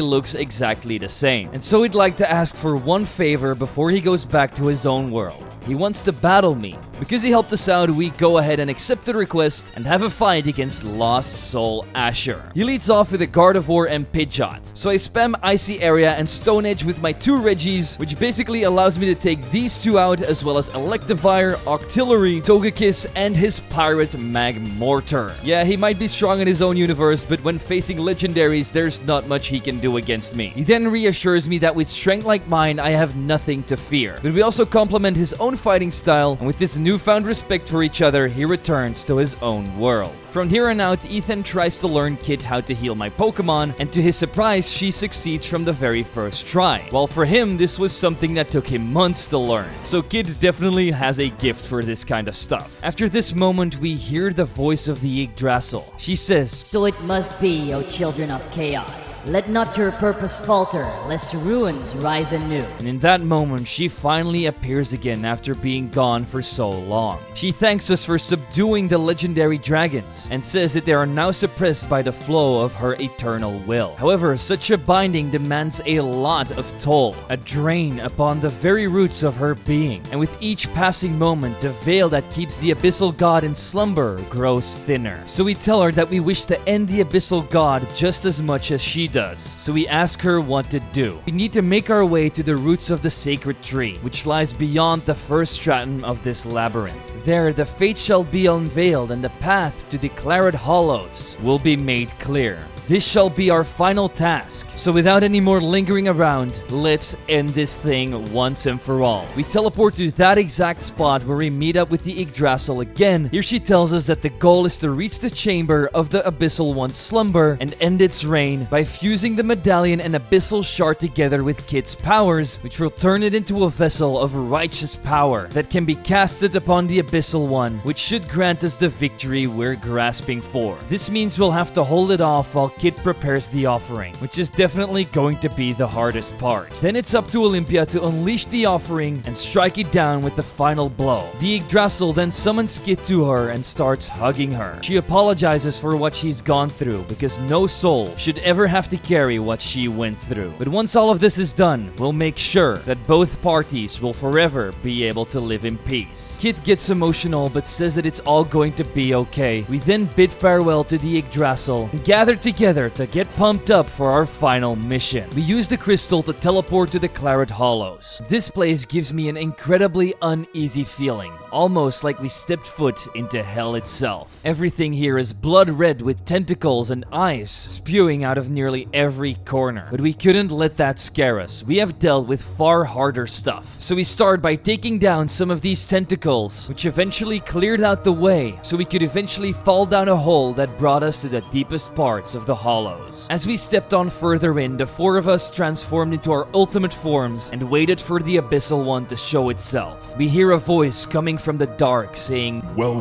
looks exactly the same. And so he'd like to ask for one favor before he goes back to his own world. He wants to battle me. Because he helped us out, we go ahead and accept the request and have a fight against Lost Soul Asher. He leads off with a Gardevoir and Pidgeot. So I spam Icy Area and Stone Edge with my 2 Regis, which basically allows me to take these 2 out, as well as Electivire, Octillery, Togekiss, and his Pirate Magmortar. Yeah, he might be strong in his own universe, but when facing legendaries, there's not much he can do against me. He then reassures me that with strength like mine, I have nothing to fear. But we also complement his own fighting style, and with this newfound respect for each other, he returns to his own world. From here on out, Ethan tries to learn Kit how to heal my Pokemon, and to his surprise, she succeeds from the very first try. While for him, this was something that took him months to learn. So Kit definitely has a gift for this kind of stuff. After this moment, we hear the voice of the Yggdrasil. She says, So it must be, O children of chaos. Let not your purpose falter, lest ruins rise anew. and in that moment, she finally appears again after being gone for so long. She thanks us for subduing the legendary dragons, and says that they are now suppressed by the flow of her eternal will. However, such a binding demands a lot of toll, a drain upon the very roots of her being, and with each passing moment, the veil that keeps the Abyssal God in slumber grows thinner. So we tell her that we wish to end the Abyssal God just as much as she does, so we ask her what to do. We need to make our way to the roots of the sacred tree, which lies beyond the 1st stratum of this labyrinth. There, the fate shall be unveiled, and the path to the Claret Hollows will be made clear. This shall be our final task. So without any more lingering around, let's end this thing once and for all. We teleport to that exact spot where we meet up with the Yggdrasil again. Here she tells us that the goal is to reach the chamber of the Abyssal One's slumber and end its reign by fusing the medallion and Abyssal shard together with Kit's powers, which will turn it into a vessel of righteous power that can be casted upon the Abyssal One, which should grant us the victory we're grasping for. This means we'll have to hold it off while Kit prepares the offering, which is definitely going to be the hardest part. Then it's up to Olympia to unleash the offering and strike it down with the final blow. The Yggdrasil then summons Kit to her and starts hugging her. She apologizes for what she's gone through because no soul should ever have to carry what she went through. But once all of this is done, we'll make sure that both parties will forever be able to live in peace. Kit gets emotional but says that it's all going to be okay. We then bid farewell to the Yggdrasil and gather together to get pumped up for our final mission. We use the crystal to teleport to the Claret Hollows. This place gives me an incredibly uneasy feeling, almost like we stepped foot into hell itself. Everything here is blood red with tentacles and eyes spewing out of nearly every corner. But we couldn't let that scare us. We have dealt with far harder stuff. So we start by taking down some of these tentacles, which eventually cleared out the way so we could eventually fall down a hole that brought us to the deepest parts of the hollows. As we stepped on further in, the 4 of us transformed into our ultimate forms and waited for the Abyssal One to show itself. We hear a voice coming from the dark saying, Well,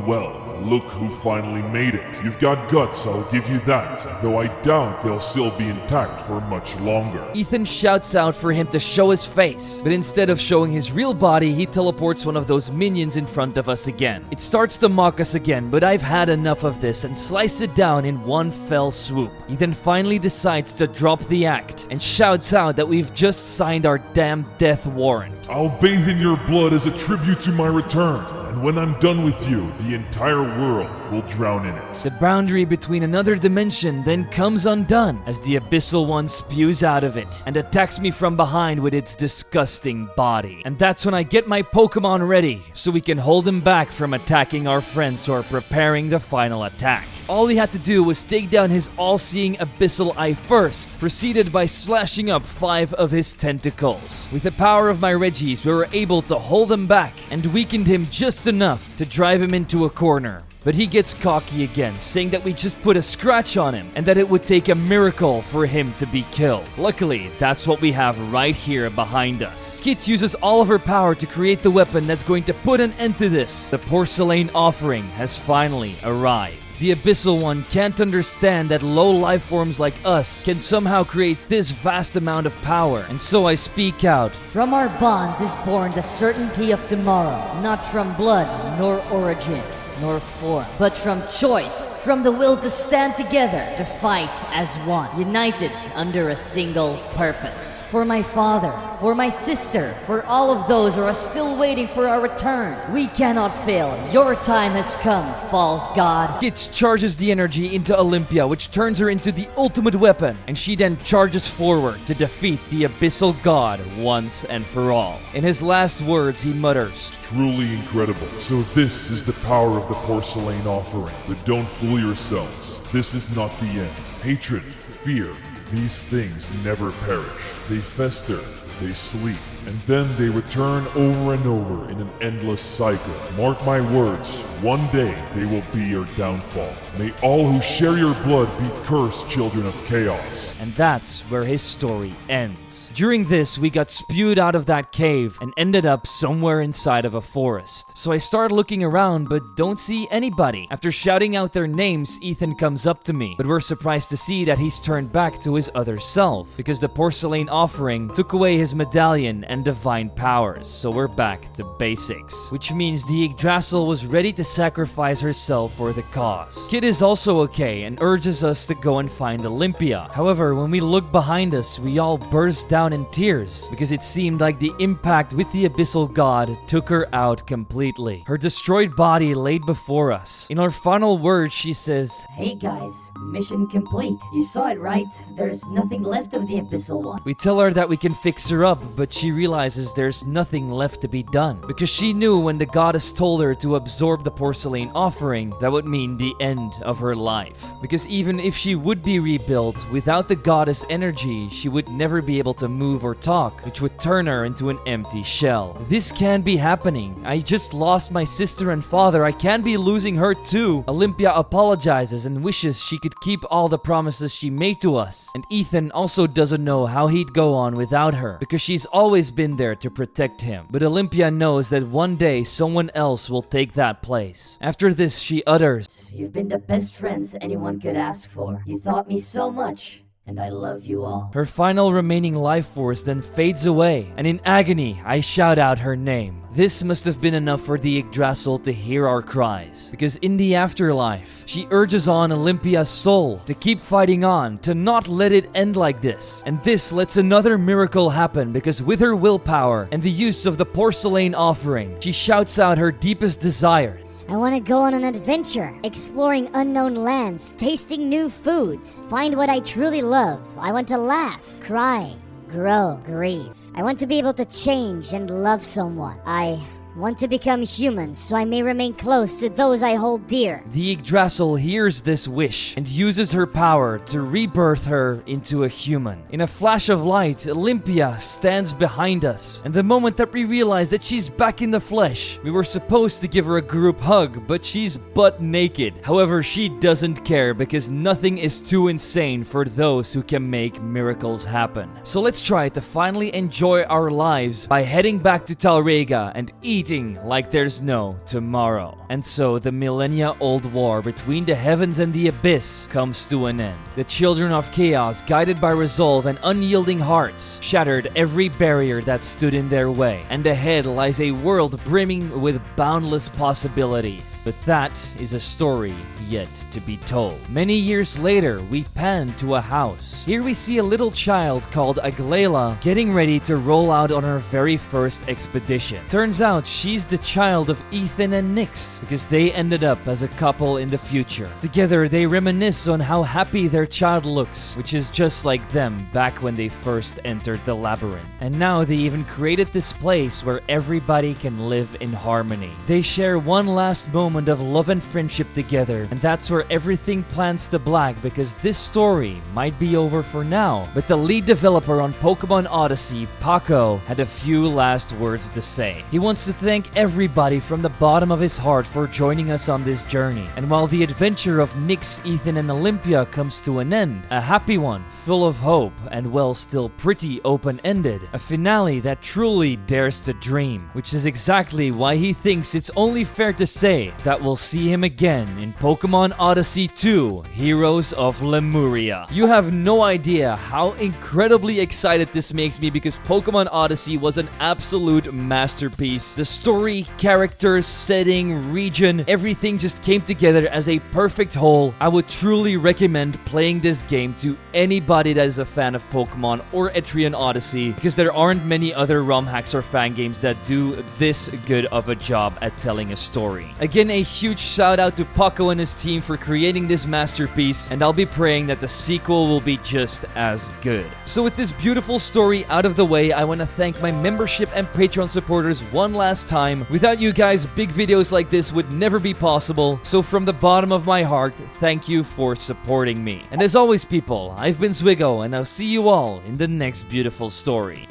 look who finally made it. You've got guts, I'll give you that, though I doubt they'll still be intact for much longer. Ethan shouts out for him to show his face, but instead of showing his real body, he teleports one of those minions in front of us again. It starts to mock us again, but I've had enough of this and slice it down in one fell swoop. Ethan finally decides to drop the act and shouts out that we've just signed our damn death warrant. I'll bathe in your blood as a tribute to my return, and when I'm done with you, the entire world will drown in it. The boundary between another dimension then comes undone as the Abyssal One spews out of it and attacks me from behind with its disgusting body. And that's when I get my Pokemon ready so we can hold him back from attacking our friends who are preparing the final attack. All he had to do was take down his all-seeing Abyssal Eye first, preceded by slashing up 5 of his tentacles. With the power of my Regis, we were able to hold him back and weakened him just enough to drive him into a corner. But he gets cocky again, saying that we just put a scratch on him and that it would take a miracle for him to be killed. Luckily, that's what we have right here behind us. Kit uses all of her power to create the weapon that's going to put an end to this. The Porcelain offering has finally arrived. The Abyssal One can't understand that low life forms like us can somehow create this vast amount of power, and so I speak out. From our bonds is born the certainty of tomorrow, not from blood nor origin nor form, but from choice, from the will to stand together, to fight as one, united under a single purpose. For my father, for my sister, for all of those who are still waiting for our return. We cannot fail. Your time has come, false god. Kit charges the energy into Olympia, which turns her into the ultimate weapon, and she then charges forward to defeat the Abyssal God once and for all. In his last words, he mutters, Truly incredible. So this is the power of the Porcelain offering. But don't fool yourselves. This is not the end. Hatred, fear, these things never perish. They fester, they sleep, and then they return over and over in an endless cycle. Mark my words, one day they will be your downfall. May all who share your blood be cursed children of chaos. and that's where his story ends. During this, we got spewed out of that cave and ended up somewhere inside of a forest. So I start looking around but don't see anybody. After shouting out their names, Ethan comes up to me, but we're surprised to see that he's turned back to his other self because the Porcelain offering took away his medallion and divine powers, so we're back to basics. Which means the Yggdrasil was ready to sacrifice herself for the cause. Kid is also okay and urges us to go and find Olympia. However, when we look behind us, we all burst down in tears because it seemed like the impact with the Abyssal God took her out completely. Her destroyed body laid before us. In her final words, she says, Hey guys, mission complete. You saw it right? There's nothing left of the Abyssal One. we tell her that we can fix her up, but she realizes there's nothing left to be done because she knew when the goddess told her to absorb the Porcelain offering, that would mean the end of her life. Because even if she would be rebuilt, without the goddess energy, she would never be able to move or talk, which would turn her into an empty shell. This can be happening. I just lost my sister and father. I can be losing her too. Olympia apologizes and wishes she could keep all the promises she made to us. And Ethan also doesn't know how he'd go on without her because she's always been there to protect him. But Olympia knows that one day someone else will take that place. After this, she utters, You've been the best friends anyone could ask for. You taught me so much, and I love you all. her final remaining life force then fades away, and in agony, I shout out her name. This must have been enough for the Yggdrasil to hear our cries, because in the afterlife, she urges on Olympia's soul to keep fighting on, to not let it end like this. And this lets another miracle happen, because with her willpower and the use of the Porcelain offering, she shouts out her deepest desires. I want to go on an adventure, exploring unknown lands, tasting new foods, find what I truly love. I want to laugh, cry, grow, grieve. I want to be able to change and love someone. I want to become human so I may remain close to those I hold dear. The Yggdrasil hears this wish and uses her power to rebirth her into a human. In a flash of light, Olympia stands behind us, and the moment that we realize that she's back in the flesh, we were supposed to give her a group hug, but she's butt naked. However, she doesn't care because nothing is too insane for those who can make miracles happen. So let's try to finally enjoy our lives by heading back to Talga and eat fighting like there's no tomorrow. And so the millennia-old war between the heavens and the abyss comes to an end. The children of chaos, guided by resolve and unyielding hearts, shattered every barrier that stood in their way, and ahead lies a world brimming with boundless possibilities. But that is a story yet to be told. Many years later, we pan to a house. Here we see a little child called Aglaela getting ready to roll out on her very first expedition. Turns out she's the child of Ethan and Nyx, because they ended up as a couple in the future. Together, they reminisce on how happy their child looks, which is just like them back when they first entered the labyrinth. And now they even created this place where everybody can live in harmony. They share one last moment of love and friendship together, and that's where everything plans to black, because this story might be over for now. But the lead developer on Pokemon Odyssey, Paco, had a few last words to say. He wants to thank everybody from the bottom of his heart for joining us on this journey. And while the adventure of Nyx, Ethan, and Olympia comes to an end, a happy one, full of hope, and well, still pretty open-ended, a finale that truly dares to dream, which is exactly why he thinks it's only fair to say that we'll see him again in Pokemon Odyssey 2, Heroes of Lemuria. You have no idea how incredibly excited this makes me, because Pokemon Odyssey was an absolute masterpiece. The story, characters, setting, region, everything just came together as a perfect whole. I would truly recommend playing this game to anybody that is a fan of Pokemon or Etrian Odyssey, because there aren't many other ROM hacks or fan games that do this good of a job at telling a story. Again, a huge shout out to Paco and his team for creating this masterpiece, and I'll be praying that the sequel will be just as good. So with this beautiful story out of the way, I want to thank my membership and Patreon supporters one last time. Without you guys, big videos like this would never be possible. So from the bottom of my heart, thank you for supporting me. And as always, people, I've been Zwiggo, and I'll see you all in the next beautiful story.